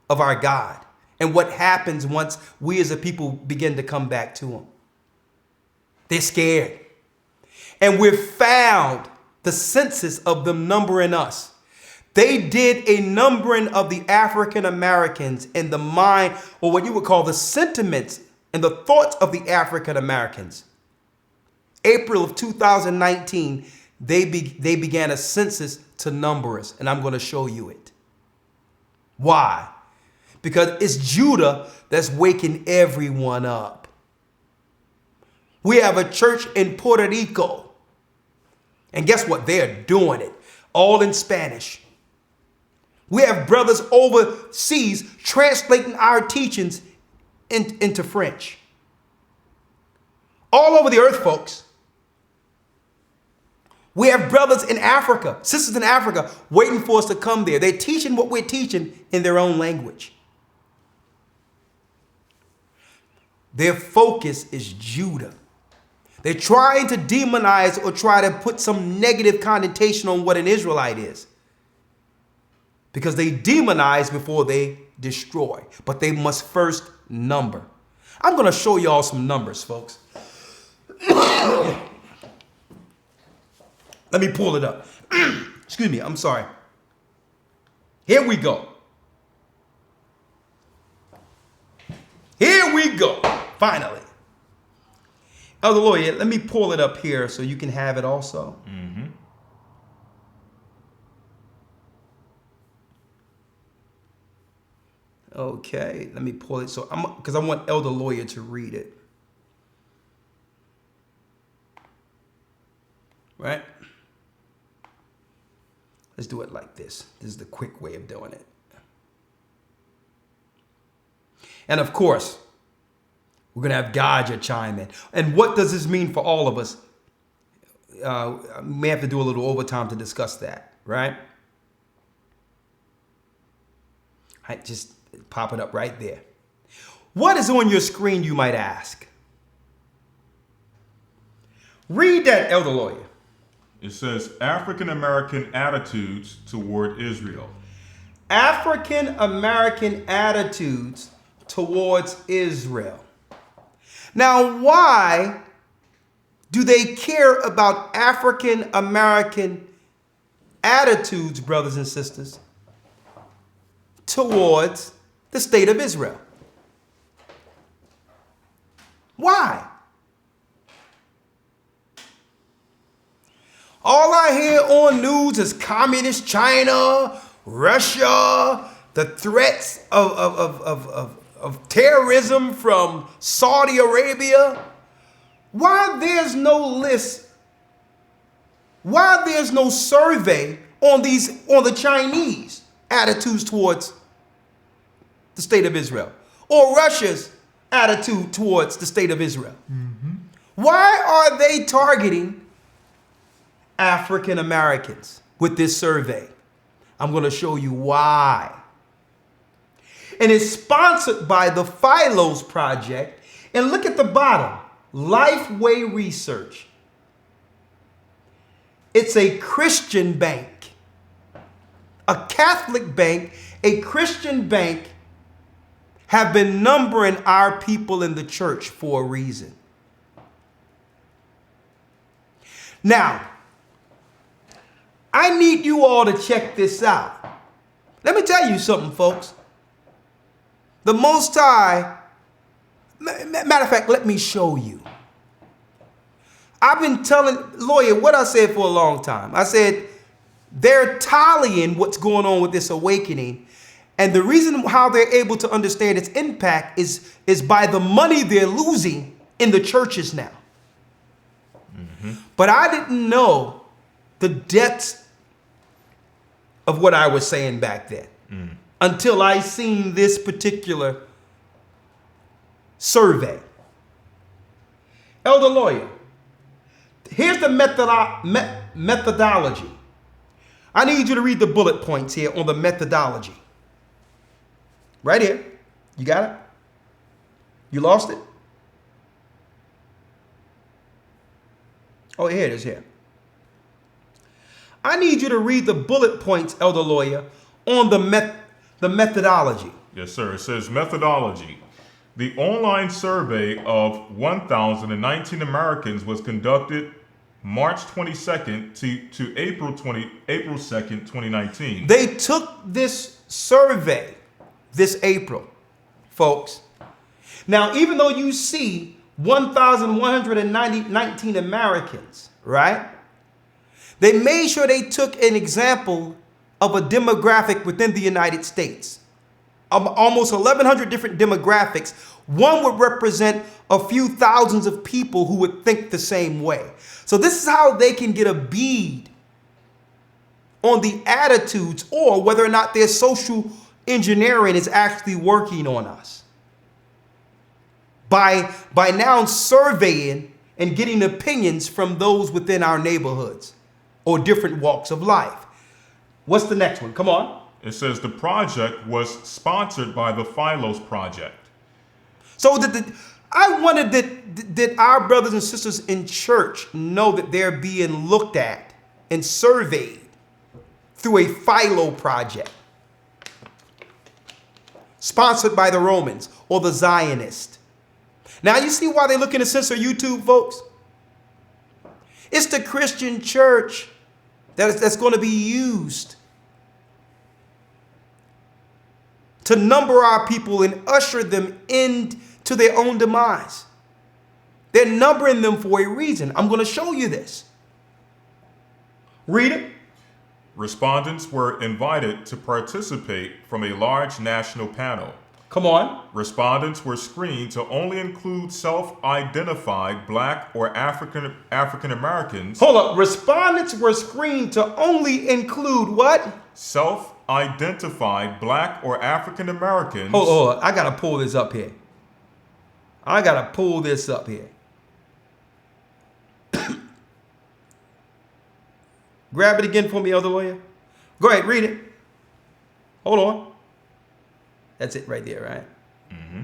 of our God, and what happens once we as a people begin to come back to him. They're scared. And we've found the census of them numbering us. They did a numbering of the African Americans in the mind, or what you would call the sentiments and the thoughts of the African Americans. April of 2019, they began a census to number us, and I'm going to show you it. Why? Because it's Judah that's waking everyone up. We have a church in Puerto Rico, and guess what? They're doing it, all in Spanish. We have brothers overseas translating our teachings into French. All over the earth, folks. We have brothers in Africa, sisters in Africa, waiting for us to come there. They're teaching what we're teaching in their own language. Their focus is Judah. They're trying to demonize or try to put some negative connotation on what an Israelite is. Because they demonize before they destroy. But they must first number. I'm going to show y'all some numbers, folks. Let me pull it up. Excuse me, I'm sorry. Here we go. Here we go. Finally. Elder Lawya, let me pull it up here so you can have it also. Mm-hmm. Okay, let me pull it because I want Elder Lawya to read it. Right? Let's do it like this. This is the quick way of doing it. And of course, we're going to have Rawchaa chime in. And what does this mean for all of us? We may have to do a little overtime to discuss that, right? I just pop it up right there. What is on your screen, you might ask? Read that, Elder Lawya. It says African American attitudes toward Israel. African American attitudes towards Israel. Now, why do they care about African American attitudes, brothers and sisters, towards the state of Israel? Why? All I hear on news is communist China, Russia, the threats of terrorism from Saudi Arabia. Why there's no list? Why there's no survey on the Chinese attitudes towards the state of Israel, or Russia's attitude towards the state of Israel? Mm-hmm. Why are they targeting African Americans with this survey? I'm going to show you why. And it's sponsored by the Philos Project. And look at the bottom, Lifeway Research. It's a Christian bank, a Catholic bank, a Christian bank have been numbering our people in the church for a reason. Now, I need you all to check this out. Let me tell you something, folks. The Most High, matter of fact, let me show you. I've been telling Lawya what I said for a long time. I said they're tallying what's going on with this awakening. And the reason how they're able to understand its impact is by the money they're losing in the churches now. Mm-hmm. But I didn't know the depths of what I was saying back then until I seen this particular survey. Elder Lawya, here's the methodology. I need you to read the bullet points here on the methodology. Right here. You got it? You lost it? Oh, here it is here. I need you to read the bullet points, Elder Lawya, on the methodology. Yes, sir. It says methodology. The online survey of 1,019 Americans was conducted March 22nd to April 2nd, 2019. They took this survey this April, folks. Now, even though you see 1,119 Americans, right? They made sure they took an example of a demographic within the United States. Almost 1,100 different demographics. One would represent a few thousands of people who would think the same way. So this is how they can get a bead on the attitudes or whether or not their social engineering is actually working on us. By now surveying and getting opinions from those within our neighborhoods. or different walks of life. What's the next one? Come on. It says the project was sponsored by the Philos Project. So I wonder that our brothers and sisters in church know that they're being looked at and surveyed through a Philo project sponsored by the Romans or the Zionists. Now you see why they're looking to censor YouTube, folks? It's the Christian church that's going to be used to number our people and usher them into their own demise. They're numbering them for a reason. I'm going to show you this. Read it. Respondents were invited to participate from a large national panel. Come on. Respondents were screened to only include self-identified Black or African Americans. Hold up. Respondents were screened to only include what? Self-identified Black or African Americans. Oh, I got to pull this up here. Grab it again for me, Elder Lawya. Go ahead, read it. Hold on. That's it right there, right? Mm-hmm.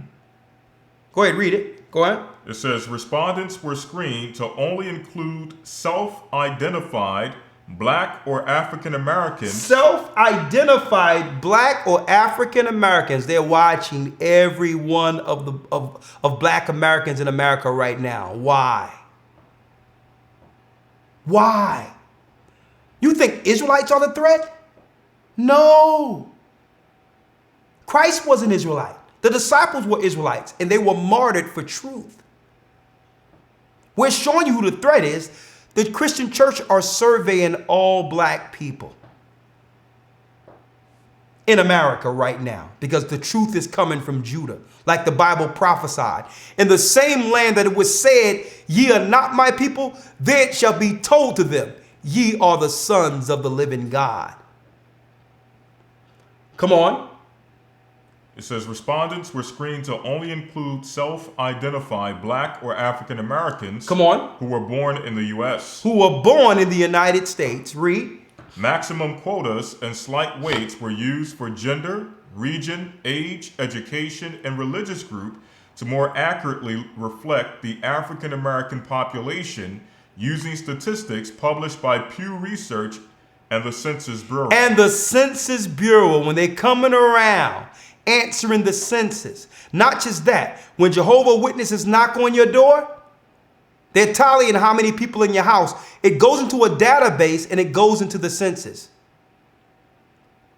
Go ahead, read it. Go ahead. It says respondents were screened to only include self-identified Black or African Americans. Self-identified Black or African Americans. They're watching every one of Black Americans in America right now. Why? Why? You think Israelites are the threat? No. Christ was an Israelite. The disciples were Israelites, and they were martyred for truth. We're showing you who the threat is. The Christian church are surveying all Black people in America right now because the truth is coming from Judah, like the Bible prophesied. In the same land that it was said, ye are not my people, there it shall be told to them, ye are the sons of the living God. Come on. It says respondents were screened to only include self-identified Black or African Americans. Come on. Who were born in the U.S. Who were born in the United States. Read. Maximum quotas and slight weights were used for gender, region, age, education, and religious group to more accurately reflect the African American population using statistics published by Pew Research and the Census Bureau. And the Census Bureau, when they're coming around answering the census. Not just that, when Jehovah's Witnesses knock on your door, they're tallying how many people in your house. It goes into a database and it goes into the census.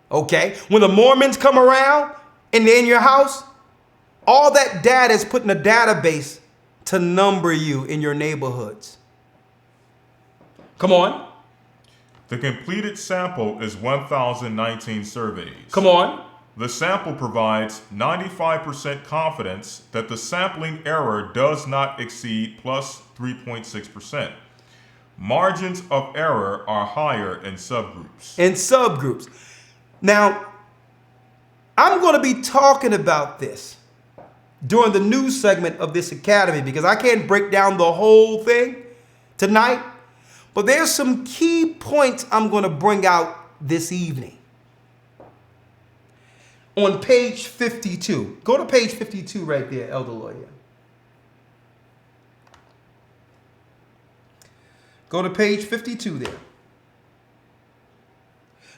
Okay? When the Mormons come around and they're in your house, all that data is put in a database to number you in your neighborhoods. Come on. The completed sample is 1,019 surveys. Come on. The sample provides 95% confidence that the sampling error does not exceed plus 3.6%. Margins of error are higher in subgroups. Now, I'm going to be talking about this during the news segment of this academy because I can't break down the whole thing tonight. But there's some key points I'm going to bring out this evening. On page 52. Go to page 52 right there, Elder Lawya. Go to page 52 there.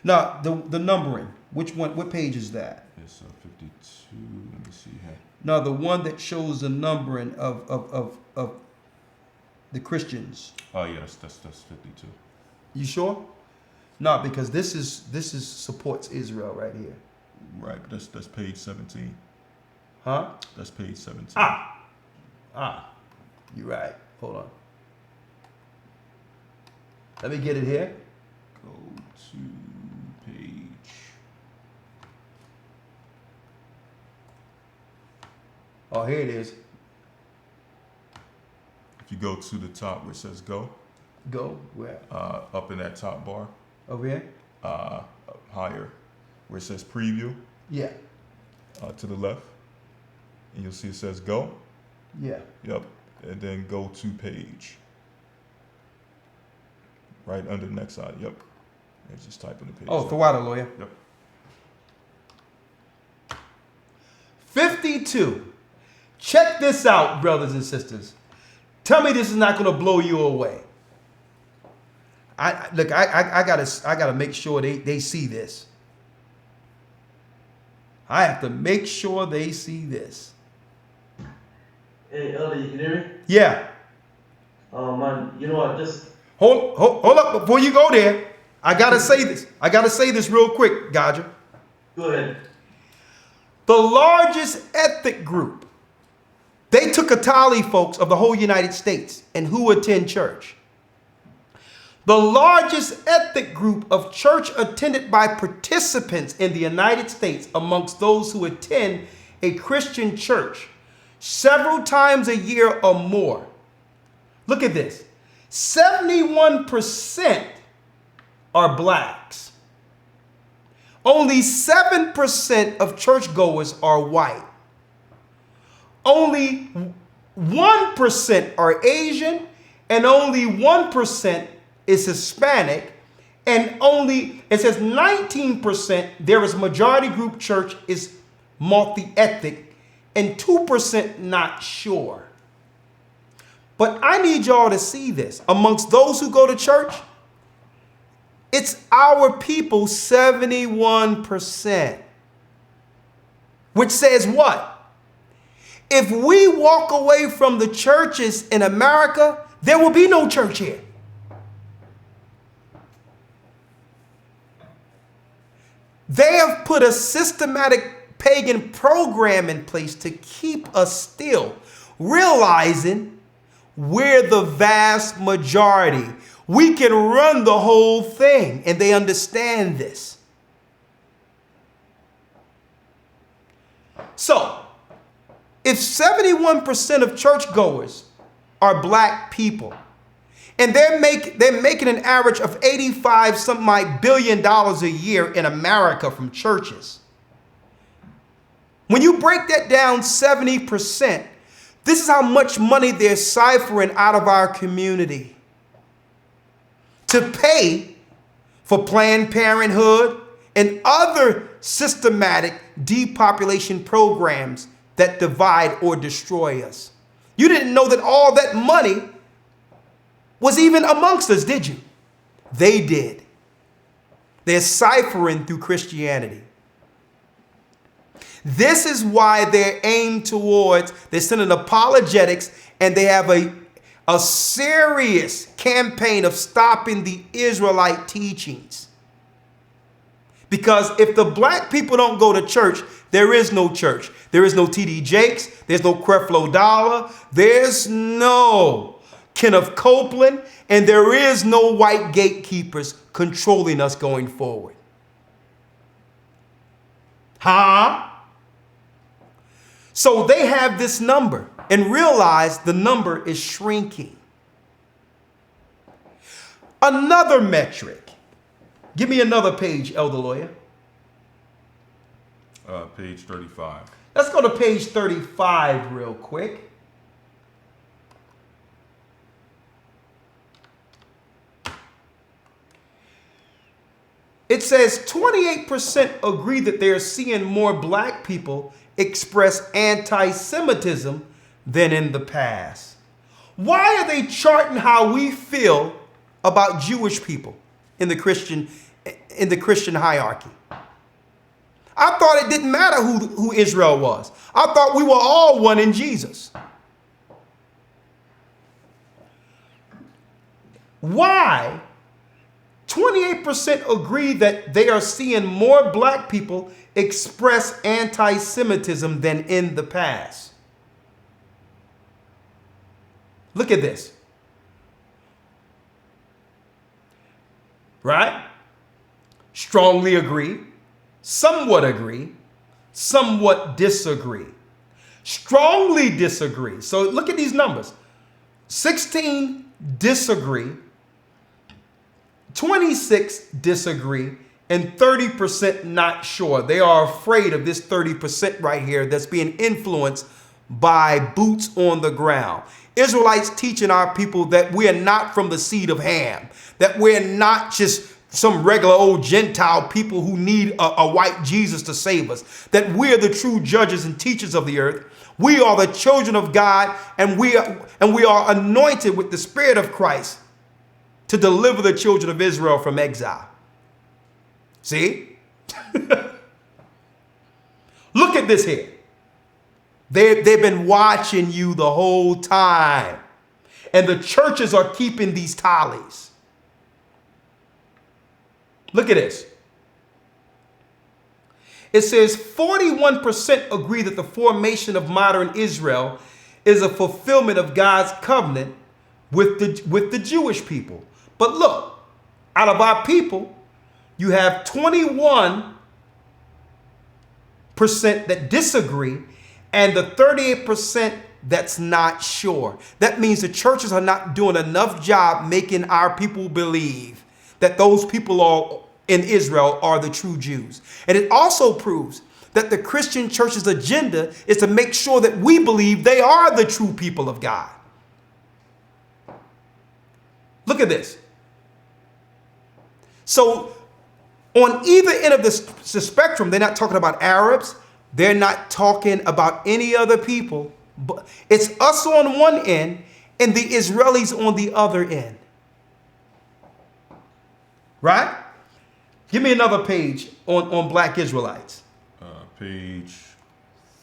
Now, the numbering. Which one? What page is that? It's 52. Let me see here. No, the one that shows the numbering of the Christians. Oh yes, that's 52. You sure? No, because this is supports Israel right here. Right, but that's page 17. Huh? That's page 17. You're right. Hold on. Let me get it here. Go to page. Oh, here it is. If you go to the top where it says go. Go where? Up in that top bar. Over here? Higher. Where it says preview. Yeah. To the left. And you'll see it says go. Yeah. Yep. And then go to page. Right under the next side. Yep. It's just typing the page. Oh, Rawchaa, Lawya. Yep. 52. Check this out, brothers and sisters. Tell me this is not going to blow you away. I gotta make sure they see this. I have to make sure they see this. Hey, Elder, you can hear me? Yeah. Oh, man, you know what, just... Hold up before you go there. I gotta say this. I gotta say this real quick, Gaja. Go ahead. The largest ethnic group, they took a tally, folks, of the whole United States and who attend church. The largest ethnic group of church attended by participants in the United States amongst those who attend a Christian church several times a year or more. Look at this. 71% are blacks. Only 7% of churchgoers are white. Only 1% are Asian, and only 1% is Hispanic, and only, it says 19%, there is majority group church is multi-ethnic, and 2% not sure. But I need y'all to see this. Amongst those who go to church, it's our people, 71%. Which says what? If we walk away from the churches in America, there will be no church here. They have put a systematic pagan program in place to keep us still, realizing we're the vast majority. We can run the whole thing, and they understand this. So, if 71% of churchgoers are black people, and they're making an average of $85 billion a year in America from churches. When you break that down 70%, this is how much money they're ciphering out of our community to pay for Planned Parenthood and other systematic depopulation programs that divide or destroy us. You didn't know that all that money was even amongst us, did you? They did. They're ciphering through Christianity. This is why they're aimed towards, they're sending apologetics, and they have a serious campaign of stopping the Israelite teachings. Because if the black people don't go to church, there is no church. There is no T.D. Jakes. There's no Creflo Dollar. There's no Kenneth Copeland, and there is no white gatekeepers controlling us going forward. So they have this number and realize the number is shrinking. Another metric. Give me another page, Elder Lawya. Page 35. Let's go to page 35 real quick. It says 28% agree that they are seeing more black people express anti-Semitism than in the past. Why are they charting how we feel about Jewish people in the Christian hierarchy? I thought it didn't matter who Israel was. I thought we were all one in Jesus. Why? 28% agree that they are seeing more black people express anti-Semitism than in the past. Look at this. Right? Strongly agree, somewhat disagree. Strongly disagree. So look at these numbers. 16 disagree. 26 disagree, and 30% not sure. They are afraid of this 30% right here that's being influenced by boots on the ground. Israelites teaching our people that we are not from the seed of Ham, that we're not just some regular old Gentile people who need a white Jesus to save us, that we're the true judges and teachers of the earth. We are the children of God, and we are anointed with the Spirit of Christ to deliver the children of Israel from exile. See? Look at this here. They've been watching you the whole time. And the churches are keeping these tallies. Look at this. It says 41% agree that the formation of modern Israel is a fulfillment of God's covenant with the Jewish people. But look, out of our people, you have 21% that disagree and the 38% that's not sure. That means the churches are not doing enough job making our people believe that those people in Israel are the true Jews. And it also proves that the Christian church's agenda is to make sure that we believe they are the true people of God. Look at this. So on either end of the spectrum, they're not talking about Arabs. They're not talking about any other people. But it's us on one end and the Israelis on the other end. Right? Give me another page on black Israelites. Page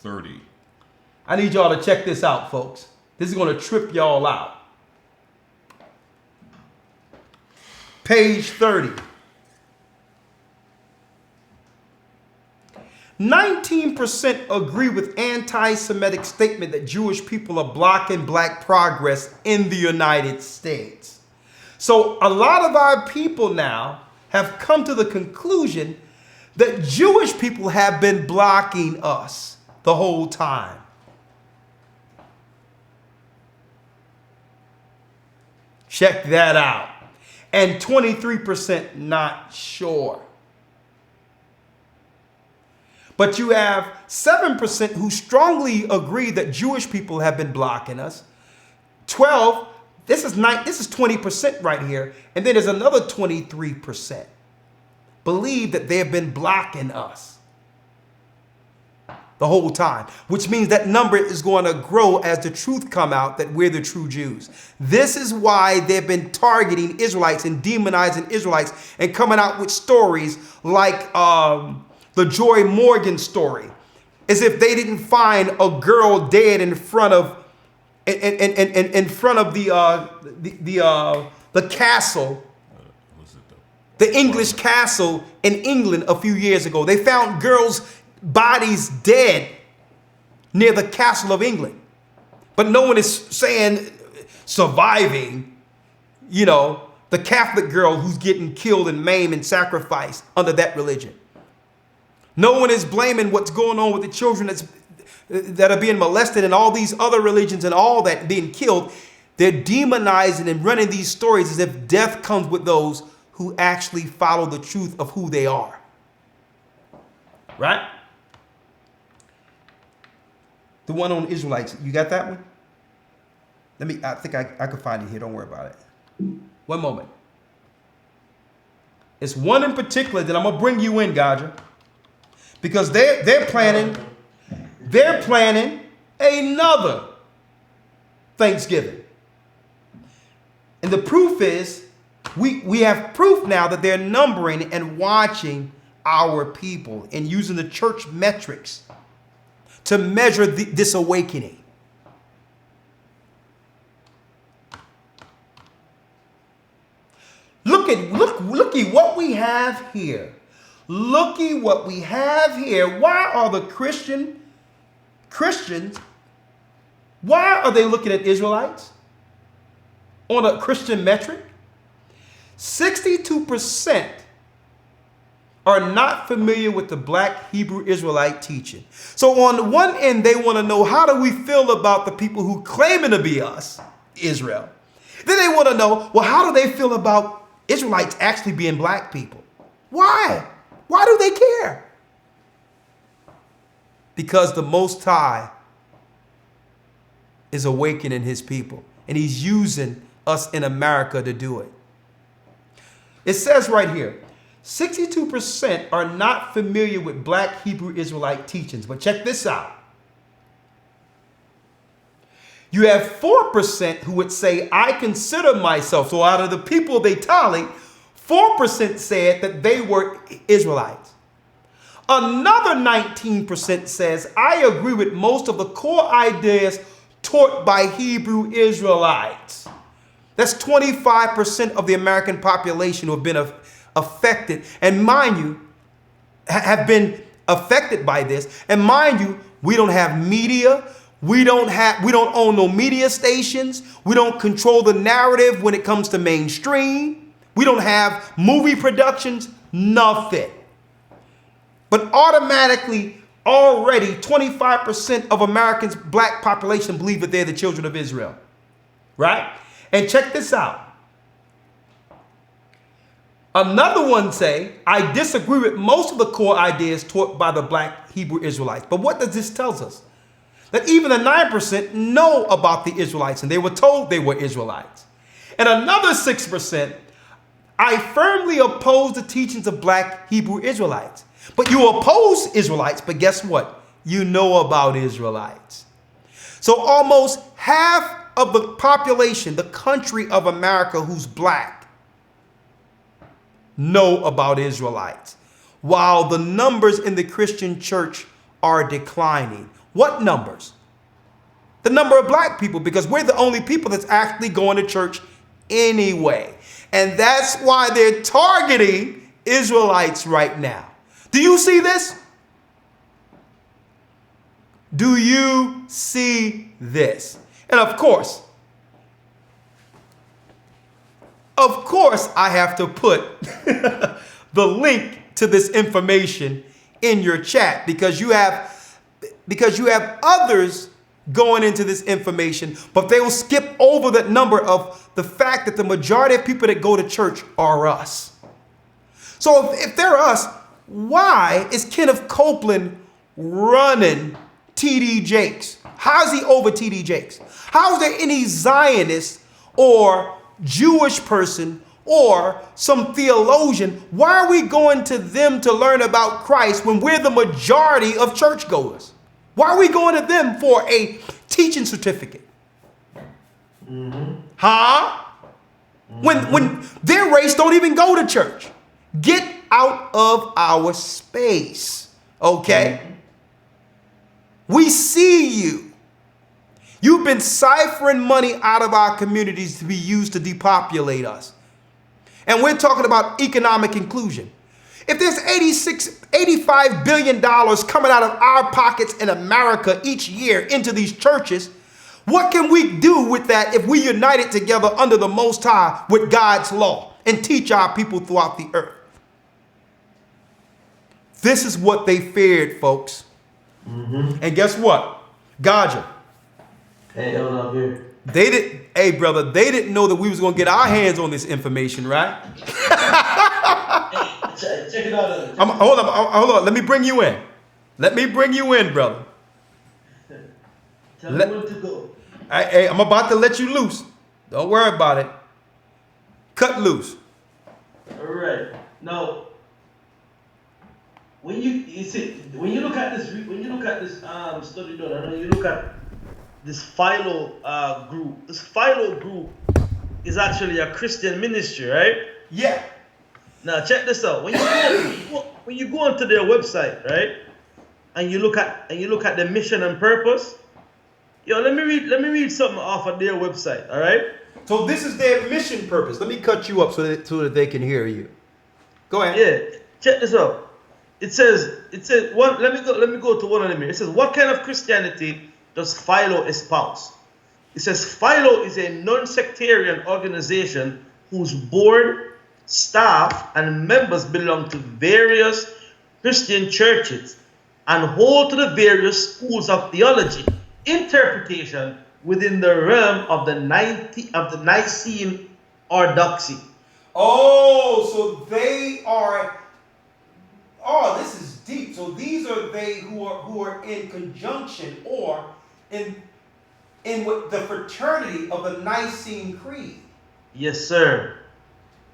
30. I need y'all to check this out, folks. This is going to trip y'all out. Page 30. 19% agree with anti-Semitic statement that Jewish people are blocking black progress in the United States. So a lot of our people now have come to the conclusion that Jewish people have been blocking us the whole time. Check that out. And 23% not sure. But you have 7% who strongly agree that Jewish people have been blocking us. 12, this is 20% right here. And then there's another 23% believe that they have been blocking us the whole time, which means that number is going to grow as the truth come out that we're the true Jews. This is why they've been targeting Israelites and demonizing Israelites and coming out with stories like the Joy Morgan story, as if they didn't find a girl dead in front of the castle, the English castle in England a few years ago. They found girls' bodies dead near the castle of England, but no one is saying surviving, the Catholic girl who's getting killed and maimed and sacrificed under that religion. No one is blaming what's going on with the children that are being molested and all these other religions and all that being killed. They're demonizing and running these stories as if death comes with those who actually follow the truth of who they are. Right? The one on Israelites, you got that one? I think I could find it here. Don't worry about it. One moment. It's one in particular that I'm going to bring you in, Gaja. Because they're planning another Thanksgiving. And the proof is, we have proof now that they're numbering and watching our people and using the church metrics to measure this awakening. Look at what we have here. Looky what we have here. Why are the Christians, why are they looking at Israelites on a Christian metric? 62% are not familiar with the black Hebrew Israelite teaching. So on one end, they want to know, how do we feel about the people who claiming to be us, Israel? Then they want to know, well, how do they feel about Israelites actually being black people? Why? Why do they care? Because the Most High is awakening his people. And he's using us in America to do it. It says right here, 62% are not familiar with Black Hebrew Israelite teachings. But check this out. You have 4% who would say, I consider myself. So out of the people they tallied, 4% said that they were Israelites. Another 19% says, I agree with most of the core ideas taught by Hebrew Israelites. That's 25% of the American population who have been affected. And mind you, have been affected by this. And mind you, we don't have media. We don't own no media stations. We don't control the narrative when it comes to mainstream. We don't have movie productions, nothing. But automatically, already 25% of Americans' Black population believe that they're the children of Israel. Right? And check this out. Another one say, I disagree with most of the core ideas taught by the Black Hebrew Israelites. But what does this tell us? That even the 9% know about the Israelites and they were told they were Israelites. And another 6%, I firmly oppose the teachings of Black Hebrew Israelites. But you oppose Israelites, but guess what? You know about Israelites. So almost half of the population, the country of America who's Black, know about Israelites, while the numbers in the Christian church are declining. What numbers? The number of Black people, because we're the only people that's actually going to church anyway. And that's why they're targeting Israelites right now. Do you see this? Do you see this? And of course, I have to put the link to this information in your chat because you have others going into this information, but they will skip over that number of the fact that the majority of people that go to church are us. So if they're us, why is Kenneth Copeland running T.D. Jakes? How is he over T.D. Jakes? How is there any Zionist or Jewish person or some theologian? Why are we going to them to learn about Christ when we're the majority of churchgoers? Why are we going to them for a teaching certificate? Huh? When their race don't even go to church. Get out of our space. Okay? We see you. You've been ciphering money out of our communities to be used to depopulate us. And we're talking about economic inclusion. If there's $85 billion coming out of our pockets in America each year into these churches, what can we do with that if we unite it together under the Most High with God's law and teach our people throughout the earth? This is what they feared, folks. And guess what? Gaja. Hey, Elder, I'm here. Hey, brother, they didn't know that we was going to get our hands on this information, right? Check it out. Hold on. Let me bring you in. Let me bring you in, brother. Tell me where to go. Hey, I'm about to let you loose. Don't worry about it. Cut loose. All right. Now, when you look at this study done, I know you look at this Philo group. This Philo group is actually a Christian ministry, right? Yeah. Now check this out. When you go onto their website, right, and you look at the mission and purpose, let me read something off of their website. All right. So this is their mission purpose. Let me cut you up so that they can hear you. Go ahead. Yeah. Check this out. It says one. Let me go to one of them here. It says, what kind of Christianity does Philo espouse? It says Philo is a non-sectarian organization whose board, staff, and members belong to various Christian churches and hold to the various schools of theology, interpretation within the realm of the Nicene Orthodoxy. Oh, so they are. Oh, this is deep. So these are they who are in conjunction or in in what the fraternity of the Nicene Creed. Yes, sir.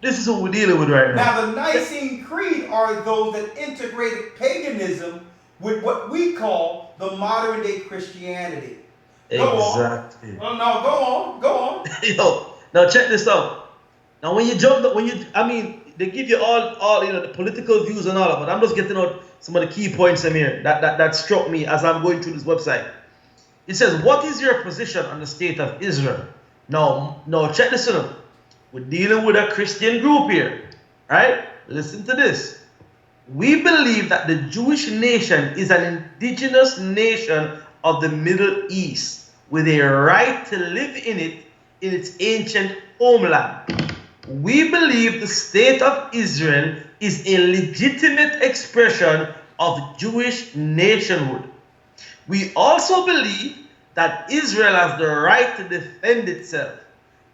This is what we're dealing with right now. Now, the Nicene Creed are those that integrated paganism with what we call the modern day Christianity. Exactly. Go on. No, go on. Yo, now check this out. Now when you jump, they give you all the political views and all of it. I'm just getting out some of the key points in here that struck me as I'm going through this website. It says, what is your position on the state of Israel? Now check this out. We're dealing with a Christian group here, right? Listen to this. We believe that the Jewish nation is an indigenous nation of the Middle East with a right to live in its ancient homeland. We believe the state of Israel is a legitimate expression of Jewish nationhood. We also believe that Israel has the right to defend itself,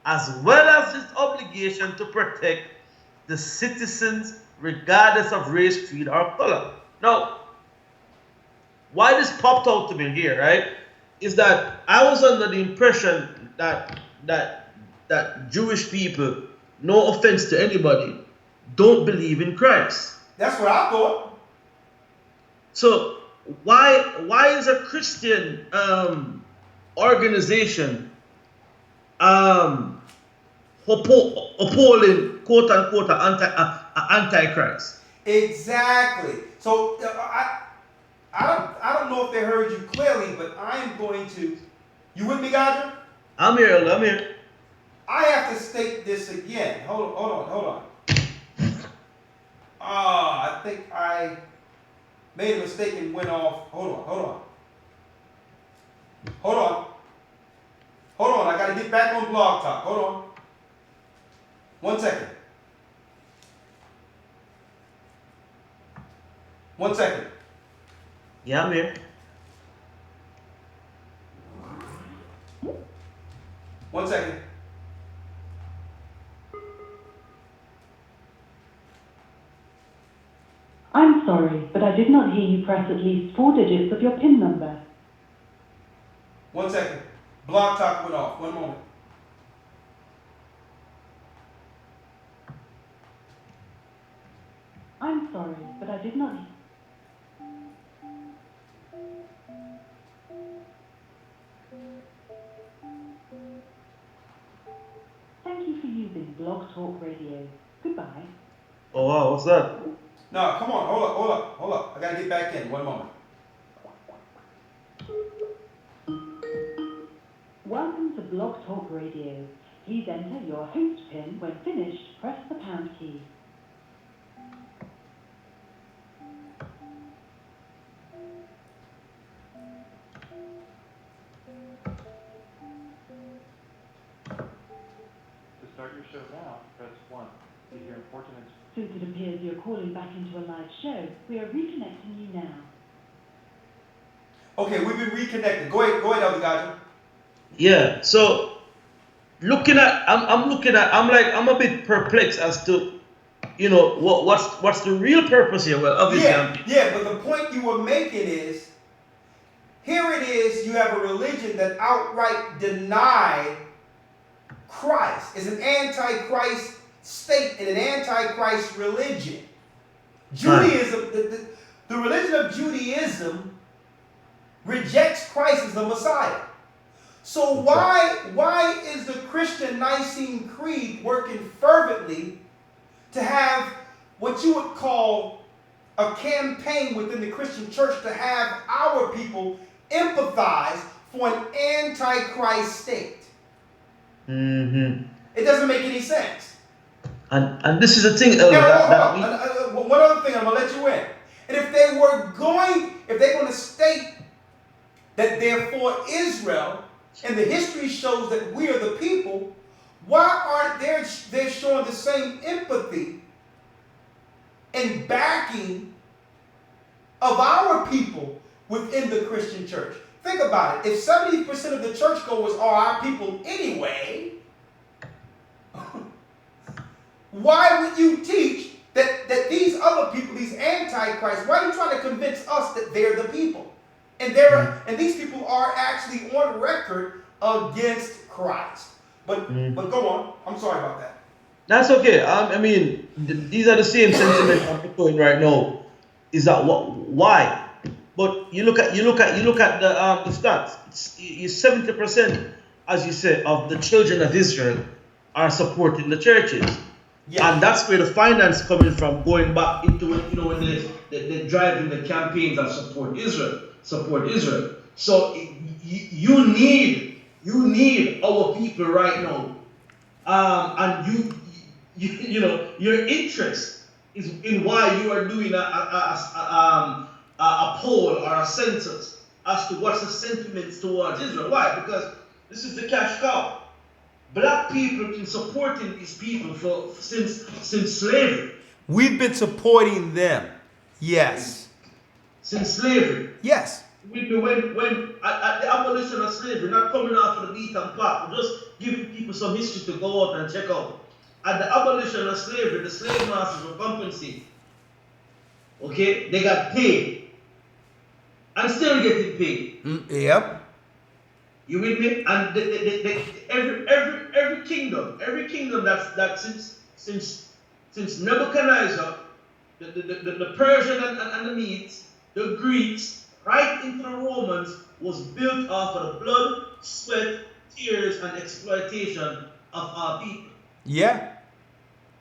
as well as its obligation to protect the citizens regardless of race, creed, or color. Now, why this popped out to me here, right, is that I was under the impression that Jewish people, no offense to anybody, don't believe in Christ. That's what I thought. So why is a Christian organization upholding quote unquote antichrist? Exactly. So I don't know if they heard you clearly, but I am going to. You with me, Gadra? I'm here. I have to state this again. Hold on. I think I made a mistake and went off. Hold on. I got to get back on Blog Talk. Hold on. 1 second. 1 second. Yeah, I'm here. 1 second. I'm sorry, but I did not hear you press at least 4 digits of your PIN number. 1 second. Blog Talk went off. 1 moment. I'm sorry, but I did not. Thank you for using Blog Talk Radio. Goodbye. Oh wow, what's that? No, come on. Hold up. I got to get back in. 1 moment. Welcome to Blog Talk Radio. Please enter your host PIN. When finished, press the pound key. To start your show now, press 1. To hear important Since it appears you're calling back into a live show, we are reconnecting you now. Okay, we've been reconnected. Go ahead, Elder Rawchaa. Yeah, so I'm a bit perplexed as to, what's the real purpose here? Well, obviously. Yeah, but the point you were making is, here it is, you have a religion that outright denied Christ. It's an antichrist state and an antichrist religion. Judaism, the religion of Judaism rejects Christ as the Messiah. So why is the Christian Nicene Creed working fervently to have what you would call a campaign within the Christian church to have our people empathize for an antichrist state? Mm-hmm. It doesn't make any sense. And this is the thing, Elder. One other thing, I'm gonna let you in. And if they're going to state that they're for Israel, and the history shows that we are the people, why aren't they showing the same empathy and backing of our people within the Christian church? Think about it. If 70% of the churchgoers are our people anyway, why would you teach that these other people, these antichrists, why are you trying to convince us that they're the people? And these people are actually on record against Christ. But go on. I'm sorry about that. That's okay. I mean, these are the same sentiments I'm echoing right now. Is that why? But you look at the stats. It's 70%, as you said, of the children of Israel are supporting the churches. Yeah. And that's where the finance coming from, going back into it, when they're driving the campaigns of support Israel. So you need our people right now, and your interest is in why you are doing a poll or a census as to what's the sentiments towards Israel. Why? Because this is the cash cow. Black people have been supporting these people since slavery. We've been supporting them. Yes. Since slavery. Yes. When at the abolition of slavery, not coming off of the beaten path, just giving people some history to go out and check out. At the abolition of slavery, the slave masters were compensated. Okay? They got paid. And still getting paid. Yep. You with me? And every kingdom that's since Nebuchadnezzar, the Persian and the Medes, the Greeks, right into the Romans, was built off of the blood, sweat, tears, and exploitation of our people. Yeah.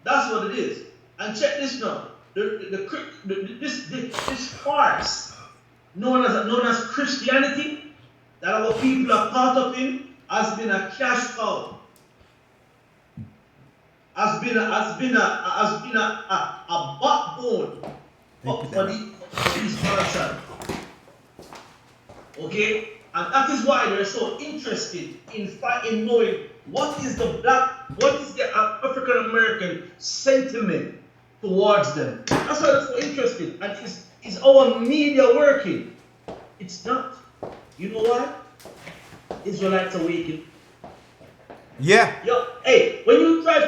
That's what it is. And check this now. This farce known as Christianity that our people are part of in has been a cash cow. Has been a backbone for these Rawchaa. Okay? And that is why they're so interested in knowing what is the African American sentiment towards them. That's why they're so interested. And is our media working? It's not. You know why? Israelites awaken. Yeah. Yo, hey, when you go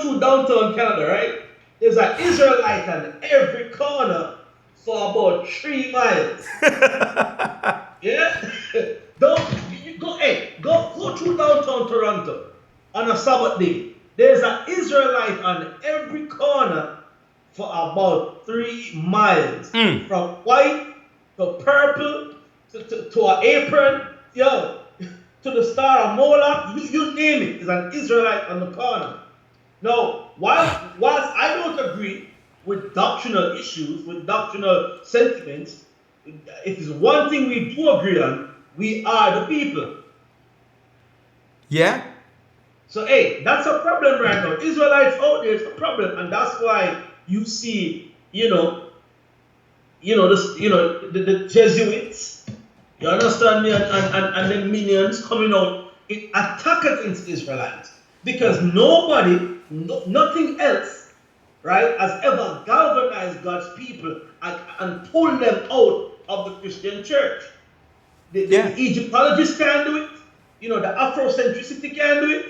through downtown Canada, right? There's an Israelite on every corner for about 3 miles. Yeah? Go through downtown Toronto on a Sabbath day. There's an Israelite on every corner for about 3 miles. From white to purple to an apron, yo, to the Star of Moloch, you name it, is an Israelite on the corner. Now, whilst I don't agree with doctrinal issues, with doctrinal sentiments, if there's one thing we do agree on, we are the people. Yeah? So, hey, that's a problem right now. Israelites out there is a problem, and that's why you see, the Jesuits, you understand me, and the minions coming out in attack against Israelites. Because nothing else, right, has ever galvanized God's people and pulled them out of the Christian church. The Egyptologists can't do it. The Afrocentricity can't do it.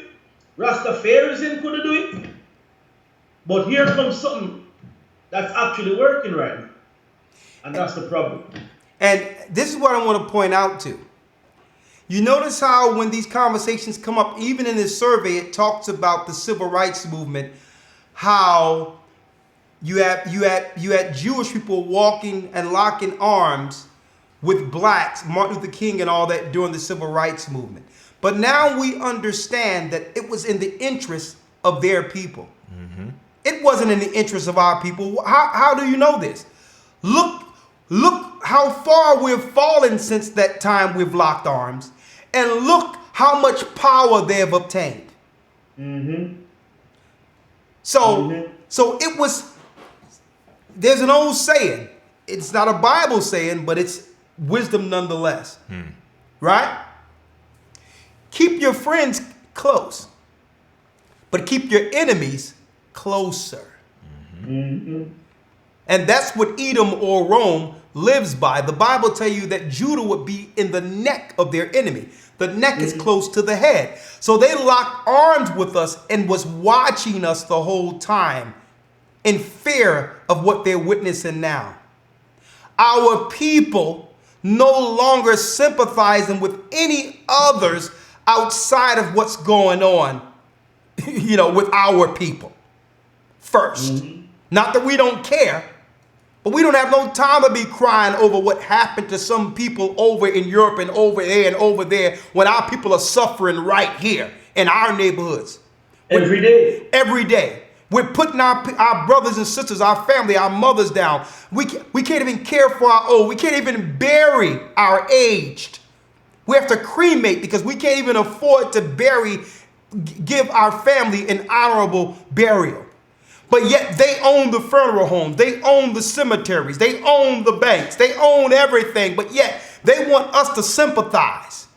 Rastafarism couldn't do it. But here comes something that's actually working right now. And that's the problem. And this is what I want to point out too. You notice how when these conversations come up, even in this survey, it talks about the civil rights movement, how you had Jewish people walking and locking arms with blacks, Martin Luther King and all that during the civil rights movement. But now we understand that it was in the interest of their people. Mm-hmm. It wasn't in the interest of our people. How do you know this? Look how far we've fallen since that time we've locked arms. And look how much power they have obtained. Mm-hmm. So it was, there's an old saying. It's not a Bible saying, but it's wisdom nonetheless. Right? Keep your friends close, but keep your enemies closer. Mm-hmm. And that's what Edom or Rome lives by. The Bible tells you that Judah would be in the neck of their enemy. The neck is close to the head. So they locked arms with us and was watching us the whole time in fear of what they're witnessing now. Our people no longer sympathizing with any others outside of what's going on, with our people first. Not that we don't care, but we don't have no time to be crying over what happened to some people over in Europe and over there when our people are suffering right here in our neighborhoods. Every day. Every day. We're putting our brothers and sisters, our family, our mothers down. We can't even care for our old. We can't even bury our aged. We have to cremate because we can't even afford to give our family an honorable burial. But yet they own the funeral homes. They own the cemeteries. They own the banks. They own everything. But yet they want us to sympathize.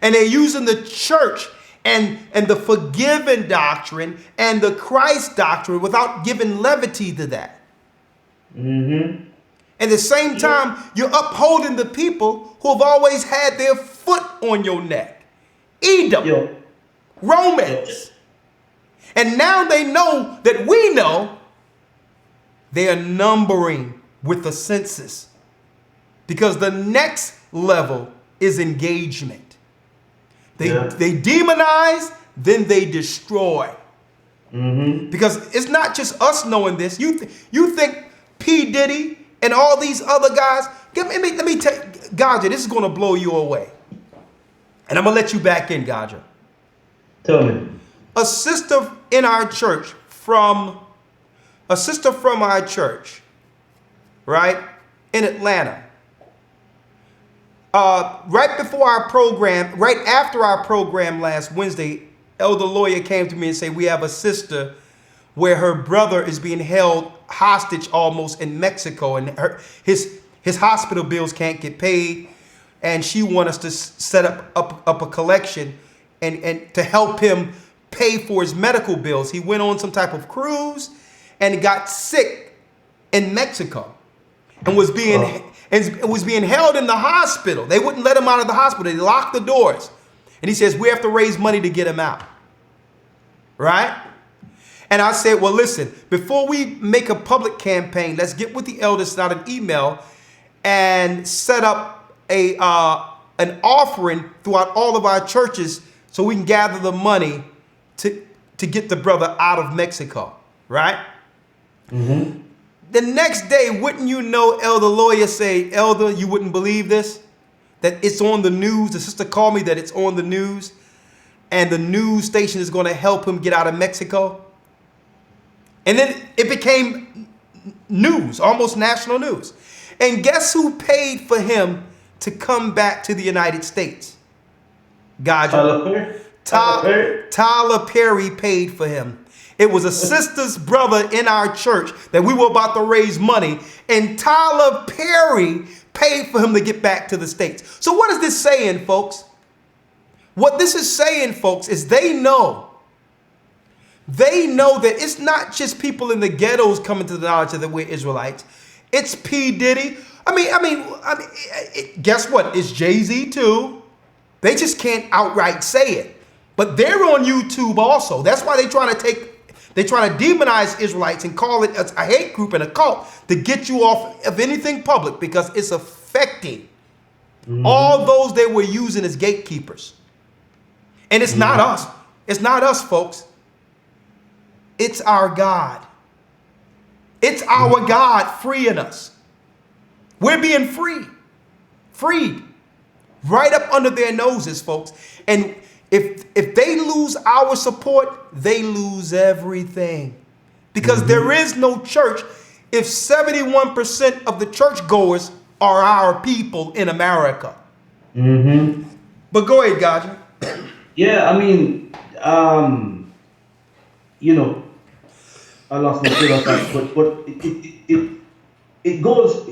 And they're using the church and the forgiven doctrine and the Christ doctrine without giving levity to that. At the same time, you're upholding the people who have always had their foot on your neck. Edom, Romans. And now they know that we know they are numbering with the census. Because the next level is engagement. They demonize, then they destroy. Because it's not just us knowing this. You think P. Diddy and all these other guys, let me tell you, Gaja, this is going to blow you away. And I'm going to let you back in, Gaja. Tell me. A sister in our church from our church, right, in Atlanta, right before our program, right after our program last Wednesday, Elder Lawya came to me and said, we have a sister where her brother is being held hostage almost in Mexico, and his hospital bills can't get paid, and she wants us to set up a collection and to help him pay for his medical bills. He went on some type of cruise and got sick in Mexico and was being held in the hospital. They wouldn't let him out of the hospital. They locked the doors. And he says, we have to raise money to get him out. Right? And I said, well, listen, before we make a public campaign, let's get with the elders out an email and set up an offering throughout all of our churches so we can gather the money to get the brother out of Mexico, right? The next day, wouldn't you know, Elder Lawya say, Elder, you wouldn't believe this? That it's on the news. The sister called me that it's on the news. And the news station is going to help him get out of Mexico. And then it became news, almost national news. And guess who paid for him to come back to the United States? Gaja. Tyler Perry paid for him. It was a sister's brother in our church that we were about to raise money, and Tyler Perry paid for him to get back to the States. So what is this saying, folks? What this is saying, folks, is they know that it's not just people in the ghettos coming to the knowledge that we're Israelites. It's P. Diddy. I mean, guess what? It's Jay-Z too. They just can't outright say it. But they're on YouTube also. That's why they're trying to demonize Israelites and call it a hate group and a cult to get you off of anything public, because it's affecting all those they were using as gatekeepers. And it's not us. It's not us, folks. It's our God. It's our God freeing us. We're being freed right up under their noses, folks. And if they lose our support, they lose everything. Because there is no church if 71% of the churchgoers are our people in America. But go ahead, Gaja. Yeah, I mean, I lost my train of thought, but it goes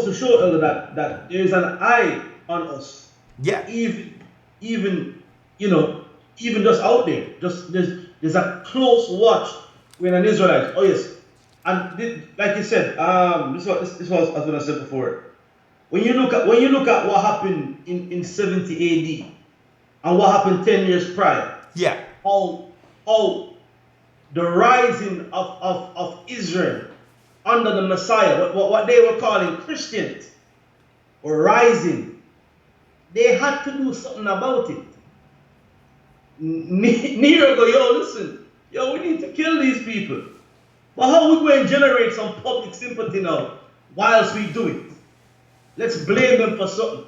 to show, Elder, that there is an eye on us. Yeah. Even just out there, there's a close watch when an Israelite. Oh yes, and like you said, this was as what I said before. When you look at what happened in 70 AD and what happened 10 years prior. Yeah. How the rising of Israel under the Messiah, what they were calling Christians, were rising. They had to do something about it. Nero go, yo, listen, yo, we need to kill these people. But how we going to generate some public sympathy now whilst we do it? Let's blame them for something.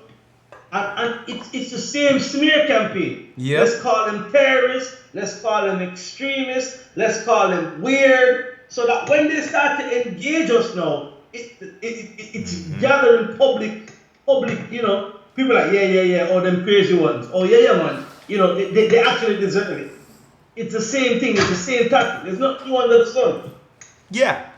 And it's the same smear campaign. Yep. Let's call them terrorists. Let's call them extremists. Let's call them weird. So that when they start to engage us now, it's gathering public, you know, people like, yeah, oh, them crazy ones. Oh, yeah, man. You know, they actually deserve it. It's the same thing. It's the same tactic. There's nothing new under the sun. Yeah.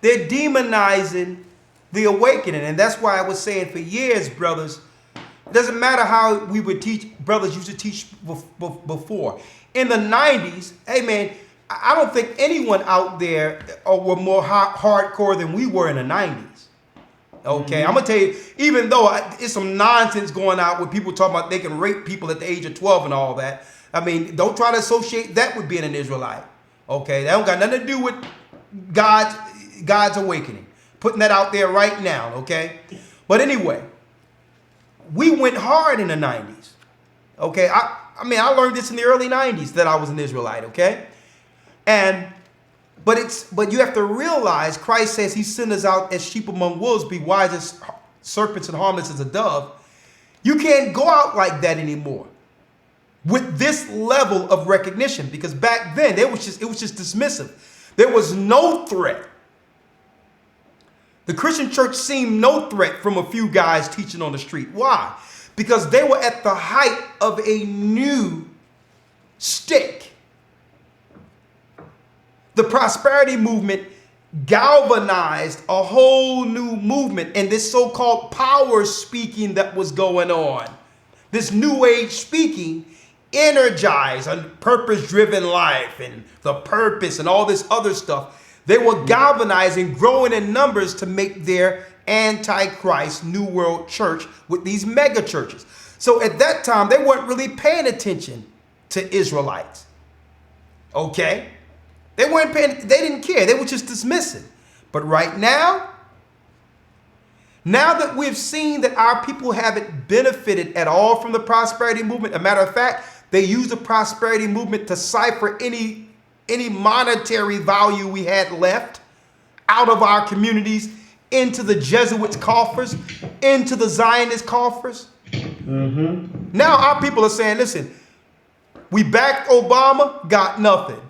They're demonizing the awakening. And that's why I was saying for years, brothers, it doesn't matter how we would teach, brothers used to teach before. In the 90s, hey man, I don't think anyone out there were more hardcore than we were in the 90s. Okay, I'm going to tell you, even though it's some nonsense going out with people talking about they can rape people at the age of 12 and all that. I mean, don't try to associate that with being an Israelite. Okay, that don't got nothing to do with God's awakening. Putting that out there right now, okay? But anyway, we went hard in the 90s. Okay, I mean, I learned this in the early 90s that I was an Israelite, okay? But you have to realize Christ says he sent us out as sheep among wolves, be wise as serpents and harmless as a dove. You can't go out like that anymore with this level of recognition, because back then it was just dismissive. There was no threat. The Christian church seemed no threat from a few guys teaching on the street. Why? Because they were at the height of a new stick. The prosperity movement galvanized a whole new movement, and this so-called power speaking that was going on. This new age speaking energized a purpose-driven life and the purpose and all this other stuff. They were galvanizing, growing in numbers to make their antichrist New World Church with these mega churches. So at that time, they weren't really paying attention to Israelites. Okay? They weren't paying, they didn't care. They were just dismissing. But right now that we've seen that our people haven't benefited at all from the prosperity movement, a matter of fact, they use the prosperity movement to cipher any monetary value we had left out of our communities into the Jesuits' coffers, into the Zionist coffers. Now our people are saying, listen, we backed Obama, got nothing.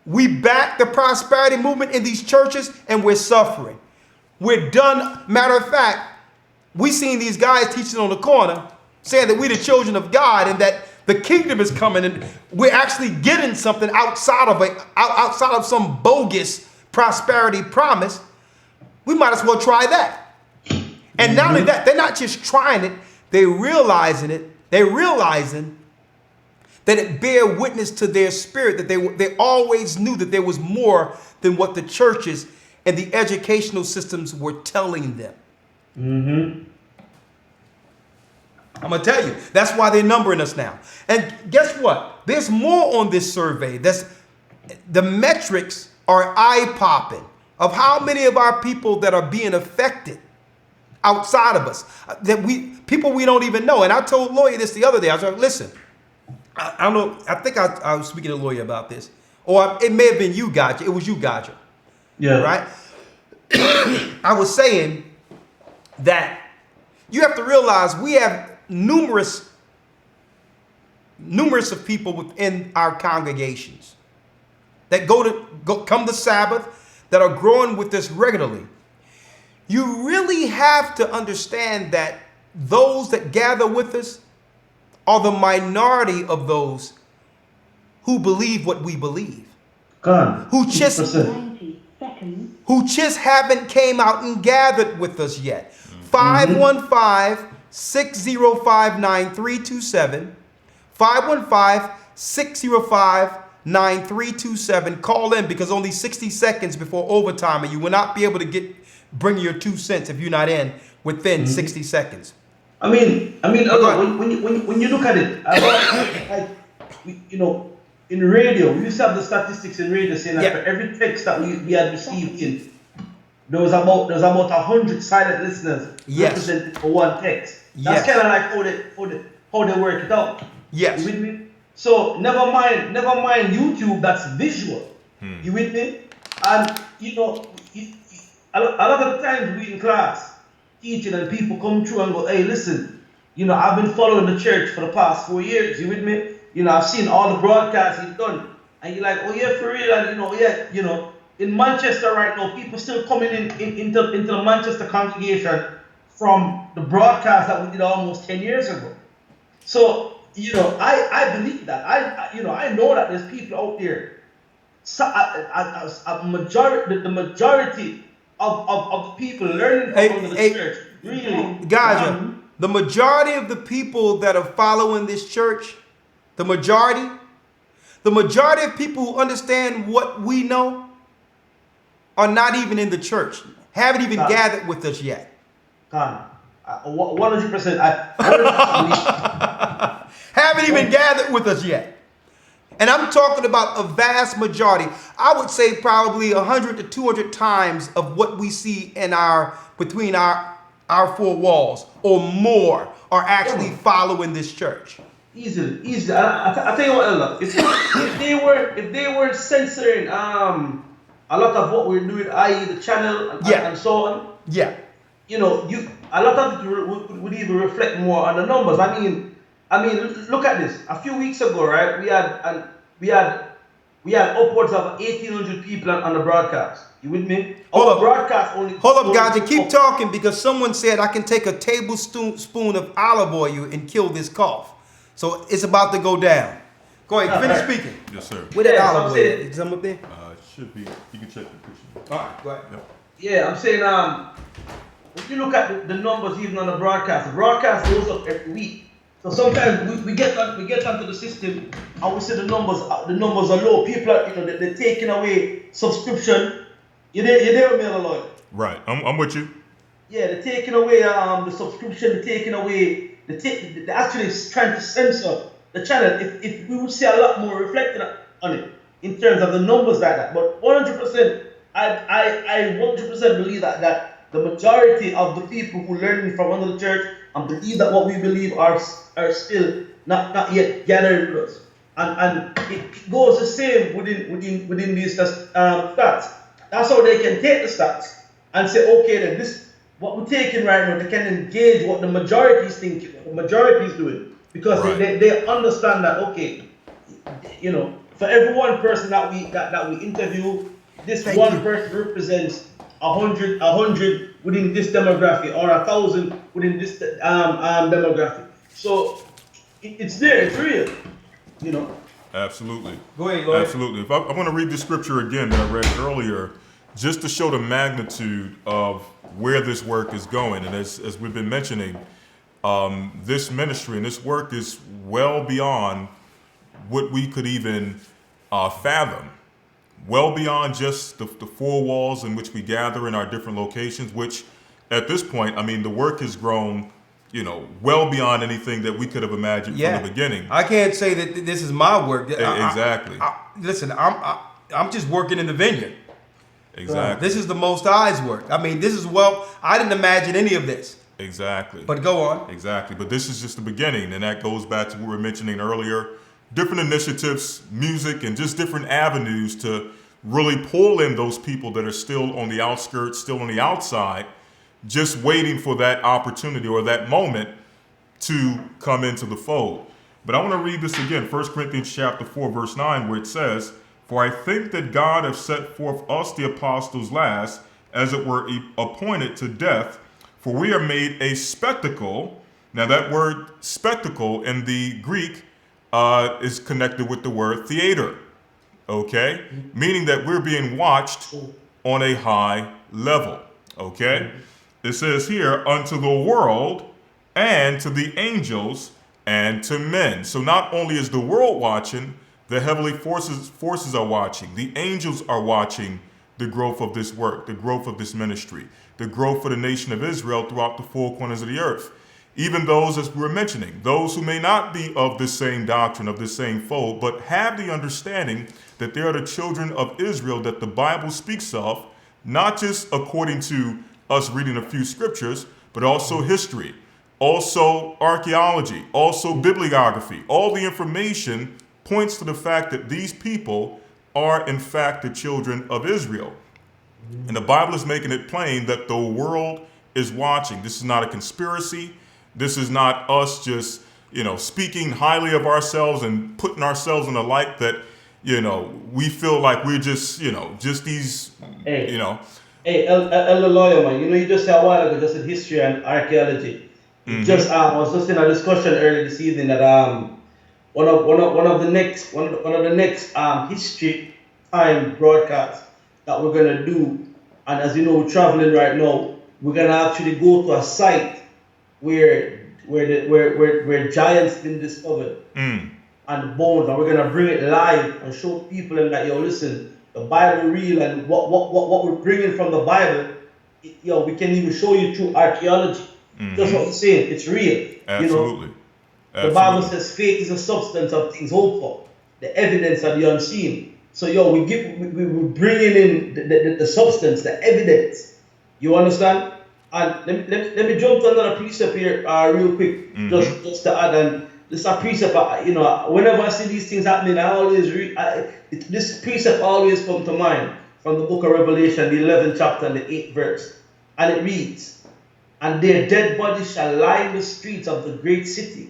We backed the prosperity movement in these churches, and we're suffering. We're done. Matter of fact, we seen these guys teaching on the corner saying that we're the children of God and that the kingdom is coming, and we're actually getting something outside of some bogus prosperity promise. We might as well try that. And not only that, they're not just trying it, they're realizing it. They're realizing that it bear witness to their spirit, that they always knew that there was more than what the churches and the educational systems were telling them. I'm going to tell you, that's why they're numbering us now. And guess what? There's more on this survey. The metrics are eye-popping of how many of our people that are being affected outside of us, people we don't even know. And I told Lawya this the other day. I was like, listen, I don't know. I think I was speaking to Lawya about this, or it may have been you, Gotcha. It was you, Gotcha. Yeah. Right. I was saying that you have to realize we have numerous of people within our congregations that come to Sabbath, that are growing with this regularly. You really have to understand that those that gather with us are the minority of those who believe what we believe. Who just haven't came out and gathered with us yet. 515-605-9327. 515-605-9327. Call in, because only 60 seconds before overtime, and you will not be able to bring your 2 cents if you're not in within 60 seconds. I mean, when you look at it, in radio, we used to have the statistics in radio saying that for every text that we had received in there was about 100 silent listeners Yes. represented for one text. That's Yes. kind of like how they work it out. Yes. You with me? So never mind YouTube. That's visual. You with me? And you know, a lot of the times we in class teaching and people come through and go, hey, listen, you know, I've been following the church for the past 4 years. You with me? You know, I've seen all the broadcasts you've done, and you're like, oh yeah, for real, and you know, in Manchester right now, people still coming into the Manchester congregation from the broadcast that we did almost 10 years ago. So, you know, I believe that. I know that there's people out there. So, the majority of people learning from the church, really. Gaja, the majority of the people that are following this church, the majority of people who understand what we know are not even in the church, haven't even gathered with us yet. 100%. Haven't even gathered with us yet. And I'm talking about a vast majority. I would say probably 100 to 200 times of what we see in between our four walls or more are actually following this church. Easily. I tell you what, Elder, if they were censoring a lot of what we're doing, i.e. the channel and so on. Yeah. You know, a lot of it would even reflect more on the numbers. I mean, look at this. A few weeks ago, right? We had upwards of 1,800 people on the broadcast. You with me? Hold up, guys, and keep talking because someone said I can take a tablespoon of olive oil and kill this cough. So it's about to go down. Go ahead, finish speaking. Yes, sir. With that olive oil, is some up there? Should be. You can check the picture. All right, go ahead. Yep. Yeah, I'm saying if you look at the numbers even on the broadcast goes up every week. So sometimes we get onto the system and we see the numbers are low. People are, you know, they're taking away subscription. You there with me, Lawya? Right, I'm with you. Yeah, they're taking away the subscription. They're taking away. They're actually trying to censor the channel. If we would see a lot more reflected on it in terms of the numbers like that, but 100%, I 100% believe that the majority of the people who learning from under the church and believe that what we believe are still not yet gathered with us, and it goes the same within these stats. That's how they can take the stats and say, okay, then this what we're taking right now. They can engage what the majority is thinking, what the majority is doing, because they understand that, okay, you know, for every one person that we interview, this person represents 100 within this demographic, or 1,000 within this demographic. So it's there, it's real, you know. Absolutely. Go ahead, Lawya. Absolutely. If I want to read the scripture again that I read earlier, just to show the magnitude of where this work is going. And as we've been mentioning, this ministry and this work is well beyond what we could even fathom. Well beyond just the four walls in which we gather in our different locations, which at this point, I mean, the work has grown, you know, well beyond anything that we could have imagined from the beginning. I can't say that this is my work. Exactly. Listen, I'm just working in the vineyard. Exactly. This is the Most High's work. I mean, I didn't imagine any of this. Exactly. But go on. Exactly. But this is just the beginning. And that goes back to what we were mentioning earlier. Different initiatives, music, and just different avenues to really pull in those people that are still on the outskirts, still on the outside, just waiting for that opportunity or that moment to come into the fold. But I want to read this again, 1 Corinthians chapter 4, verse 9, where it says, "For I think that God hath set forth us the apostles last, as it were appointed to death, for we are made a spectacle." Now that word spectacle in the Greek is connected with the word theater, okay? Meaning that we're being watched on a high level, okay? It says here, unto the world and to the angels and to men. So not only is the world watching, the heavenly forces are watching. The angels are watching the growth of this work, the growth of this ministry, the growth of the nation of Israel throughout the four corners of the earth. Even those, as we were mentioning, those who may not be of the same doctrine, of the same fold, but have the understanding that they are the children of Israel that the Bible speaks of, not just according to us reading a few scriptures, but also history, also archaeology, also bibliography. All the information points to the fact that these people are in fact the children of Israel. And the Bible is making it plain that the world is watching. This is not a conspiracy. This is not us just, speaking highly of ourselves and putting ourselves in the light that, we feel like we're just, just these, Hey, Elder Lawya, man, you just said a while ago, just in history and archaeology. Just I was just in a discussion earlier this evening that one of the next history time broadcasts that we're gonna do, and as you know, we're traveling right now. We're gonna actually go to a site where giants been discovered and bones, and we're gonna bring it live and show people and that, listen, the Bible real, and what we're bringing from the Bible, we can even show you through archaeology. That's what we're saying. It's real. Absolutely. The Bible says faith is a substance of things hoped for, the evidence of the unseen. So we're bringing in the substance, the evidence. You understand? And let me jump to another precept here real quick, just to add. And this is a precept, whenever I see these things happening, I always this precept always comes to mind from the book of Revelation, the 11th chapter and the 8th verse. And it reads, "And their dead bodies shall lie in the streets of the great city,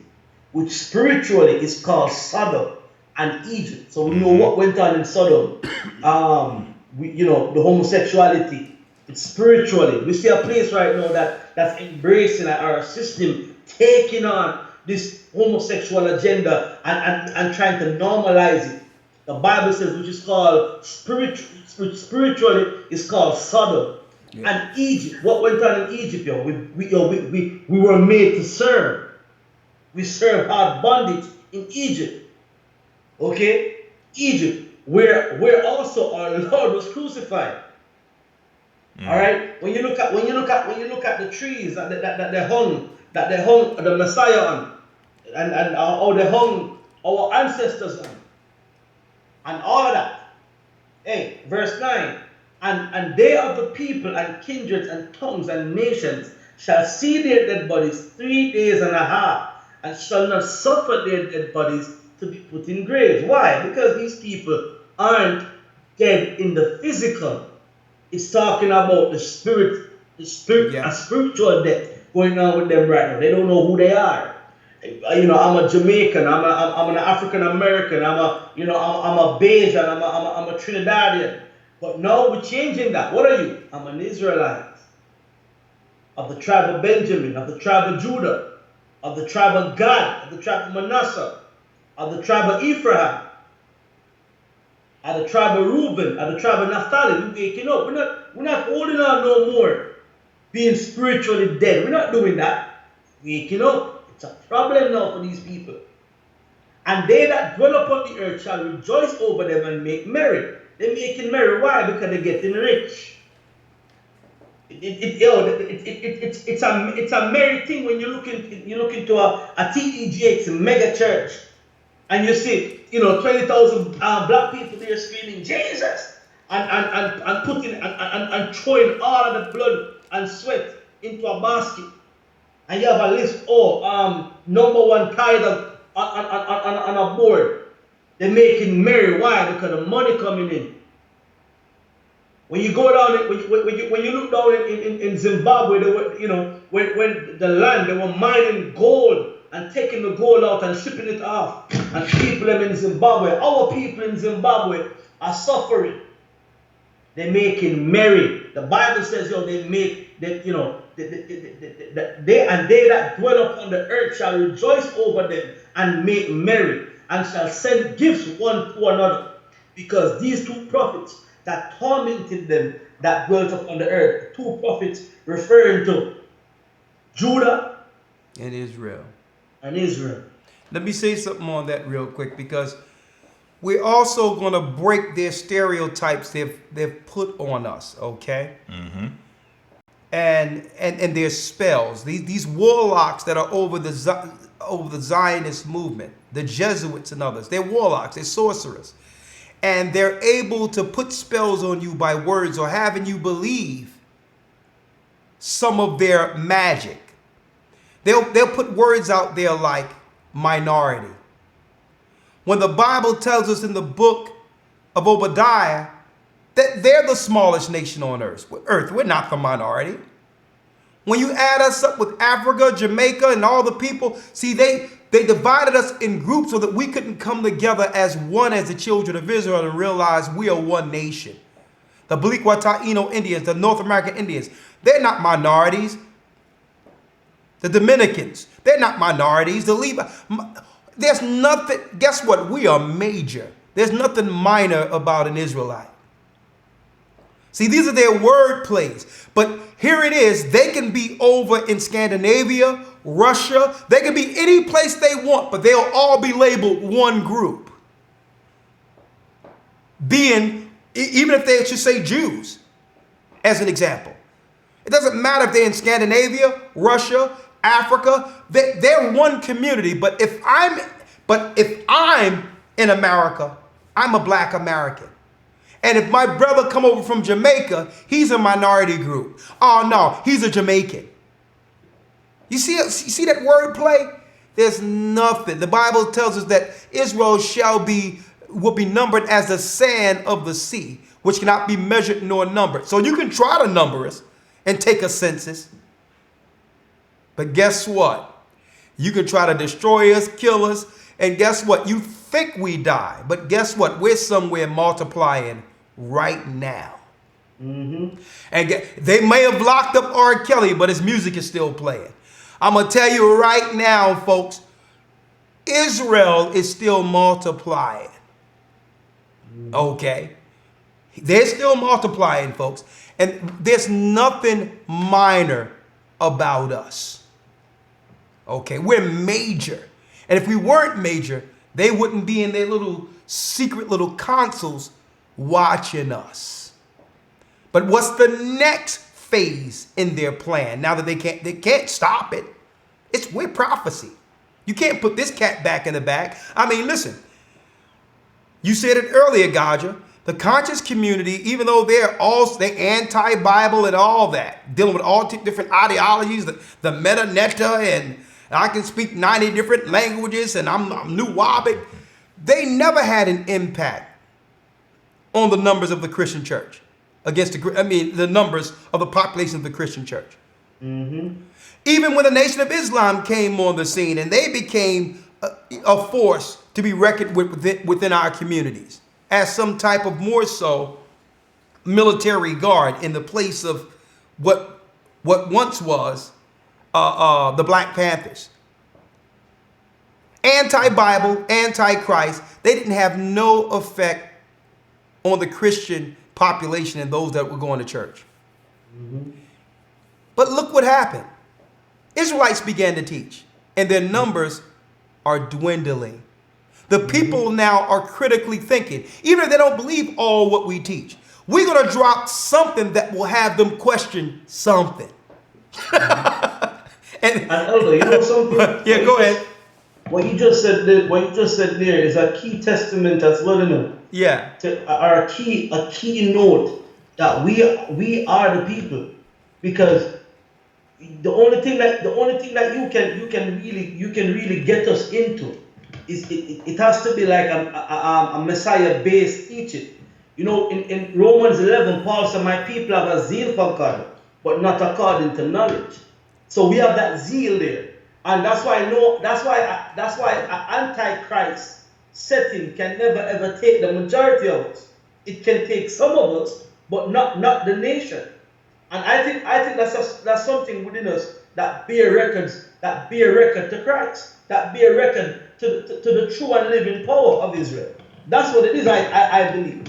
which spiritually is called Sodom and Egypt." So we know what went on in Sodom. The homosexuality. It's spiritually. We see a place right now that's embracing our system, taking on this homosexual agenda and trying to normalize it. The Bible says, which is called which spiritually is called Sodom and Egypt. What went on in Egypt? We were made to serve. We serve hard bondage in Egypt. Okay, Egypt, where also our Lord was crucified. All right. When you look at the trees that they hung the Messiah on, and how they hung our ancestors on, and all of that. Hey, verse 9. And they of the people and kindreds and tongues and nations shall see their dead bodies 3 days and a half, and shall not suffer their dead bodies to be put in graves. Why? Because these people aren't dead in the physical. It's talking about the spirit, a spiritual death going on with them right now. They don't know who they are. I'm a Jamaican. I'm an African American. I'm a Bayesian. I'm a Trinidadian. But now we're changing that. What are you? I'm an Israelite of the tribe of Benjamin, of the tribe of Judah, of the tribe of Gad, of the tribe of Manasseh, of the tribe of Ephraim, of the tribe of Reuben, of the tribe of Naphtali. We're waking up. We're not holding on no more, being spiritually dead. We're not doing that. Waking up. It's a problem now for these people. And they that dwell upon the earth shall rejoice over them and make merry. They're making merry. Why? Because they're getting rich. It's a merry thing when you look into a T.D. Jakes mega church, and you see 20,000 black people there screaming Jesus and putting and throwing all of the blood and sweat into a basket, and you have a list. Number one tithe on a board. They're making merry. Why? Because the money coming in. When you go down, when you look down in Zimbabwe, they were, when the land, they were mining gold and taking the gold out and shipping it off. And people in Zimbabwe, our people in Zimbabwe are suffering. They're making merry. The Bible says, they that dwell upon the earth shall rejoice over them and make merry, and shall send gifts one to another, because these two prophets that tormented them that dwelt upon the earth, two prophets referring to Judah and Israel. Let me say something on that real quick, because we're also going to break their stereotypes they've put on us, okay? Mm-hmm. And their spells. These warlocks that are over the Zionist movement, the Jesuits and others, they're warlocks, they're sorcerers. and they're able to put spells on you by words or having you believe some of their magic. They'll put words out there like minority. When the Bible tells us in the book of Obadiah that they're the smallest nation on earth. We're not the minority. When you add us up with Africa, Jamaica, and all the people, see, they divided us in groups so that we couldn't come together as one as the children of Israel and realize we are one nation. The Taíno Indians, the North American Indians, they're not minorities. The Dominicans, they're not minorities. The Levi, there's nothing, guess what? We are major. There's nothing minor about an Israelite. See, these are their word plays. But here it is. They can be over in Scandinavia, Russia. They can be any place they want, but they'll all be labeled one group. Being, even if they should say Jews, as an example. It doesn't matter if they're in Scandinavia, Russia, Africa. They're one community. But if I'm in America, I'm a black American. And if my brother come over from Jamaica, he's a minority group. Oh no, he's a Jamaican. You see that word play? There's nothing. The Bible tells us that Israel will be numbered as the sand of the sea, which cannot be measured nor numbered. So you can try to number us and take a census. But guess what? You can try to destroy us, kill us, and guess what? You think we die, but guess what? We're somewhere multiplying right now. And they may have locked up R. Kelly, but his music is still playing. I'm going to tell you right now, folks, Israel is still multiplying. Okay? They're still multiplying, folks. And there's nothing minor about us. Okay? We're major. And if we weren't major, they wouldn't be in their little secret little consoles watching us. But what's the next phase in their plan? Now that they can't stop it. We're prophecy. You can't put this cat back in the bag. I mean, listen. You said it earlier, Gaja. The conscious community, even though they're anti-Bible and all that, dealing with all different ideologies, the meta-neta, and I can speak 90 different languages, and I'm New Wabic. They never had an impact on the numbers of the Christian church the numbers of the population of the Christian church. Even when the Nation of Islam came on the scene and they became a force to be reckoned with within our communities as some type of more so military guard in the place of what once was the Black Panthers. Anti-Bible, anti-Christ, they didn't have no effect on the Christian population and those that were going to church. But look what happened. Israelites began to teach, and their numbers are dwindling. The people now are critically thinking, even if they don't believe all what we teach. We're going to drop something that will have them question something. And Elder, you know something? Yeah, go ahead. What you just said there is a key testament as well, you know. Yeah. A key note that we are the people, because the only thing that you can really get us into is it has to be like a Messiah based teaching. You know, in Romans 11, Paul said, "My people have a zeal for God, but not according to knowledge." So we have that zeal there. And that's why an antichrist setting can never ever take the majority of us. It can take some of us, but not the nation. And I think that's something within us that bear record to Christ, that bear record to the true and living power of Israel. That's what it is, I believe.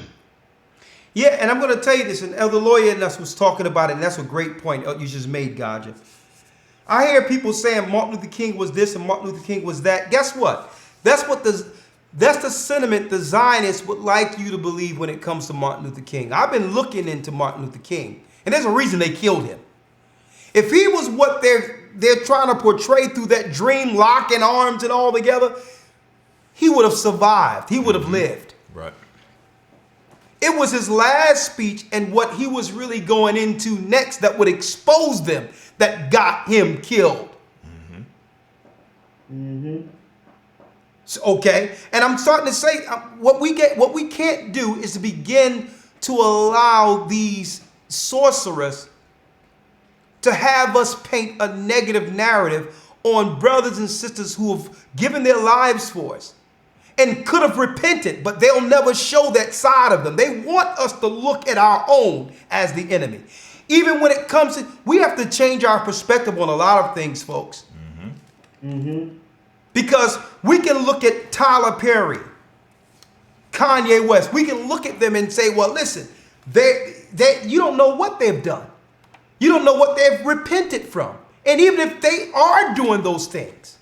Yeah, and I'm going to tell you this, and Elder Lawya was talking about it, and that's a great point you just made, Gaja. I hear people saying Martin Luther King was this and Martin Luther King was that. Guess what? That's the sentiment the Zionists would like you to believe when it comes to Martin Luther King. I've been looking into Martin Luther King, and there's a reason they killed him. If he was what they're trying to portray through that dream, locking arms and all together, he would have survived. He would have lived. Right. It was his last speech and what he was really going into next that would expose them that got him killed. So, okay, and I'm starting to say what we can't do is to begin to allow these sorcerers to have us paint a negative narrative on brothers and sisters who have given their lives for us and could have repented, but they'll never show that side of them. They want us to look at our own as the enemy. Even when it comes to, we have to change our perspective on a lot of things, folks. Because we can look at Tyler Perry, Kanye West. We can look at them and say, well, listen, you don't know what they've done. You don't know what they've repented from. And even if they are doing those things,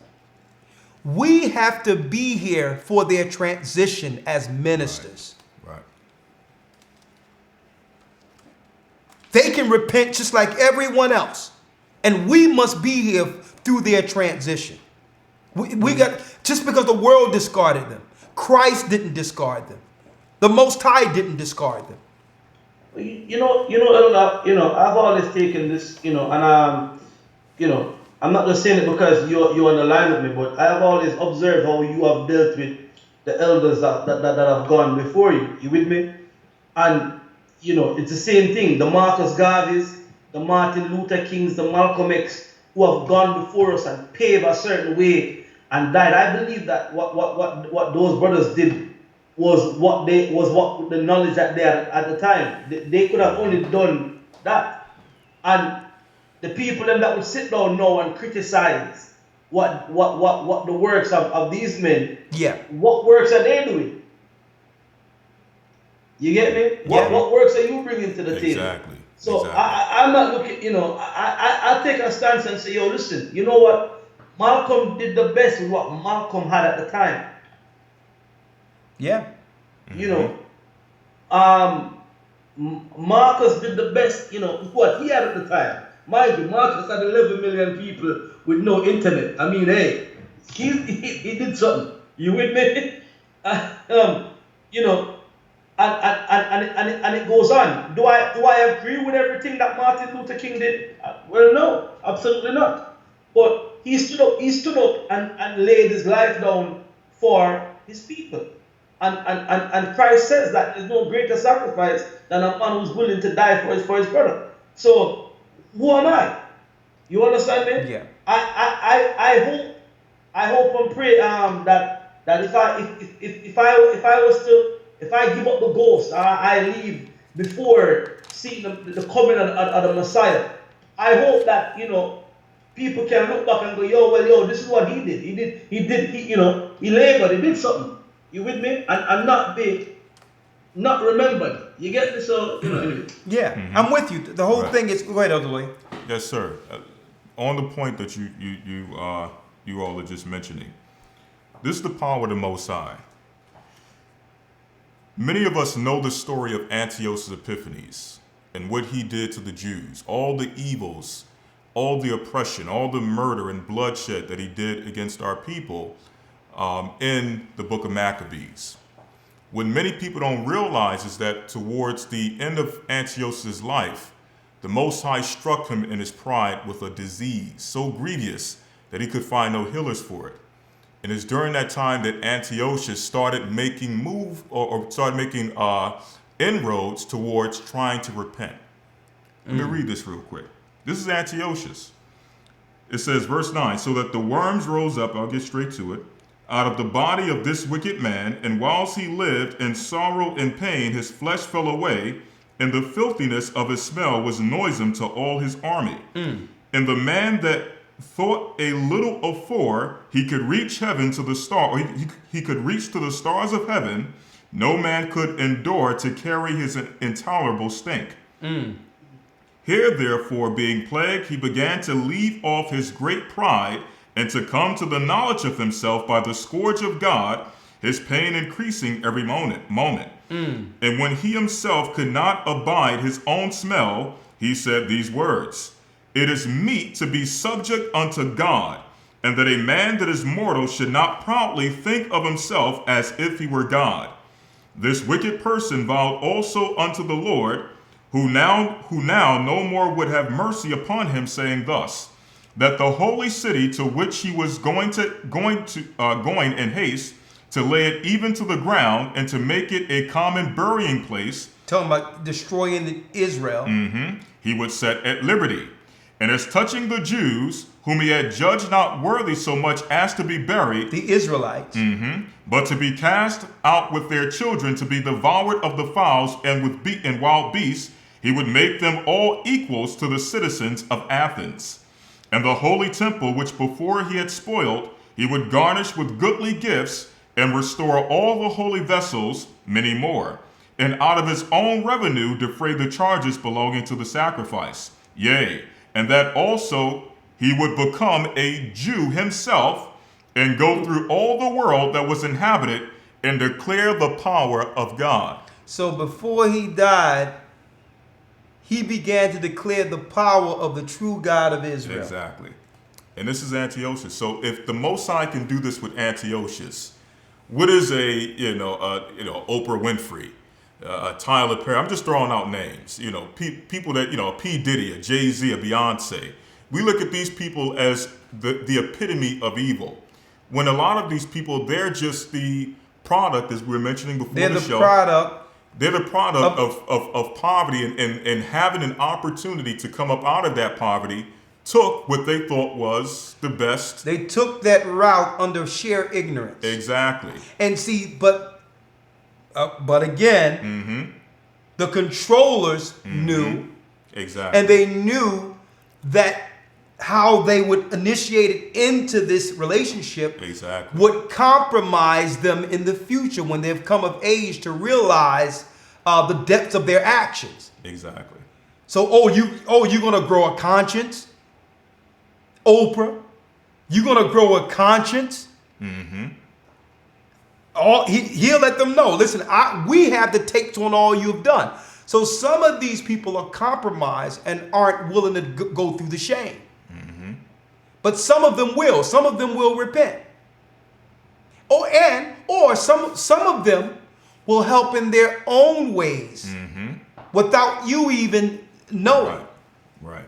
we have to be here for their transition as ministers. Right. They can repent just like everyone else. And we must be here through their transition. We got, just because the world discarded them, Christ didn't discard them. The Most High didn't discard them. I've always taken this, and I'm not just saying it because you're on the line with me, but I've always observed how you have dealt with the elders that have gone before you. You with me? And, it's the same thing. The Marcus Garveys, the Martin Luther Kings, the Malcolm X, who have gone before us and paved a certain way and died. I believe that what those brothers did was what the knowledge that they had at the time. They could have only done that. And the people them that would sit down now and criticize what the works of these men, what works are they doing? You get me? What works are you bringing to the table? Exactly. So I'm not looking, I take a stance and say, yo, listen, you know what? Malcolm did the best with what Malcolm had at the time. Yeah. Marcus did the best, with what he had at the time. Mind you, Marcus had 11 million people with no internet. I mean, hey, he did something. You with me? And it goes on. Do I agree with everything that Martin Luther King did? Well, no, absolutely not. But he stood up and laid his life down for his people. And Christ says that there's no greater sacrifice than a man who's willing to die for his brother. So who am I? You understand me? Yeah. I hope and pray that if I give up the ghost, I leave before seeing the coming of the Messiah. I hope that people can look back and go, this is what he did. He labored, he did something. You with me? And not remembered. You get this? So anyway. Yeah, I'm with you. The whole thing is, go ahead, Elder Rawchaa. Yes, sir. On the point that you all are just mentioning, this is the power of the Most High. Many of us know the story of Antiochus Epiphanes and what he did to the Jews, all the evils, all the oppression, all the murder and bloodshed that he did against our people in the book of Maccabees. What many people don't realize is that towards the end of Antiochus' life, the Most High struck him in his pride with a disease so grievous that he could find no healers for it. And it's during that time that Antiochus started making inroads towards trying to repent. Let me read this real quick. This is Antiochus. It says, verse 9, so that the worms rose up, I'll get straight to it, out of the body of this wicked man, and whilst he lived in sorrow and pain, his flesh fell away, and the filthiness of his smell was noisome to all his army. And the man that thought a little afore he could reach heaven to the star, or he could reach to the stars of heaven, no man could endure to carry his intolerable stink. Here, therefore, being plagued, he began to leave off his great pride and to come to the knowledge of himself by the scourge of God, his pain increasing every moment. And when he himself could not abide his own smell, he said these words, it is meet to be subject unto God, and that a man that is mortal should not proudly think of himself as if he were God. This wicked person vowed also unto the Lord, who now no more would have mercy upon him, saying thus, that the holy city to which he was going in haste, to lay it even to the ground, and to make it a common burying place. Talking about destroying Israel. He would set at liberty. And as touching the Jews, whom he had judged not worthy so much as to be buried, the Israelites, but to be cast out with their children, to be devoured of the fowls and with wild beasts, he would make them all equals to the citizens of Athens. And the holy temple, which before he had spoiled, he would garnish with goodly gifts, and restore all the holy vessels, many more, and out of his own revenue defray the charges belonging to the sacrifice. Yea, and that also he would become a Jew himself, and go through all the world that was inhabited, and declare the power of God. So before he died, he began to declare the power of the true God of Israel. Exactly. And this is Antiochus. So if the Most High can do this with Antiochus, what is Oprah Winfrey, Tyler Perry? I'm just throwing out names. People that P. Diddy, a Jay-Z, a Beyonce. We look at these people as the epitome of evil. When a lot of these people, they're just the product, as we were mentioning before the show. They're the product of poverty, and having an opportunity to come up out of that poverty, took what they thought was the best. They took that route under sheer ignorance. Exactly. And see, but again, the controllers knew. Exactly. And they knew that how they would initiate it into this relationship would compromise them in the future when they've come of age to realize the depths of their actions. Exactly. So, you're gonna grow a conscience, Oprah. You're gonna grow a conscience. He'll let them know. Listen, we have the takes on all you've done. So some of these people are compromised and aren't willing to go through the shame. But some of them will. Some of them will repent. Or some of them will help in their own ways without you even knowing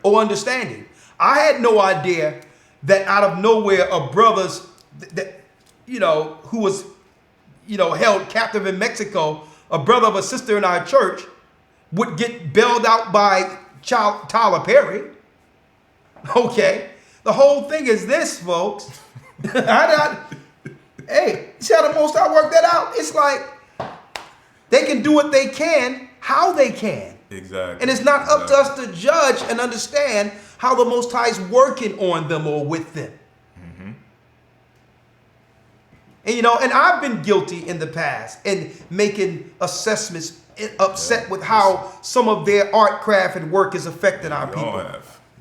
or understanding. I had no idea that out of nowhere a brother's who was held captive in Mexico, a brother of a sister in our church, would get bailed out by Tyler Perry. Okay. The whole thing is this, folks. Hey, see how the Most High worked that out? It's like they can do what they can, how they can. Exactly. And it's not up to us to judge and understand how the Most High is working on them or with them. And and I've been guilty in the past in making assessments, upset with how some of their art, craft, and work is affecting our people.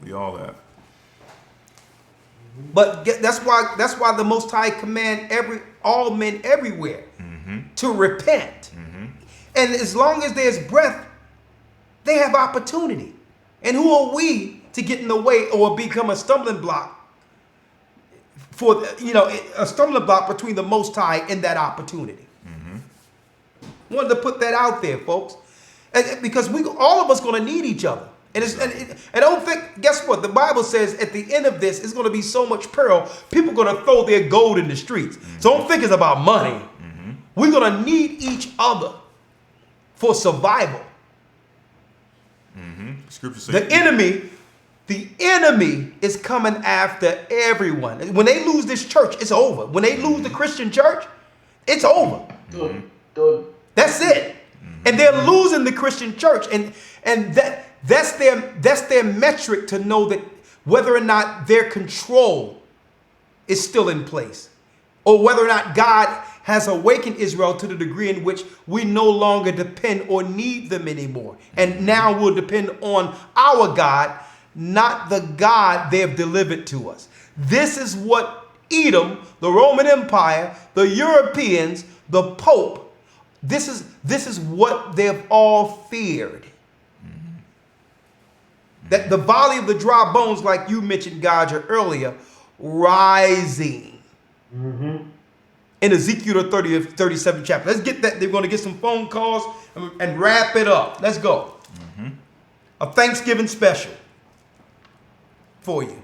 We all have. But that's why the Most High command all men everywhere to repent. And as long as there's breath, they have opportunity. And who are we to get in the way or become a stumbling block for a stumbling block between the Most High and that opportunity? Wanted to put that out there, folks, because all of us going to need each other. And don't think, guess what? The Bible says at the end of this, it's going to be so much peril, people are going to throw their gold in the streets. So don't think it's about money. We're going to need each other for survival. Scripture says the enemy is coming after everyone. When they lose this church, it's over. When they lose the Christian church, it's over. That's it. And they're losing the Christian church. And that's their metric to know that whether or not their control is still in place, or whether or not God has awakened Israel to the degree in which we no longer depend or need them anymore. And now we'll depend on our God, not the God they have delivered to us. This is what Edom, the Roman Empire, the Europeans, the Pope, this is what they've all feared. That the valley of the dry bones, like you mentioned, Gaja, earlier, rising. in Ezekiel the 30th, 37th chapter. Let's get that. They're going to get some phone calls and wrap it up. Let's go. A Thanksgiving special for you.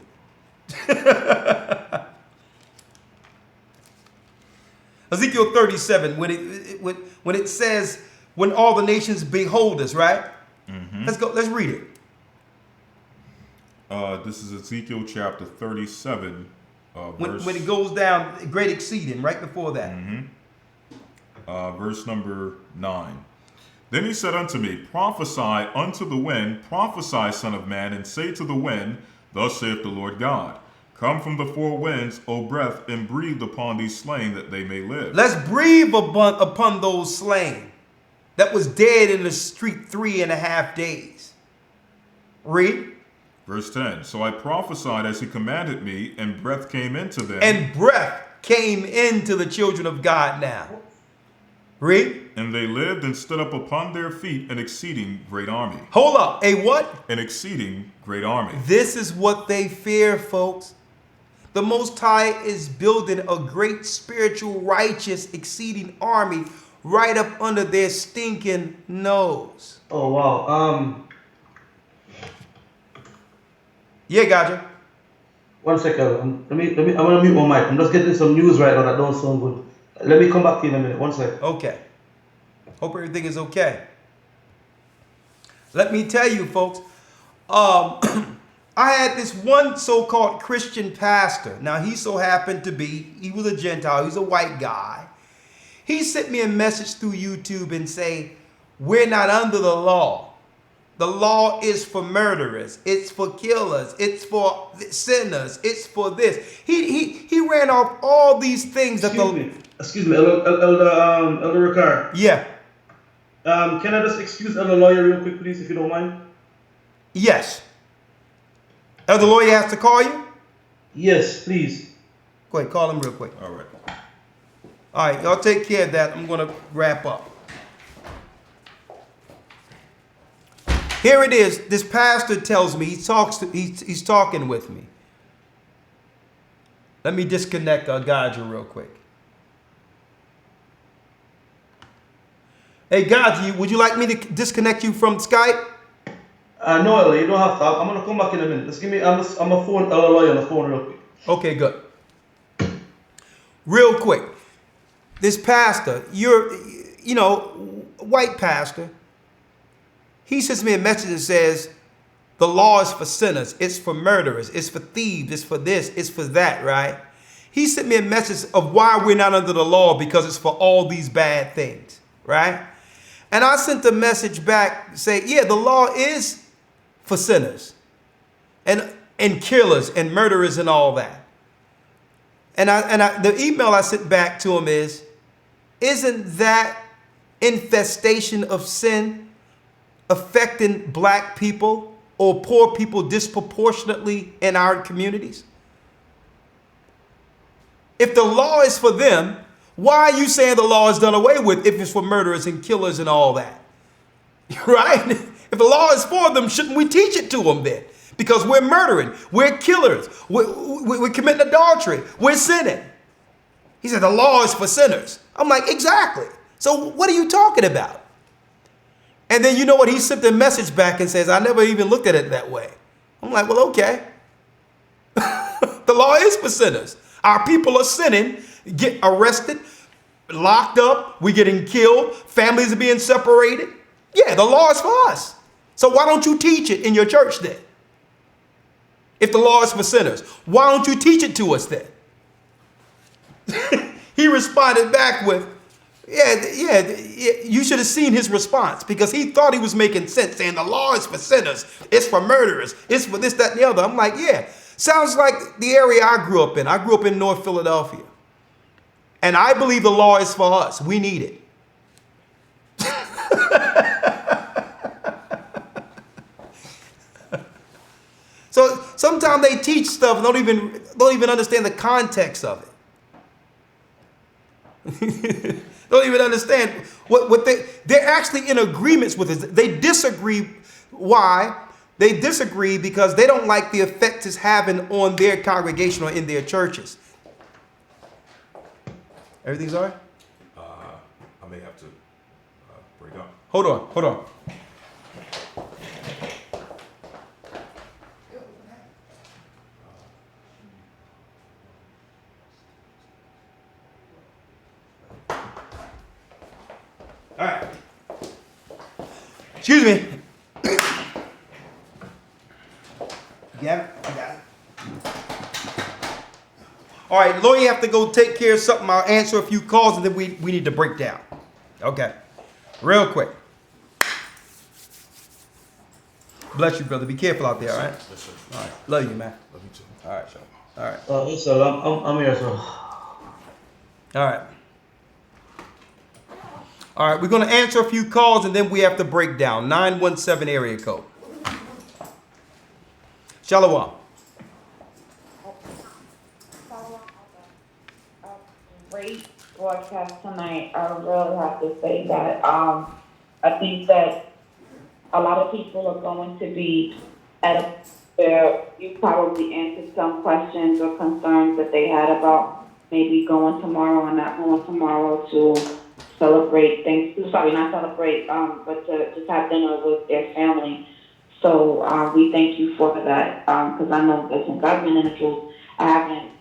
Ezekiel 37, when it says, when all the nations behold us, right? Let's go. Let's read it. This is Ezekiel chapter 37. When it goes down, great exceeding, right before that. Verse number 9. Then he said unto me, prophesy unto the wind, prophesy, son of man, and say to the wind, thus saith the Lord God, come from the four winds, O breath, and breathe upon these slain that they may live. Let's breathe upon those slain that was dead in the street 3.5 days. Read. Verse 10. So I prophesied as he commanded me, and breath came into them. And breath came into the children of God now. Read. And they lived and stood up upon their feet, an exceeding great army. Hold up. A what? An exceeding great army. This is what they fear, folks. The Most High is building a great spiritual, righteous, exceeding army right up under their stinking nose. Oh, wow. Yeah, gotcha. 1 second. I'm gonna mute my mic. I'm just getting some news right now that don't sound good. Let me come back to you in a minute. 1 second. Okay. Hope everything is okay. Let me tell you, folks. I had this one so-called Christian pastor. Now, he so happened to be, he was a Gentile. He's a white guy. He sent me a message through YouTube and say, we're not under the law. The law is for murderers. It's for killers. It's for sinners. It's for this. He ran off all these things that Excuse me, Elder Rawchaa. Yeah. Can I just excuse Elder Lawya real quick, please, if you don't mind? Yes. Elder Lawya has to call you? Yes, please. Go ahead, call him real quick. All right. All right, y'all take care of that. I'm going to wrap up. Here it is. This pastor tells me, he's talking with me. Let me disconnect Gadja real quick. Hey, Gadja, would you like me to disconnect you from Skype? No, Elder, you don't have to. I'm going to come back in a minute. Just give me, I'm a phone, Elder Lawya on the phone real quick. Okay, good. Real quick. This pastor, white pastor, he sends me a message that says, the law is for sinners, it's for murderers, it's for thieves, it's for this, it's for that, right? He sent me a message of why we're not under the law, because it's for all these bad things, right? And I sent the message back, say, yeah, the law is for sinners and killers and murderers and all that. And the email I sent back to him is, isn't that infestation of sin affecting black people or poor people disproportionately in our communities? If the law is for them, why are you saying the law is done away with if it's for murderers and killers and all that? Right? If the law is for them, shouldn't we teach it to them then? Because we're murdering, we're killers, we're committing adultery, we're sinning. He said the law is for sinners. I'm like, exactly. So what are you talking about? And then you know what? He sent the message back and says, I never even looked at it that way. I'm like, well, okay. The law is for sinners. Our people are sinning, get arrested, locked up, we're getting killed, families are being separated. Yeah, the law is for us. So why don't you teach it in your church then? If the law is for sinners, why don't you teach it to us then? He responded back with, yeah, you should have seen his response, because he thought he was making sense, saying the law is for sinners, it's for murderers, it's for this, that, and the other. I'm like, yeah, sounds like the area I grew up in. I grew up in North Philadelphia. And I believe the law is for us. We need it. So sometimes they teach stuff and don't even understand the context of it. Don't even understand what they're actually in agreements with us. They disagree. Why? They disagree because they don't like the effect it's having on their congregation or in their churches. Everything's all right? I may have to break up. Hold on. All right. Excuse me. Yeah, I got it. All right, Lawya, you have to go take care of something. I'll answer a few calls and then we need to break down. Okay. Real quick. Bless you, brother. Be careful out there, all right? Yes, sir. All right. Love you, man. Love you too. All right, sir. All right. Yes, sir. I'm here, sir. All right. All right, we're going to answer a few calls and then we have to break down. 917 area code. Shalom. Great broadcast tonight. I really have to say that I think that a lot of people are going to be at a where you probably answered some questions or concerns that they had about maybe going tomorrow or not going tomorrow to celebrate things. Sorry, not celebrate, but to just have dinner with their family. So we thank you for that because I know that since I've been in the truth, I haven't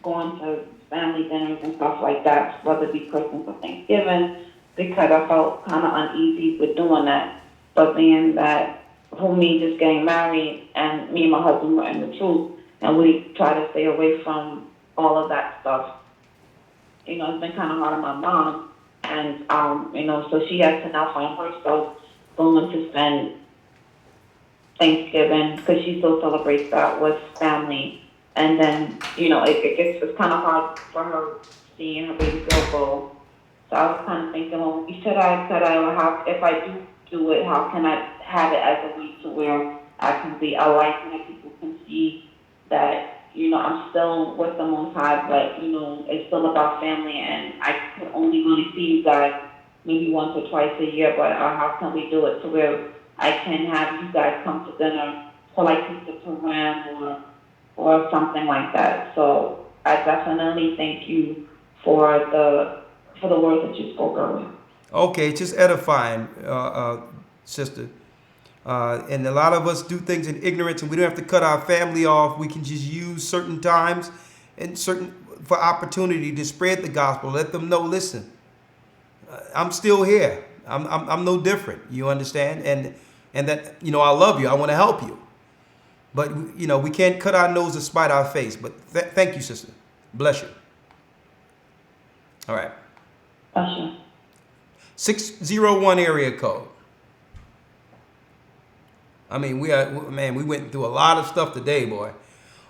gone to family dinners and stuff like that, whether it be Christmas or Thanksgiving, because I felt kind of uneasy with doing that. But being that for me just getting married and me and my husband were in the truth and we try to stay away from all of that stuff, you know, it's been kind of hard on my mom. And, you know, so she has to now find herself going to spend Thanksgiving because she still celebrates that with family. And then, you know, it's kind of hard for her seeing her baby girl go. So I was kind of thinking, well, should I, or how, if I do it, how can I have it as a way to where I can be a light and that people can see that, you know, I'm still with the Most High, but, you know, it's still about family and I could only really see you guys maybe once or twice a year, but how can we do it to where I can have you guys come to dinner for like pizza program or something like that. So I definitely thank you for the word that you spoke earlier. Okay, just edifying, sister. And a lot of us do things in ignorance and we don't have to cut our family off. We can just use certain times and for opportunity to spread the gospel. Let them know, listen, I'm still here. I'm no different. You understand? And that, you know, I love you. I want to help you. But, you know, we can't cut our nose to spite our face. But thank you, sister. Bless you. All right. Bless you. 601 area code. I mean, we went through a lot of stuff today, boy.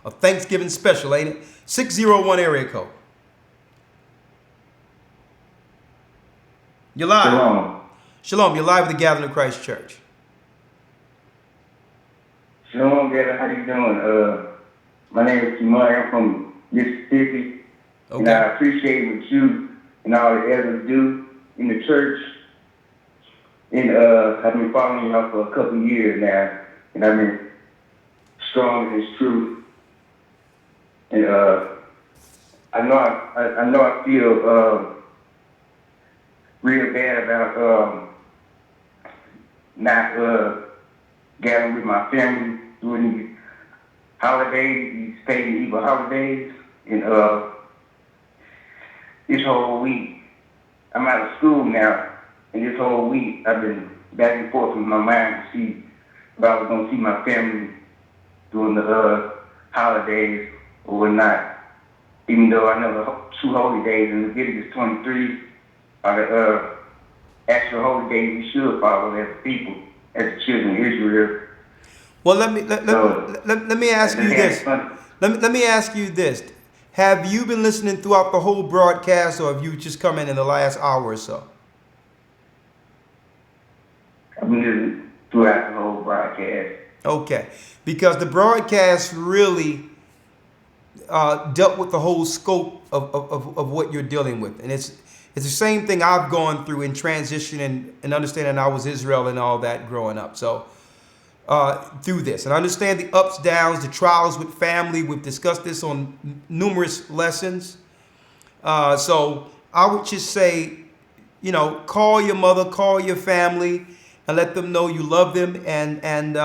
A Thanksgiving special, ain't it? 601 area code. You're live. Shalom. Shalom. You're live with the Gathering of Christ Church. Shalom, brother. How you doing? My name is Kimar. I'm from Mississippi. Okay. And I appreciate what you and all the elders do in the church. And I've been following y'all for a couple of years now. And I've been strong in this truth. And I know I feel real bad about not gathering with my family during these holidays, these pagan evil holidays. And this whole week, I'm out of school now, and this whole week I've been back and forth with my mind to see if I was going to see my family during the holidays or not. Even though I know the 2 holy days in Leviticus 23 are the actual holy days we should follow as people, as the children of Israel. Well, let me ask you this. Let me ask you this. Have you been listening throughout the whole broadcast, or have you just come in the last hour or so? I've been listening throughout the whole broadcast. Okay, because the broadcast really dealt with the whole scope of what you're dealing with, and it's the same thing I've gone through in transition and understanding I was Israel and all that growing up. So through this, and understand the ups, downs, the trials with family. We've discussed this on numerous lessons. So I would just say, you know, call your mother, call your family, and let them know you love them. And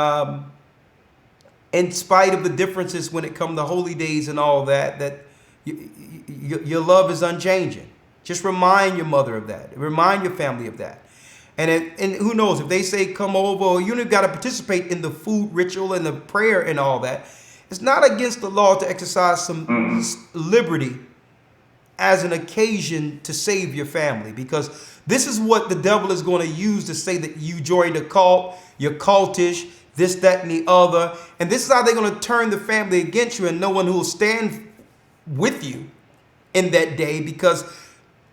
in spite of the differences when it comes to holy days and all that, your love is unchanging. Just remind your mother of that. Remind your family of that. And who knows, if they say come over, or you got to participate in the food ritual and the prayer and all that, it's not against the law to exercise some liberty as an occasion to save your family, because this is what the devil is going to use to say that you joined a cult, you're cultish, this, that, and the other. And this is how they're going to turn the family against you, and no one who will stand with you in that day, because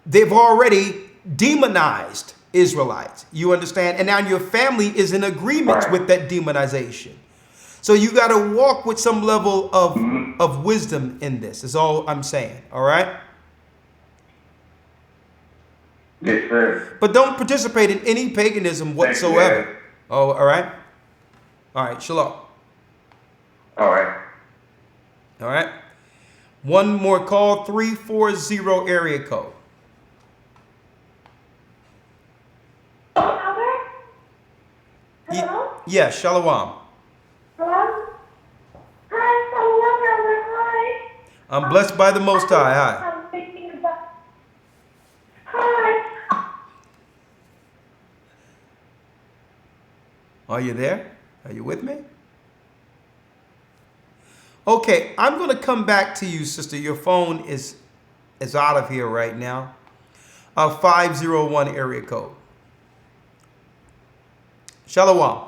they've already demonized Israelites. You understand? And now your family is in agreement with that demonization. So you got to walk with some level of wisdom in this, is all I'm saying. All right? Yes, sir. But don't participate in any paganism whatsoever. Oh, all right? All right, shalom. All right. All right. One more call, 340 area code. Hello? Yeah, shalom. Hello? Hi, Elder. Hi. I'm blessed by the Most High. Hi. I'm thinking about... Hi. Are you there? Are you with me? Okay, I'm going to come back to you, sister. Your phone is out of here right now. 501 area code. Shalom.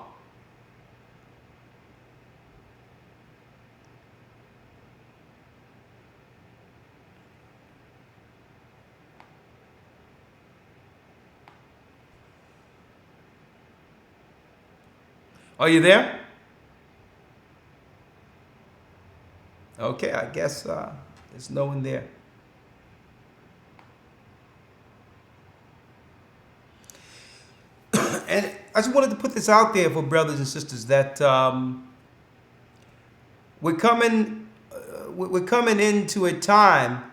Are you there? Okay, I guess there's no one there. And I just wanted to put this out there for brothers and sisters that we're coming into a time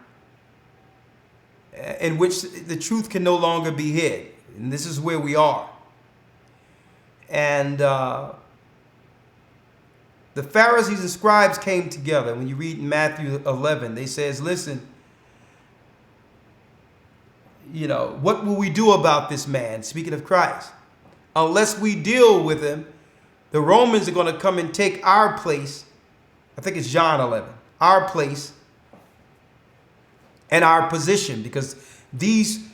in which the truth can no longer be hid, and this is where we are. And the Pharisees and scribes came together. When you read in Matthew 11, they says, listen, you know, what will we do about this man? Speaking of Christ. Unless we deal with him, the Romans are going to come and take our place. I think it's John 11. Our place and our position, because these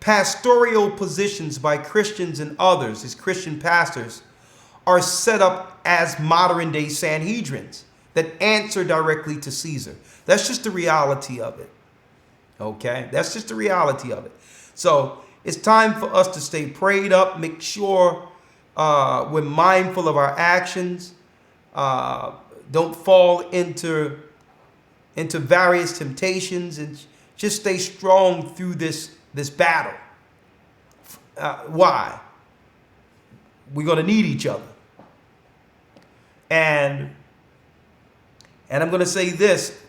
pastoral positions by Christians and others, as Christian pastors, are set up as modern day Sanhedrins that answer directly to Caesar. That's just the reality of it. Okay? That's just the reality of it. So it's time for us to stay prayed up, make sure we're mindful of our actions, don't fall into various temptations, and just stay strong through this battle. Why? We're going to need each other. And I'm going to say this.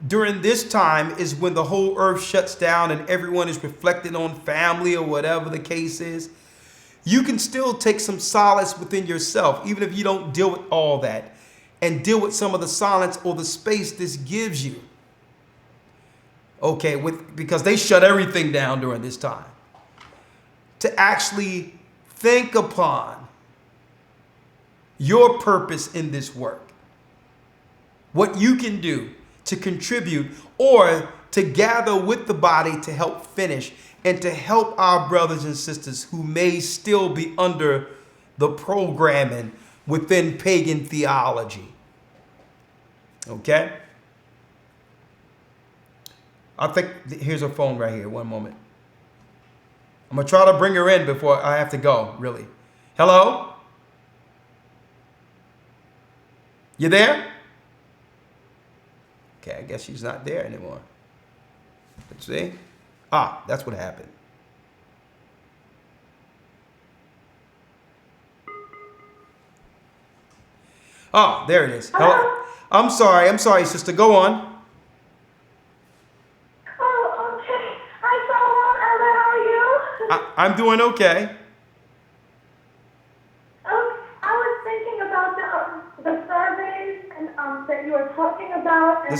During this time is when the whole earth shuts down and everyone is reflecting on family or whatever the case is. You can still take some solace within yourself, even if you don't deal with all that, and deal with some of the silence or the space this gives you. Okay, because they shut everything down during this time. To actually think upon your purpose in this work. What you can do to contribute or to gather with the body to help finish and to help our brothers and sisters who may still be under the programming within pagan theology. Okay? I think here's her phone right here. One moment. I'm going to try to bring her in before I have to go, really. Hello? You there? Okay, I guess she's not there anymore. Let's see. Ah, that's what happened. Oh, there it is. Hello? I'm sorry, sister. Go on. I'm doing okay. I was thinking about the surveys and that you were talking about, and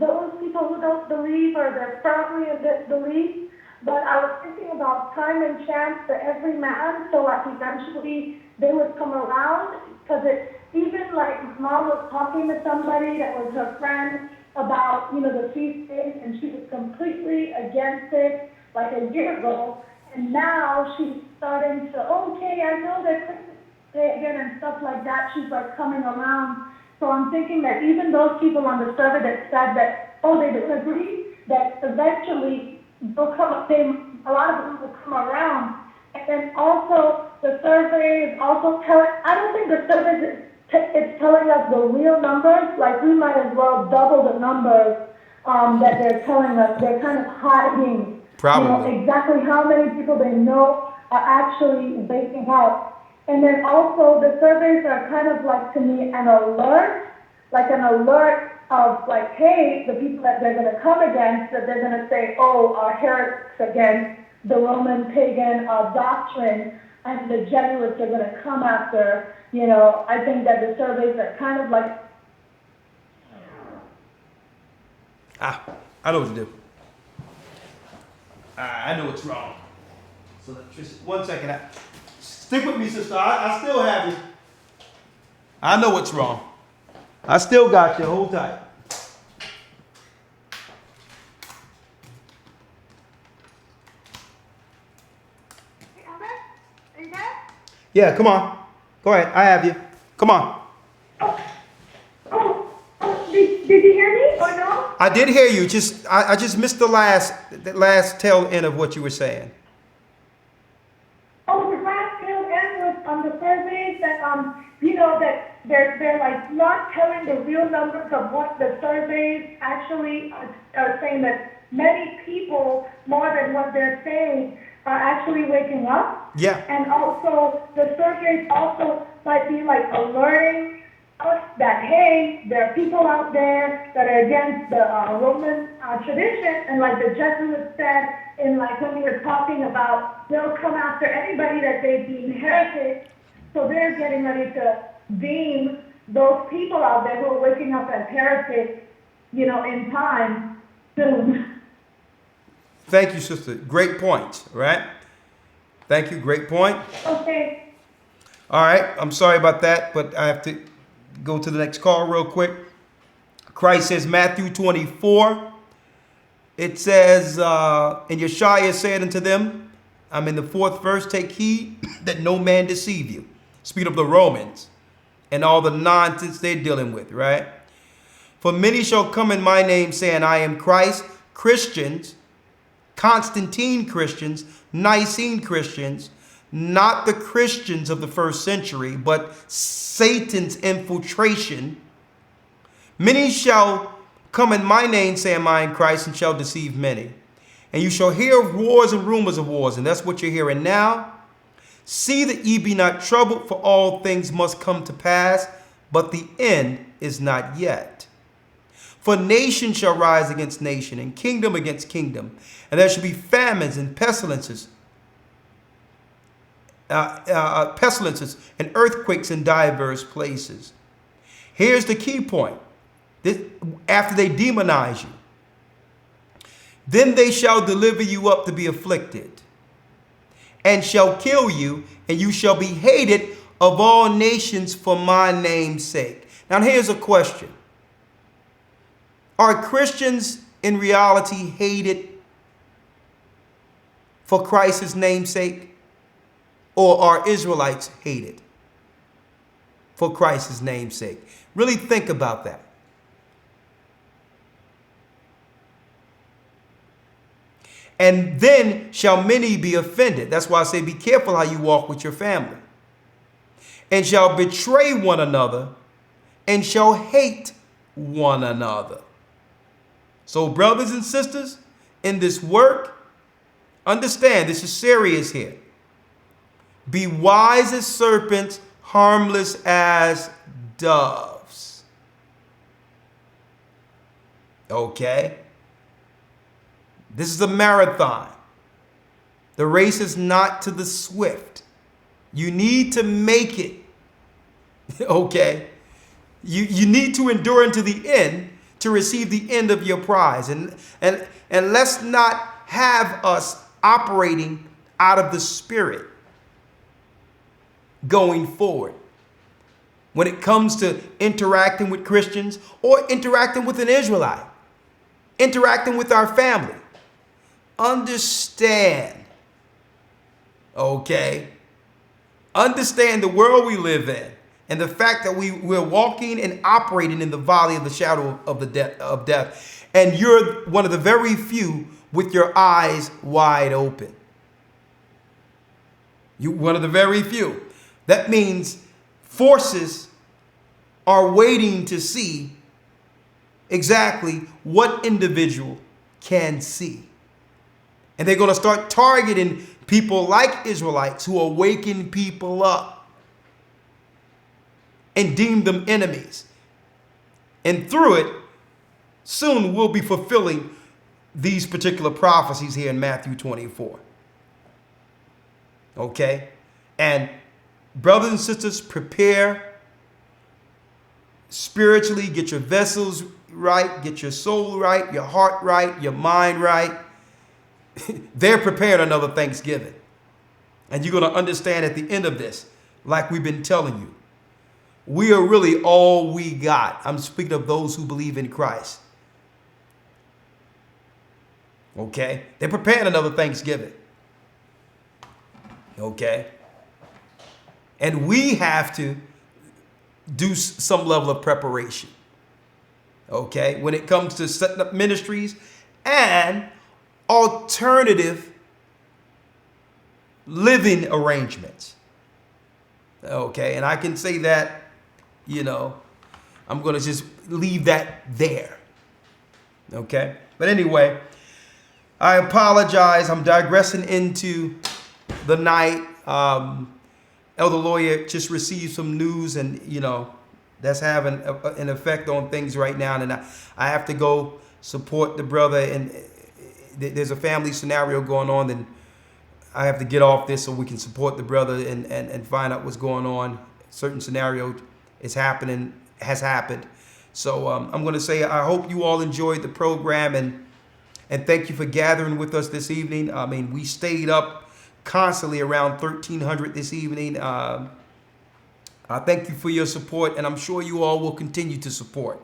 those people who don't believe or they're firmly in disbelief. But I was thinking about time and chance for every man, so like eventually they would come around. Because even like mom was talking to somebody that was her friend about the feast days, and she was completely against it like a year ago, and now she's starting to okay, I know they're Christmas Day again and stuff like that. She's like coming around. So I'm thinking that even those people on the survey that said that they don't agree, that eventually they'll come. A lot of them will come around. And then also the survey is also telling. I don't think the survey it's telling us the real numbers. Like we might as well double the numbers that they're telling us. They're kind of hiding. Probably. Exactly how many people they know are actually waking up. And then also the surveys are kind of like to me an alert of like, hey, the people that they're going to come against, that they're going to say, are heretics against the Roman pagan doctrine, and the Jesuits are going to come after. I think that the surveys are kind of like. I know what to do. I know what's wrong. So one second. Stick with me, sister. I still have you. I know what's wrong. I still got you. Hold tight. Are you there? Yeah, come on. Go ahead. I have you. Come on. Did you hear me or no? I did hear you. I just missed the last tail end of what you were saying. The last tail end was on the surveys that that they're like not telling the real numbers of what the surveys actually are saying, that many people, more than what they're saying, are actually waking up. Yeah. And also the surveys also might be like alerting us that, hey, there are people out there that are against the Roman tradition, and like the Jesuits said, in like when we were talking about, they'll come after anybody that they deem heretic. So they're getting ready to deem those people out there who are waking up as heretics, in time soon. Thank you, sister. Great point, right? Thank you. Great point. Okay. All right. I'm sorry about that, but I have to go to the next call real quick. Christ says, Matthew 24. It says, and Yeshua said unto them, I'm in the 4th verse, take heed that no man deceive you. Speak of the Romans and all the nonsense they're dealing with, right? For many shall come in my name saying, I am Christ. Christians, Constantine Christians, Nicene Christians, not the Christians of the 1st century, but Satan's infiltration. Many shall come in my name saying, I am Christ, and shall deceive many. And you shall hear of wars and rumors of wars, and that's what you're hearing now. See that ye be not troubled, for all things must come to pass, but the end is not yet. For nation shall rise against nation, and kingdom against kingdom, and there shall be famines and pestilences, and earthquakes in diverse places. Here's the key point. After they demonize you, then they shall deliver you up to be afflicted, and shall kill you, and you shall be hated of all nations for my name's sake. Now here's a question. Are Christians in reality hated for Christ's name's sake? Or are Israelites hated for Christ's name's sake? Really think about that. And then shall many be offended. That's why I say be careful how you walk with your family. And shall betray one another, and shall hate one another. So brothers and sisters, in this work, understand this is serious here. Be wise as serpents, harmless as doves. Okay? This is a marathon. The race is not to the swift. You need to make it. Okay? You need to endure unto the end to receive the end of your prize. And let's not have us operating out of the Spirit going forward. When it comes to interacting with Christians or interacting with an Israelite, interacting with our family, understand, okay? Understand the world we live in and the fact that we're walking and operating in the valley of the shadow of death. And you're one of the very few with your eyes wide open. You're one of the very few. That means forces are waiting to see exactly what individual can see. And they're going to start targeting people like Israelites who awaken people up and deem them enemies. And through it, soon we'll be fulfilling these particular prophecies here in Matthew 24. Okay? And brothers and sisters, prepare spiritually, get your vessels right, get your soul right, your heart right, your mind right. They're preparing another Thanksgiving. And you're going to understand at the end of this, like we've been telling you, we are really all we got. I'm speaking of those who believe in Christ. Okay? They're preparing another Thanksgiving. Okay? And we have to do some level of preparation. Okay? When it comes to setting up ministries and alternative living arrangements. Okay? And I can say that, you know, I'm going to just leave that there. Okay? But anyway, I apologize. I'm digressing into the night. Elder Lawya just received some news, and you know that's having an effect on things right now. And I have to go support the brother. And there's a family scenario going on. Then I have to get off this so we can support the brother and find out what's going on. Certain scenario has happened. So I'm going to say I hope you all enjoyed the program and thank you for gathering with us this evening. I mean, we stayed up constantly around 1300 this evening. I thank you for your support, and I'm sure you all will continue to support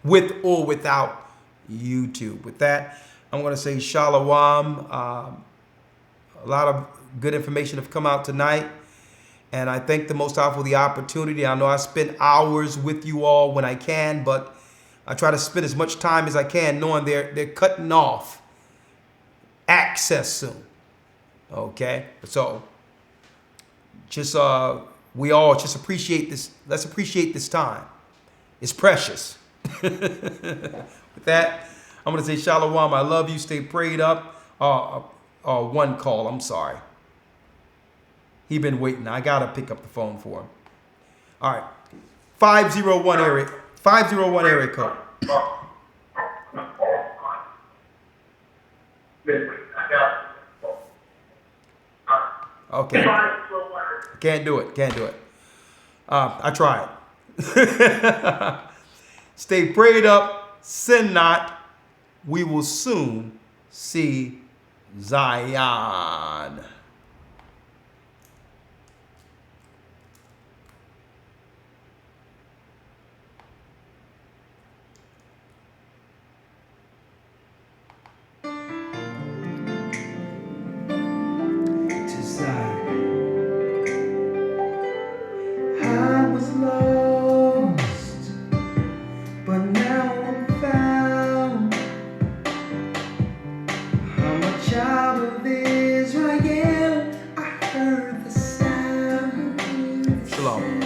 with or without YouTube. With that, I'm going to say shalom. A lot of good information have come out tonight, and I thank the Most High for the opportunity. I know I spend hours with you all when I can, but I try to spend as much time as I can knowing they're cutting off access soon. Okay, so just we all just appreciate this. Let's appreciate this time. It's precious. With that, I'm gonna say shalom. I love you. Stay prayed up. One call. I'm sorry. He been waiting. I gotta pick up the phone for him. All right, 501 area. 501 area code. Okay. Can't do it. I tried. Stay prayed up. Sin not. We will soon see Zion. Lost, but now I'm found. I'm a child of Israel. I heard the sound. Shalom.